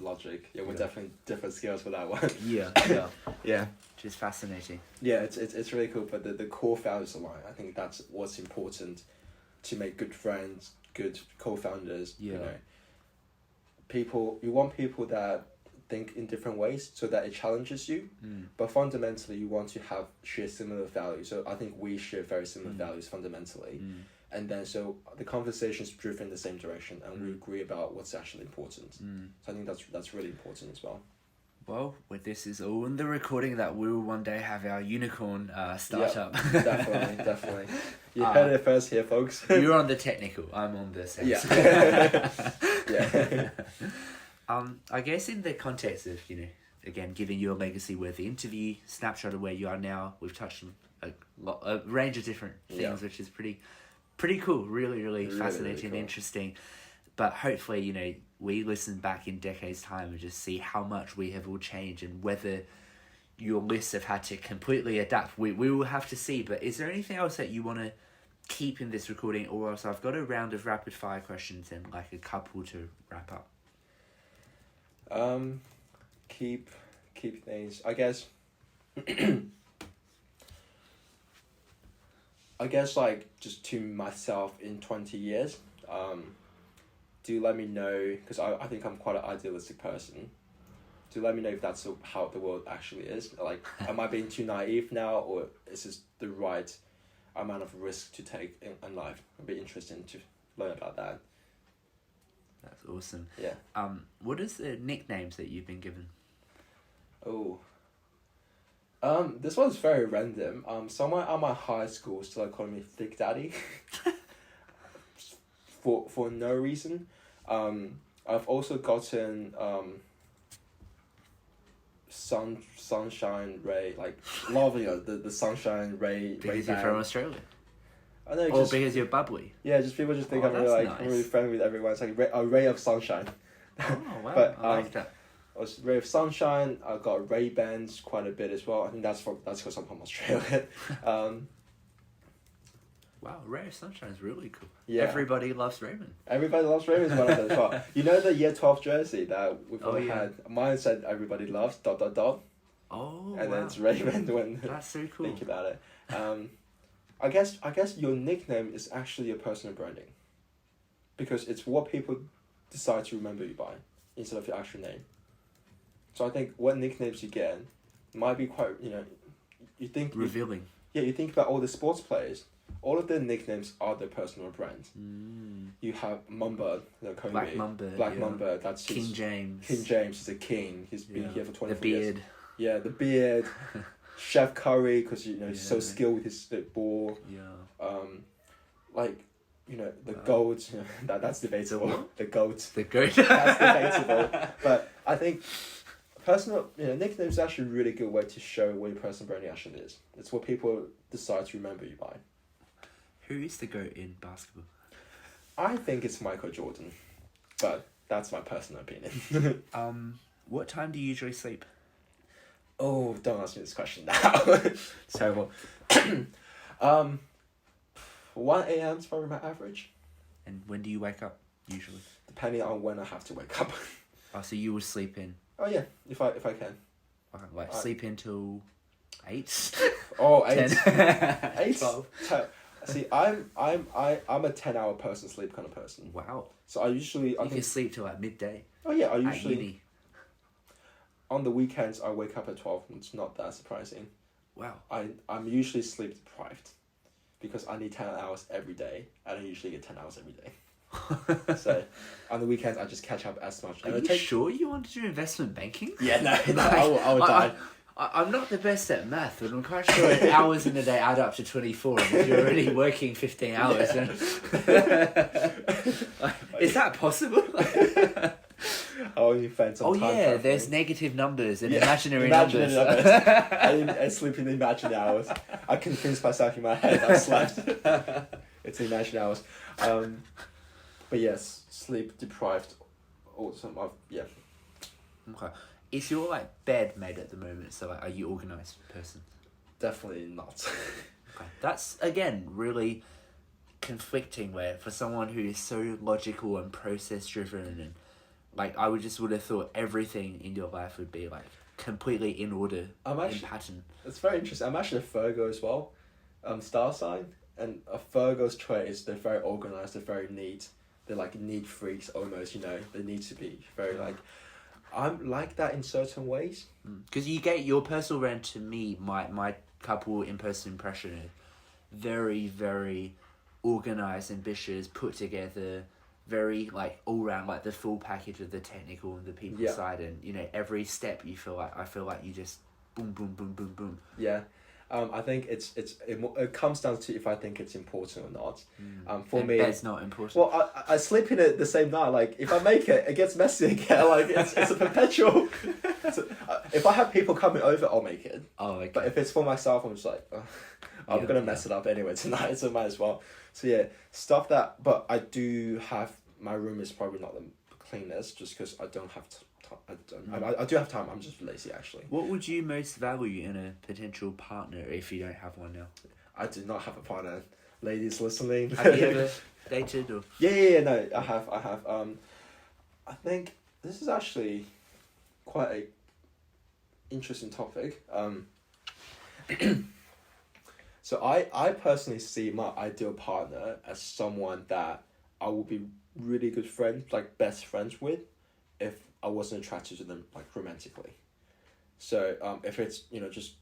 logic. Yeah, we're definitely different skills for that one. Yeah. Yeah. Which is fascinating. Yeah, it's really cool, but the core values align. I think that's what's important to make good friends, good co-founders. Yeah. You want people that think in different ways so that it challenges you, but fundamentally you want to share similar values. So I think we share very similar values fundamentally, and then so the conversation's driven in the same direction, and we agree about what's actually important. So I think that's really important as well. Well, this is all in the recording that we will one day have our unicorn startup. Yeah, definitely. You heard it first here, folks. You're on the technical, I'm on the sales. Yeah. Yeah. I guess in the context of, again, giving you a legacy-worthy interview, snapshot of where you are now, we've touched on a range of different things, which is pretty cool, really fascinating and interesting. But hopefully, we listen back in decades' time and just see how much we have all changed and whether your lists have had to completely adapt. We will have to see, but is there anything else that you want to keep in this recording, or else I've got a round of rapid-fire questions and like a couple to wrap up. Keep things, I guess. I guess like just to myself in 20 years, do let me know, because I think I'm quite an idealistic person. Do let me know if that's how the world actually is. Like, am I being too naive now, or is this the right amount of risk to take in life? It'd be interesting to learn about that. That's awesome. Yeah. What is the nicknames that you've been given? Oh. This one's very random. Someone at my high school started calling me Thick Daddy. for no reason. I've also gotten sunshine ray, like lovely, the sunshine ray. Because you're from Australia. I know. Or because you're bubbly. Yeah, just people just think I'm really nice. really friendly with everyone. It's like a ray of sunshine. Oh wow! But I like that. I was ray of sunshine. I got Ray-Bans quite a bit as well. I think that's because I'm from Australia. Wow, Ray of Sunshine is really cool. Yeah. Everybody loves Raymond. Everybody loves Raymond is one of them as well. You know the year 12 jersey that we've all had? Mine said everybody loves ... Oh, and then it's Raymond when that's so cool. think about it. I guess your nickname is actually your personal branding. Because it's what people decide to remember you by instead of your actual name. So I think what nicknames you get might be quite, you think... revealing. You think about all the sports players. All of their nicknames are their personal brands. You have Mamba, Kobe. Black Mamba, that's his... King James. King James is a king. He's been here for 24 years. The beard. Yeah, the beard. Chef Curry, because he's so skilled with his ball. Yeah. The goat. That's debatable. The goat. The goat. That's debatable. But I think personal nicknames is actually a really good way to show what your personal branding actually is. It's what people decide to remember you by. Who is the GOAT in basketball? I think it's Michael Jordan, but that's my personal opinion. What time do you usually sleep? Oh, don't ask me this question now. It's terrible. 1 a.m. is probably my average. And when do you wake up, usually? Depending on when I have to wake up. Oh, so you will sleep in? Oh yeah, if I can. Like sleep in till 8? Oh, 8. 8? 12. See, I'm a 10-hour person, sleep kind of person. Wow. So I can sleep till like midday. Oh yeah, I usually... At uni. On the weekends, I wake up at 12. It's not that surprising. Wow. I'm usually sleep deprived because I need 10 hours every day. I don't usually get 10 hours every day. So on the weekends, I just catch up as much. Are you sure you want to do investment banking? Yeah, no, I would die. I'm not the best at math, but I'm quite sure hours in a day add up to 24, and if you're already working 15 hours, then... Is that possible? You found some time traveling. There's negative numbers and imaginary numbers. I sleep in the imaginary hours. I convince myself in my head I slept. It's the imaginary hours. But yes, sleep deprived. Also, Okay. Is your bed made at the moment? So are you organised person? Definitely not. Okay. That's again really conflicting. Where for someone who is so logical and process driven, and I would have thought everything in your life would be completely in order, in pattern. It's very interesting. I'm actually a Virgo as well, star sign, and a Virgo's trait is they're very organised. They're very neat. They're neat freaks almost. They need to be very I'm like that in certain ways. Because you get your personal brand to me, my couple in person impression is very, very organised, ambitious, put together, very all round, the full package of the technical and the people side, and every step I feel like you just boom, boom, boom, boom, boom. Yeah. I think it comes down to if I think it's important or not. For me, bed's not important. Well, I sleep in it the same night. If I make it, it gets messy again. It's a perpetual. If I have people coming over, I'll make it. Oh, okay. But if it's for myself, I'm just I'm gonna mess it up anyway tonight, so might as well. So yeah, stuff that. But I do have, my room is probably not the cleanest, just because I don't have I do have time. I'm just lazy, actually. What would you most value in a potential partner if you don't have one now? I do not have a partner. Ladies listening. Have you ever dated or? Yeah. No, I have. I think this is actually quite a interesting topic. So I personally see my ideal partner as someone that I will be really good friends, best friends with, if I wasn't attracted to them romantically. So if it's just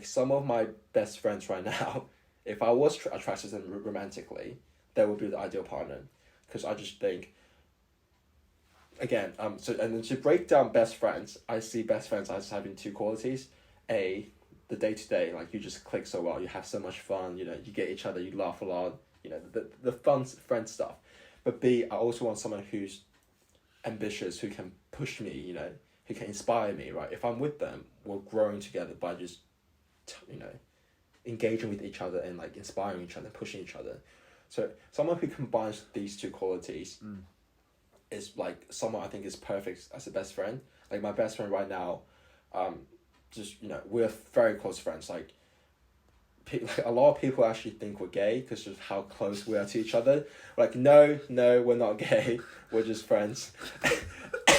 some of my best friends right now, if I was attracted to them romantically, they would be the ideal partner, because I just think, again, so and then to break down best friends, I see best friends as having two qualities. A, the day-to-day, you just click so well, you have so much fun, you get each other, you laugh a lot, the fun friend stuff. But B, I also want someone who's ambitious, who can push me, who can inspire me, right? If I'm with them, we're growing together by just, engaging with each other and inspiring each other, pushing each other. So someone who combines these two qualities is someone I think is perfect as a best friend. My best friend right now, we're very close friends. A lot of people actually think we're gay because of how close we are to each other. No, we're not gay. We're just friends.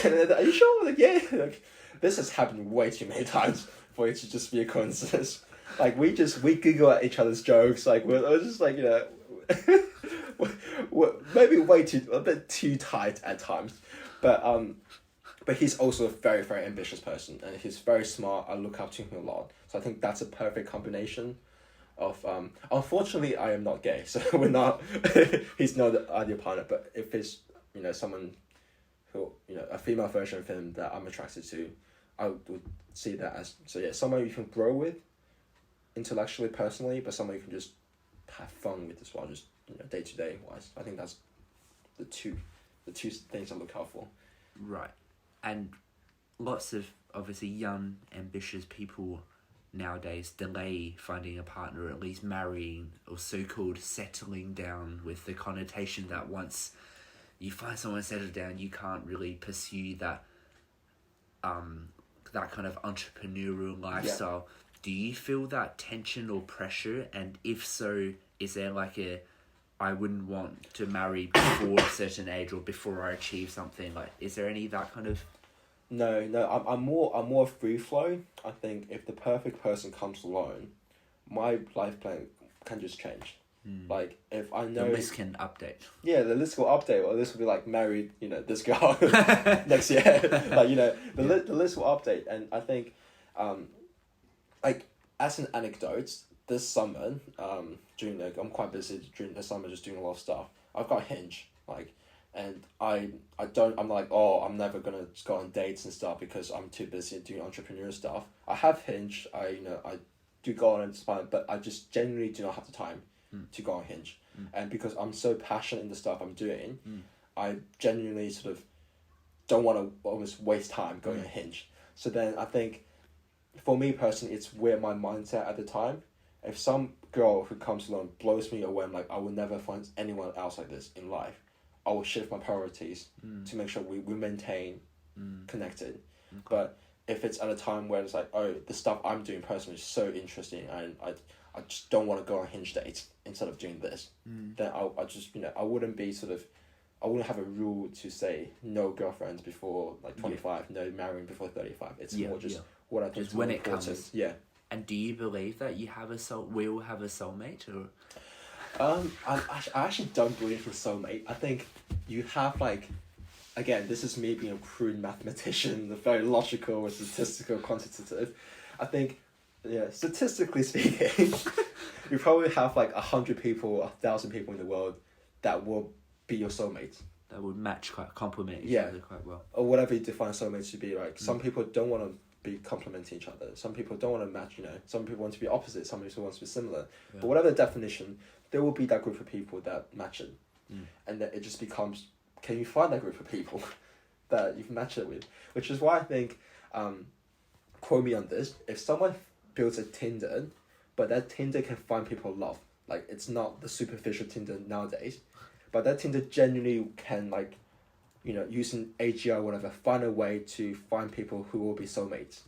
Are you sure we're gay? This has happened way too many times for it to just be a coincidence. We giggle at each other's jokes. We're just we're maybe a bit too tight at times, but he's also a very, very ambitious person, and he's very smart. I look up to him a lot, so I think that's a perfect combination. Of unfortunately, I am not gay, so we're not. He's not the ideal partner. But if it's someone who a female version of him that I'm attracted to, I would see that as someone you can grow with, intellectually, personally, but someone you can just have fun with as well, just day to day wise. I think that's the two things I look out for. Right, and lots of obviously young, ambitious people nowadays delay finding a partner, or at least marrying, or so-called settling down, with the connotation that once you find someone settled down, you can't really pursue that that kind of entrepreneurial lifestyle. Do you feel that tension or pressure? And if so, is there I wouldn't want to marry before a certain age, or before I achieve something? Is there any that kind of? No. I'm more free flow. I think if the perfect person comes along, my life plan can just change. If I know the list can update. Yeah, the list will update. Or this will be married. This girl next year. The list will update, and I think, as an anecdote, this summer, during I'm quite busy during the summer, just doing a lot of stuff. I've got Hinge, and I'm like, I'm never gonna go on dates and stuff because I'm too busy doing entrepreneurial stuff. I have Hinge. I do go on and spend, but I just genuinely do not have the time to go on Hinge. And because I'm so passionate in the stuff I'm doing, I genuinely sort of don't want to almost waste time going on Hinge. So then I think, for me personally, it's where my mindset at the time. If some girl who comes along blows me away, I'm like, I will never find anyone else like this in life. I will shift my priorities to make sure we maintain connected. Okay. But if it's at a time where it's like, the stuff I'm doing personally is so interesting and I just don't want to go on Hinge dates instead of doing this, then I just, I wouldn't have a rule to say no girlfriends before like 25, no marrying before 35. It's more just what I think just is when more it important. comes. Yeah. And do you believe that you have will have a soulmate, or? I actually don't believe in soulmate. I think you have like, again, this is me being a crude mathematician, very logical, statistical, quantitative. I think, statistically speaking, you probably have like 100 people, 1,000 people in the world that will be your soulmate. That would complement each other quite well. Or whatever you define soulmates to be, like some people don't want to be complementing each other. Some people don't want to match, some people want to be opposite, some people want to be similar. Yeah. But whatever the definition, there will be that group of people that match it. And then it just becomes, can you find that group of people that you've matched it with? Which is why I think, quote me on this, if someone builds a Tinder, but that Tinder can find people love, like it's not the superficial Tinder nowadays, but that Tinder genuinely can, like, using AGI or whatever, find a way to find people who will be soulmates.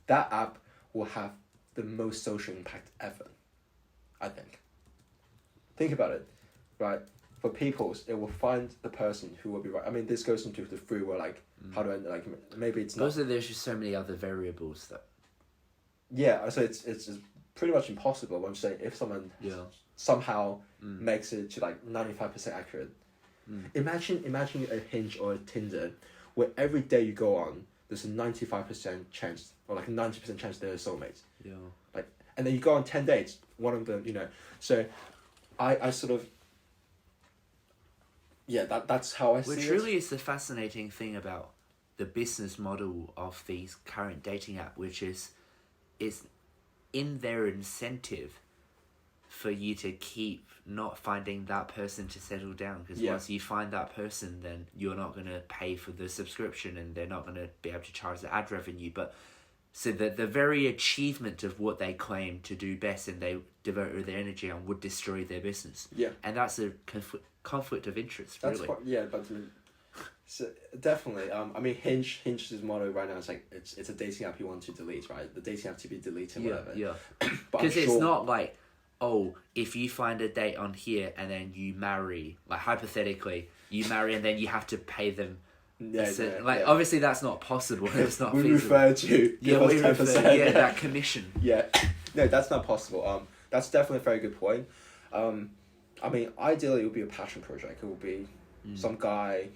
That app will have the most social impact ever, I think. Think about it, right? For peoples, it will find the person who will be right. I mean, this goes into the free will, like, how do I, like, maybe it's not... Also, there's just so many other variables that... Yeah, so it's pretty much impossible. But I'm saying if someone somehow makes it to, like, 95% accurate, imagine a Hinge or a Tinder where every day you go on, there's a 95% chance, or like a 90% chance they're a soulmate. Yeah. Like, and then you go on 10 dates, one of them, so I sort of, that's how I see it. Which really is the fascinating thing about the business model of these current dating app, which is, it's in their incentive for you to keep not finding that person to settle down, because once you find that person, then you're not going to pay for the subscription and they're not going to be able to charge the ad revenue. But so the very achievement of what they claim to do best and they devote all their energy on would destroy their business. Yeah. And that's a conflict of interest, really. But so definitely. I mean, Hinge's motto right now is like, it's a dating app you want to delete, right? The dating app to be deleted, whatever. Yeah. Because it's not like, if you find a date on here and then you marry, like hypothetically, you marry and then you have to pay them. Obviously that's not possible. It's not feasible. Refer to that commission. Yeah, no, that's not possible. That's definitely a very good point. I mean, ideally it would be a passion project. It would be some guy,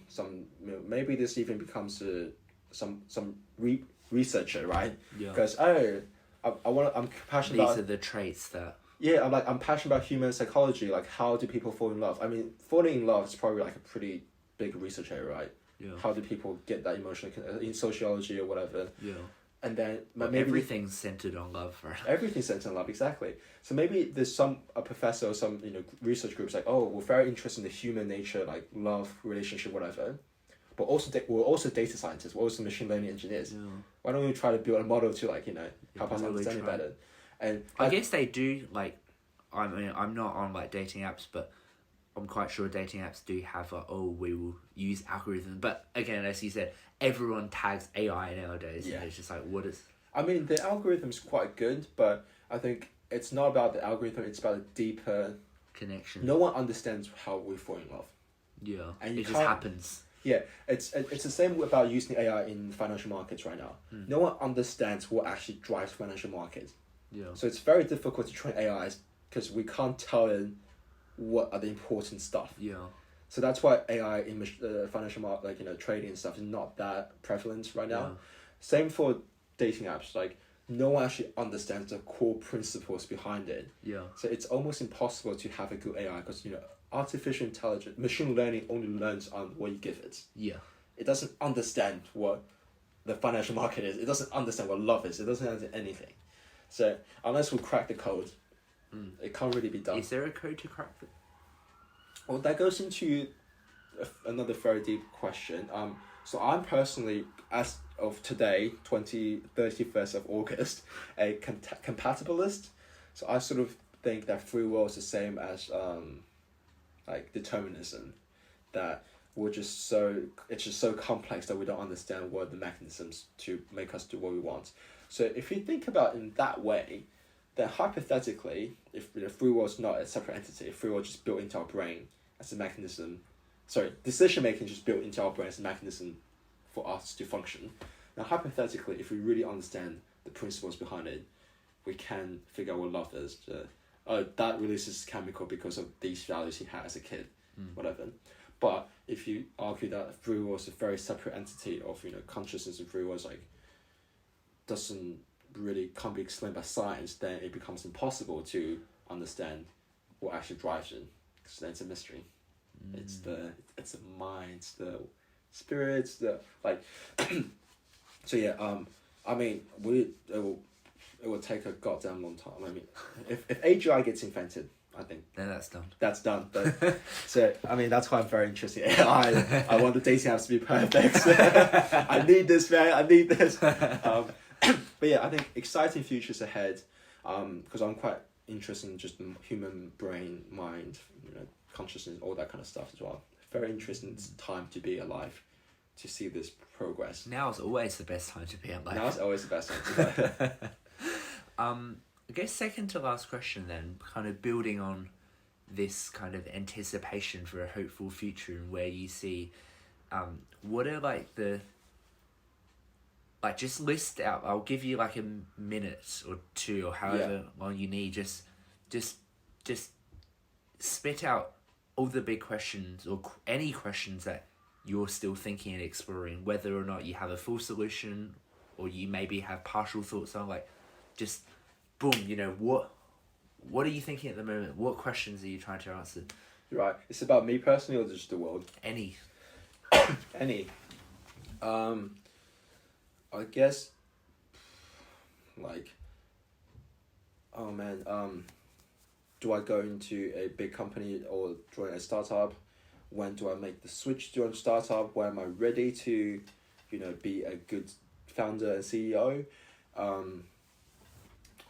maybe this even becomes some researcher, right? Yeah. Because I'm passionate about. These are the traits that. Yeah, I'm passionate about human psychology. Like, how do people fall in love? I mean, falling in love is probably like a pretty big research area, right? Yeah. How do people get that emotional in sociology or whatever? Yeah. And then maybe everything's centered on love, right? Everything's centered on love, exactly. So maybe there's a professor or some research groups like, we're very interested in the human nature, like love, relationship, whatever. But also we're also data scientists. We're also machine learning engineers. Yeah. Why don't we try to build a model to help us understand it better? And I guess they do, like, I mean, I'm not on like dating apps, but I'm quite sure dating apps do have we will use algorithms. But again, as you said, everyone tags AI nowadays. Yeah. And it's just like, what is... I mean, the algorithm's quite good, but I think it's not about the algorithm, it's about a deeper... connection. No one understands how we fall in love. Yeah, and it just happens. Yeah, it's the same about using AI in financial markets right now. No one understands what actually drives financial markets. Yeah. So it's very difficult to train AIs because we can't tell them what are the important stuff. Yeah. So that's why AI in financial market, trading and stuff is not that prevalent right now. Yeah. Same for dating apps. Like, no one actually understands the core principles behind it. Yeah. So it's almost impossible to have a good AI because artificial intelligence, machine learning only learns on what you give it. Yeah. It doesn't understand what the financial market is. It doesn't understand what love is. It doesn't understand anything. So unless we crack the code, it can't really be done. Is there a code to crack it? Well, that goes into another very deep question. So I'm personally, as of today, 31st of August, a compatibilist. So I sort of think that free will is the same as like determinism, that it's just so complex that we don't understand what the mechanisms to make us do what we want. So if you think about it in that way, then hypothetically, if free will is not a separate entity, if free will is just built into our brain as a mechanism, decision making is just built into our brain as a mechanism for us to function. Now hypothetically, if we really understand the principles behind it, we can figure out what love is. That releases chemical because of these values he had as a kid, whatever. But if you argue that free will is a very separate entity of, consciousness, and free will is can't be explained by science, then it becomes impossible to understand what actually drives it. Because then it's a mystery. It's the mind, it's the spirits, so yeah, I mean, it will take a goddamn long time. I mean, if AGI gets invented, I think then that's done. That's done. But, so I mean, that's why I'm very interested in AI. I want the dating apps to be perfect. I need this, man. I need this. But yeah, I think exciting futures ahead. Because I'm quite interested in just the human brain, mind, consciousness, all that kind of stuff as well. Very interesting time to be alive, to see this progress. Now is always the best time to be alive. Now is always the best time to be alive. I guess second to last question then, kind of building on this kind of anticipation for a hopeful future and where you see, what are just list out, I'll give you a minute or two or however long you need, just spit out all the big questions or any questions that you're still thinking and exploring, whether or not you have a full solution or you maybe have partial thoughts on, just boom, what are you thinking at the moment? What questions are you trying to answer? Right. It's about me personally or just the world? Any. Any. I guess, oh man, do I go into a big company or join a startup? When do I make the switch to join a startup? When am I ready to, be a good founder and CEO?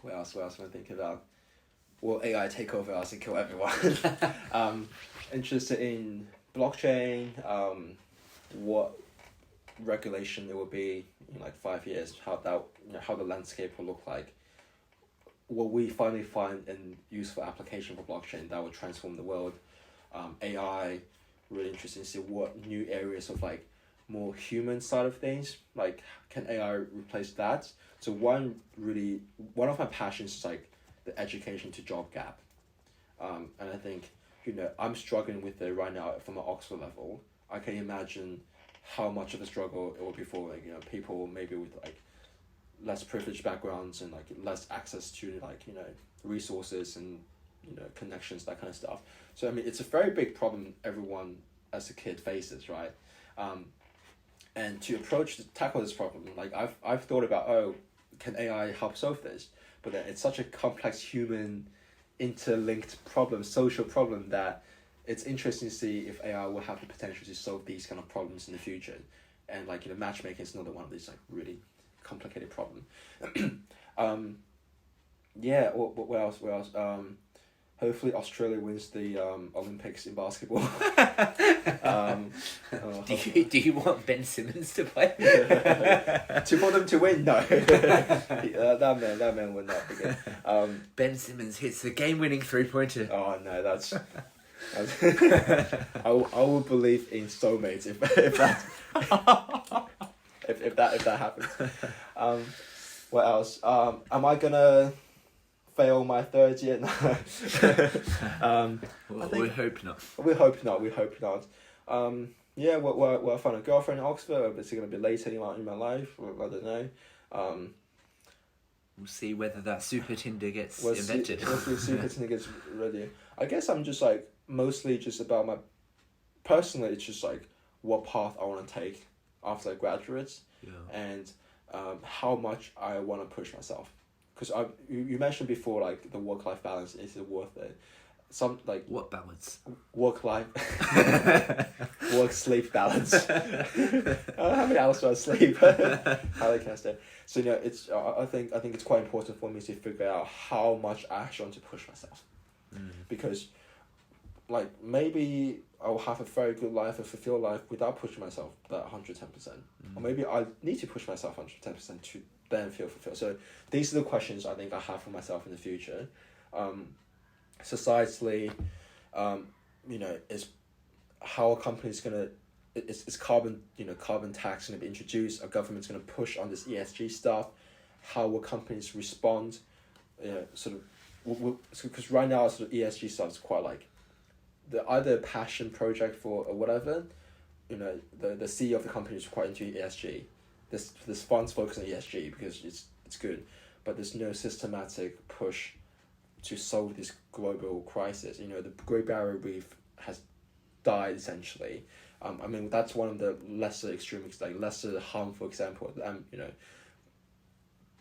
What else am I thinking about? Will AI take over us and kill everyone? Interested in blockchain, what regulation it will be in 5 years, how the landscape will look like. Will we finally find a useful application for blockchain that will transform the world? AI, really interesting to see what new areas of more human side of things, can AI replace that? So one of my passions is the education to job gap. And I think, I'm struggling with it right now from an Oxford level. I can imagine how much of a struggle it will be for people maybe with less privileged backgrounds and less access to resources and connections, that kind of stuff. So I mean, it's a very big problem everyone as a kid faces, right? And to tackle this problem, I've thought about, can AI help solve this? But then it's such a complex human interlinked problem, social problem, that it's interesting to see if AI will have the potential to solve these kind of problems in the future. And matchmaking is another one of these really complicated problem. What else? Hopefully Australia wins the Olympics in basketball. Do you want Ben Simmons to play? For them to win? No. that man will not be good. Ben Simmons hits the game-winning three-pointer. Oh no, that's I will believe in soulmates if that happens. What else? Am I gonna fail my third year? No. We hope not. We hope not. Will I find a girlfriend in Oxford? Or is it gonna be later in my life? I don't know. we'll see whether that Super Tinder gets We'll invented. We'll see Super Tinder gets ready. I guess I'm just like mostly just about my. Personally, it's just like what path I want to take after I graduate, and how much I want to push myself. Because you mentioned before, like, the work-life balance, is it worth it? Some, like... What balance? Work-life... Work-sleep balance. How many hours do I sleep? How can I stay? So, it's... I think it's quite important for me to figure out how much I actually want to push myself. Because, like, maybe I'll have a very good life, a fulfilled life, without pushing myself that 110%. Or maybe I need to push myself 110% to then feel fulfilled. So these are the questions I think I have for myself in the future. Societally, is how a company's gonna, is carbon tax gonna be introduced? A government's gonna push on this ESG stuff. How will companies respond? Sort of, because right now sort of ESG stuff is quite like, either a passion project for or whatever. The CEO of the company is quite into ESG. This fund's focus on ESG because it's good, but there's no systematic push to solve this global crisis. The Great Barrier Reef has died essentially. I mean, that's one of the lesser extreme, like lesser harmful example.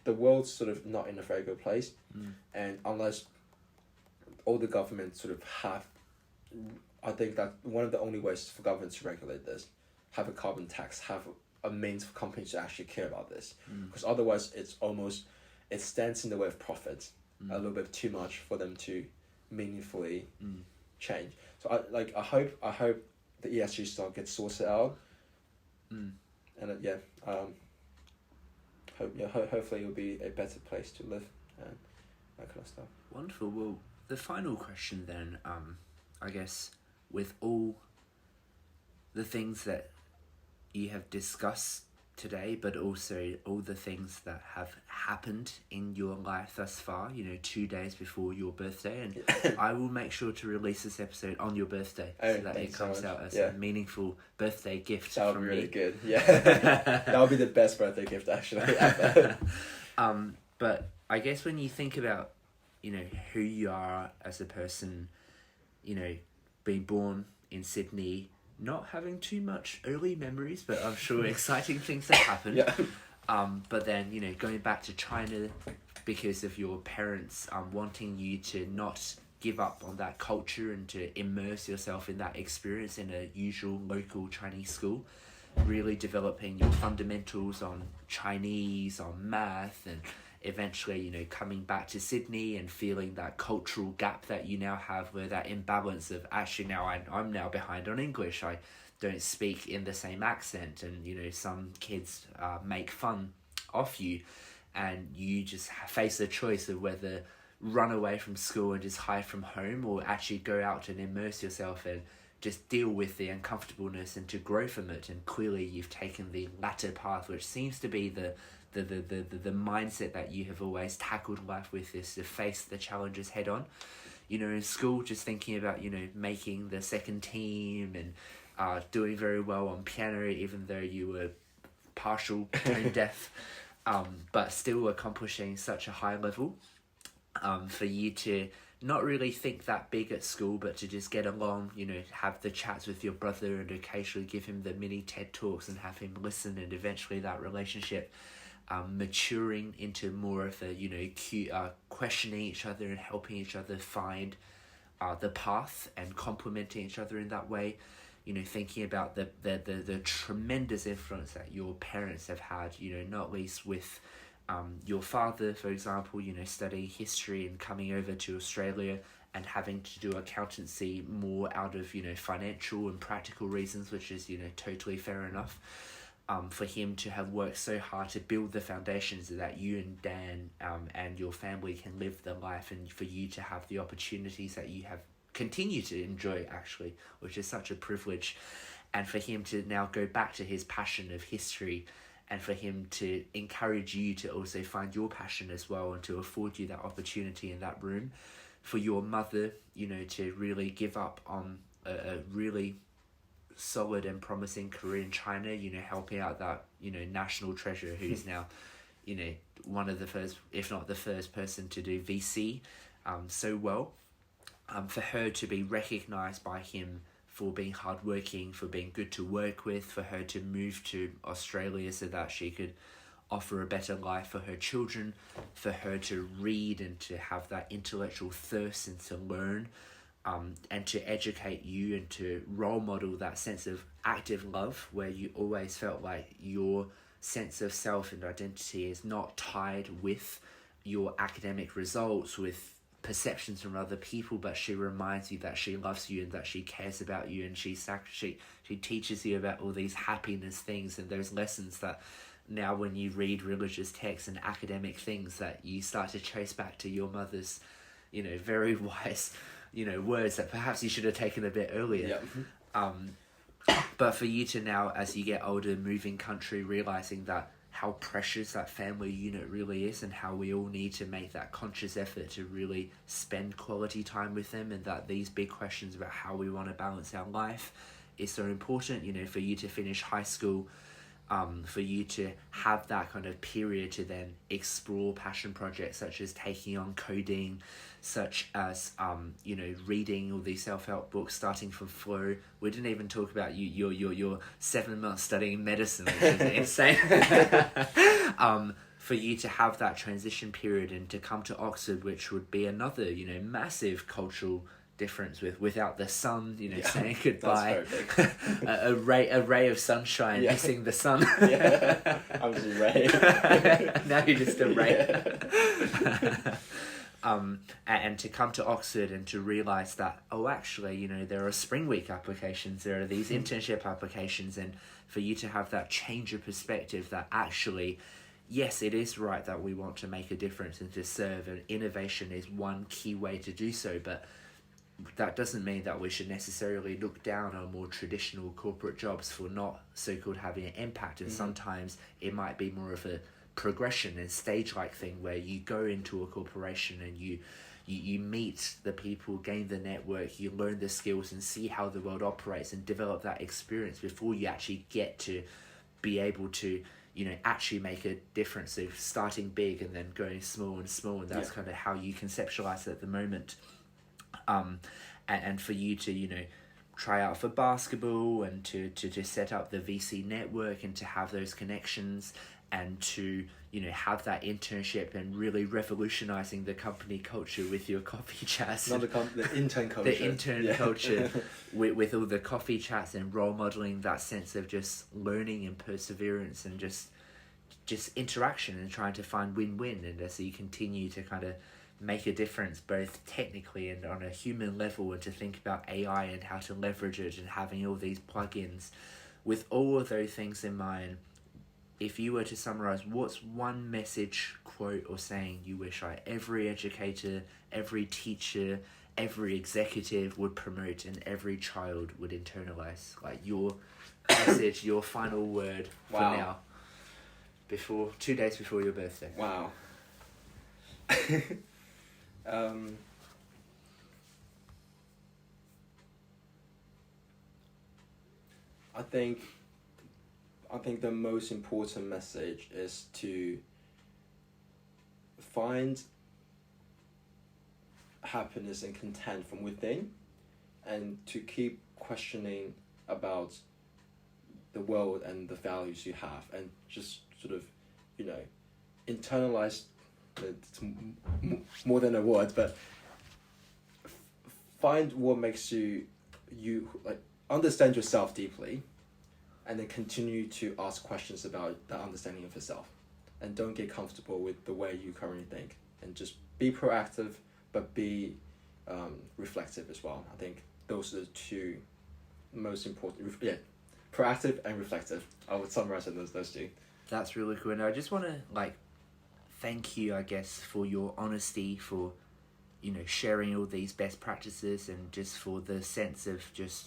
The world's sort of not in a very good place, and unless all the governments sort of have, I think that one of the only ways for governments to regulate this, have a carbon tax, have a means for companies to actually care about this, because otherwise it stands in the way of profit a little bit too much for them to meaningfully change. So I hope the ESG stuff gets sorted out, and hopefully it'll be a better place to live and that kind of stuff. Wonderful. Well, the final question then, I guess, with all the things that you have discussed today, but also all the things that have happened in your life thus far, 2 days before your birthday, and I will make sure to release this episode on your birthday so that it comes out as a meaningful birthday gift. That would be really good. Yeah. That would be the best birthday gift actually ever. But I guess when you think about, who you are as a person, being born in Sydney, not having too much early memories, but I'm sure exciting things have happened. Yeah. But then, going back to China because of your parents wanting you to not give up on that culture and to immerse yourself in that experience in a usual local Chinese school, really developing your fundamentals on Chinese, on math, and eventually, coming back to Sydney and feeling that cultural gap that you now have, where that imbalance of actually now I'm now behind on English, I don't speak in the same accent, and some kids make fun of you, and you just face the choice of whether run away from school and just hide from home, or actually go out and immerse yourself and just deal with the uncomfortableness and to grow from it. And clearly you've taken the latter path, which seems to be the mindset that you have always tackled life with, is to face the challenges head on. In school, just thinking about, making the second team and doing very well on piano, even though you were partial tone deaf, but still accomplishing such a high level. For you to not really think that big at school, but to just get along, have the chats with your brother and occasionally give him the mini TED Talks and have him listen, and eventually that relationship maturing into more of a questioning each other and helping each other find the path and complementing each other in that way. Thinking about the tremendous influence that your parents have had, not least with your father, for example, studying history and coming over to Australia and having to do accountancy more out of, financial and practical reasons, which is, totally fair enough. For him to have worked so hard to build the foundations so that you and Dan and your family can live the life, and for you to have the opportunities that you have continued to enjoy, actually, which is such a privilege. And for him to now go back to his passion of history, and for him to encourage you to also find your passion as well, and to afford you that opportunity in that room. For your mother, to really give up on a really solid and promising career in China, helping out that, national treasure who's now, one of the first, if not the first person to do VC so well. For her to be recognised by him for being hardworking, for being good to work with, for her to move to Australia so that she could offer a better life for her children, for her to read and to have that intellectual thirst and to learn, and to educate you and to role model that sense of active love where you always felt like your sense of self and identity is not tied with your academic results, with perceptions from other people, but she reminds you that she loves you and that she cares about you, and she teaches you about all these happiness things and those lessons that now when you read religious texts and academic things that you start to trace back to your mother's very wise words that perhaps you should have taken a bit earlier. But for you to now, as you get older, moving country, realizing that how precious that family unit really is and how we all need to make that conscious effort to really spend quality time with them, and that these big questions about how we want to balance our life is so important, for you to finish high school, for you to have that kind of period to then explore passion projects such as taking on coding, such as reading all these self-help books starting from Flow. We didn't even talk about your 7 months studying medicine, which is insane. For you to have that transition period and to come to Oxford, which would be another massive cultural difference without the sun, saying goodbye. a ray of sunshine, missing the sun. I'm just a ray. Now you're just a ray. And to come to Oxford and to realise that, actually, there are Spring Week applications, there are these internship applications, and for you to have that change of perspective that actually, yes, it is right that we want to make a difference and to serve, and innovation is one key way to do so, but that doesn't mean that we should necessarily look down on more traditional corporate jobs for not so-called having an impact, and sometimes it might be more of a progression and stage-like thing where you go into a corporation and you meet the people, gain the network, you learn the skills and see how the world operates and develop that experience before you actually get to be able to actually make a difference of starting big and then going small and small, and that's kind of how you conceptualize it at the moment. And for you to try out for basketball and to set up the VC network and to have those connections and to have that internship and really revolutionizing the company culture with your coffee chats. Not the intern culture. The intern culture with all the coffee chats and role modeling that sense of just learning and perseverance and just interaction and trying to find win-win, and as you continue to kind of make a difference both technically and on a human level, and to think about AI and how to leverage it and having all these plugins. With all of those things in mind, if you were to summarize, what's one message, quote, or saying you wish every educator, every teacher, every executive would promote and every child would internalize? Like your message, your final word for now, 2 days before your birthday. Wow. I think the most important message is to find happiness and content from within, and to keep questioning about the world and the values you have, and just sort of, internalize. It's more than a word, but find what makes you like understand yourself deeply, and then continue to ask questions about that understanding of yourself, and don't get comfortable with the way you currently think, and just be proactive but be reflective as well. I think those are the two most important. Proactive and reflective. I would summarize it as those two. That's really cool. And I just want to thank you, I guess, for your honesty, for sharing all these best practices, and just for the sense of just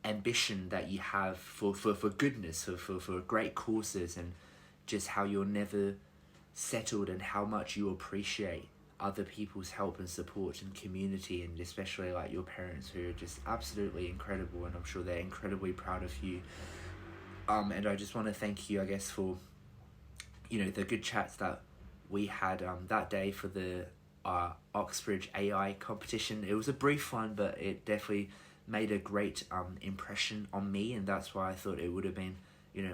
ambition that you have for goodness, for great causes, and just how you're never settled and how much you appreciate other people's help and support and community, and especially your parents, who are just absolutely incredible, and I'm sure they're incredibly proud of you. And I just want to thank you, I guess, for the good chats that we had that day for the Oxbridge AI competition. It was a brief one, but it definitely made a great impression on me, and that's why I thought it would have been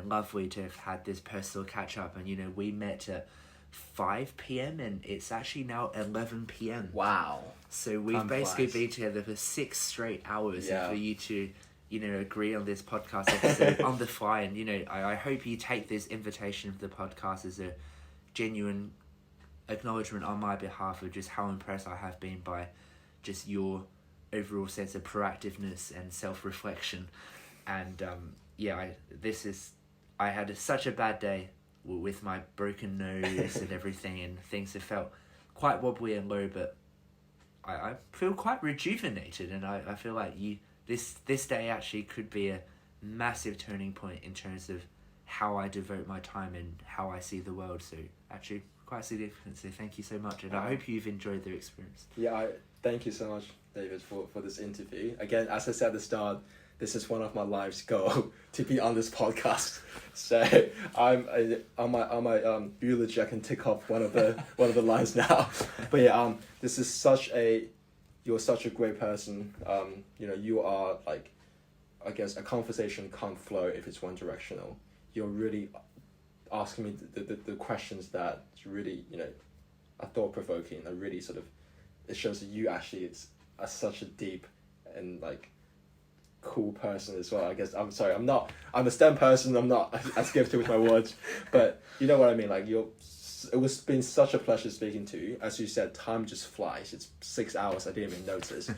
lovely to have had this personal catch up. And we met at 5 p.m. and it's actually now 11 p.m. Wow. So we've basically been together for 6 straight hours, and for you to agree on this podcast episode on the fly. And I hope you take this invitation for the podcast as a genuine acknowledgement on my behalf of just how impressed I have been by just your overall sense of proactiveness and self-reflection. And I had such a bad day with my broken nose and everything, and things have felt quite wobbly and low, but I feel quite rejuvenated, and I feel like this day actually could be a massive turning point in terms of how I devote my time and how I see the world. So actually quite significant, so thank you so much, and I hope you've enjoyed the experience. Thank you so much, David, for this interview. Again, as I said at the start, this is one of my life's goal to be on this podcast. So on my eulogy, I can tick off one of the lines now. But this is you're such a great person. You are like, I guess a conversation can't flow if it's one directional. You're really asking me the questions that really are thought provoking and really sort of, it shows that you actually are such a deep and like cool person as well. I guess I'm a STEM person. I'm not as gifted with my words, but you know what I mean. Like it was been such a pleasure speaking to you. As you said, time just flies. It's 6 hours. I didn't even notice.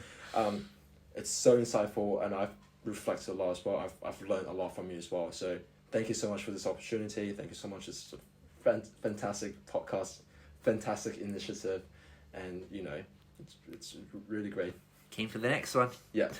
It's so insightful, and I've reflected a lot as well. I've learned a lot from you as well. So thank you so much for this opportunity. Thank you so much. It's a fantastic podcast, fantastic initiative, and it's really great. Keen for the next one. Yeah.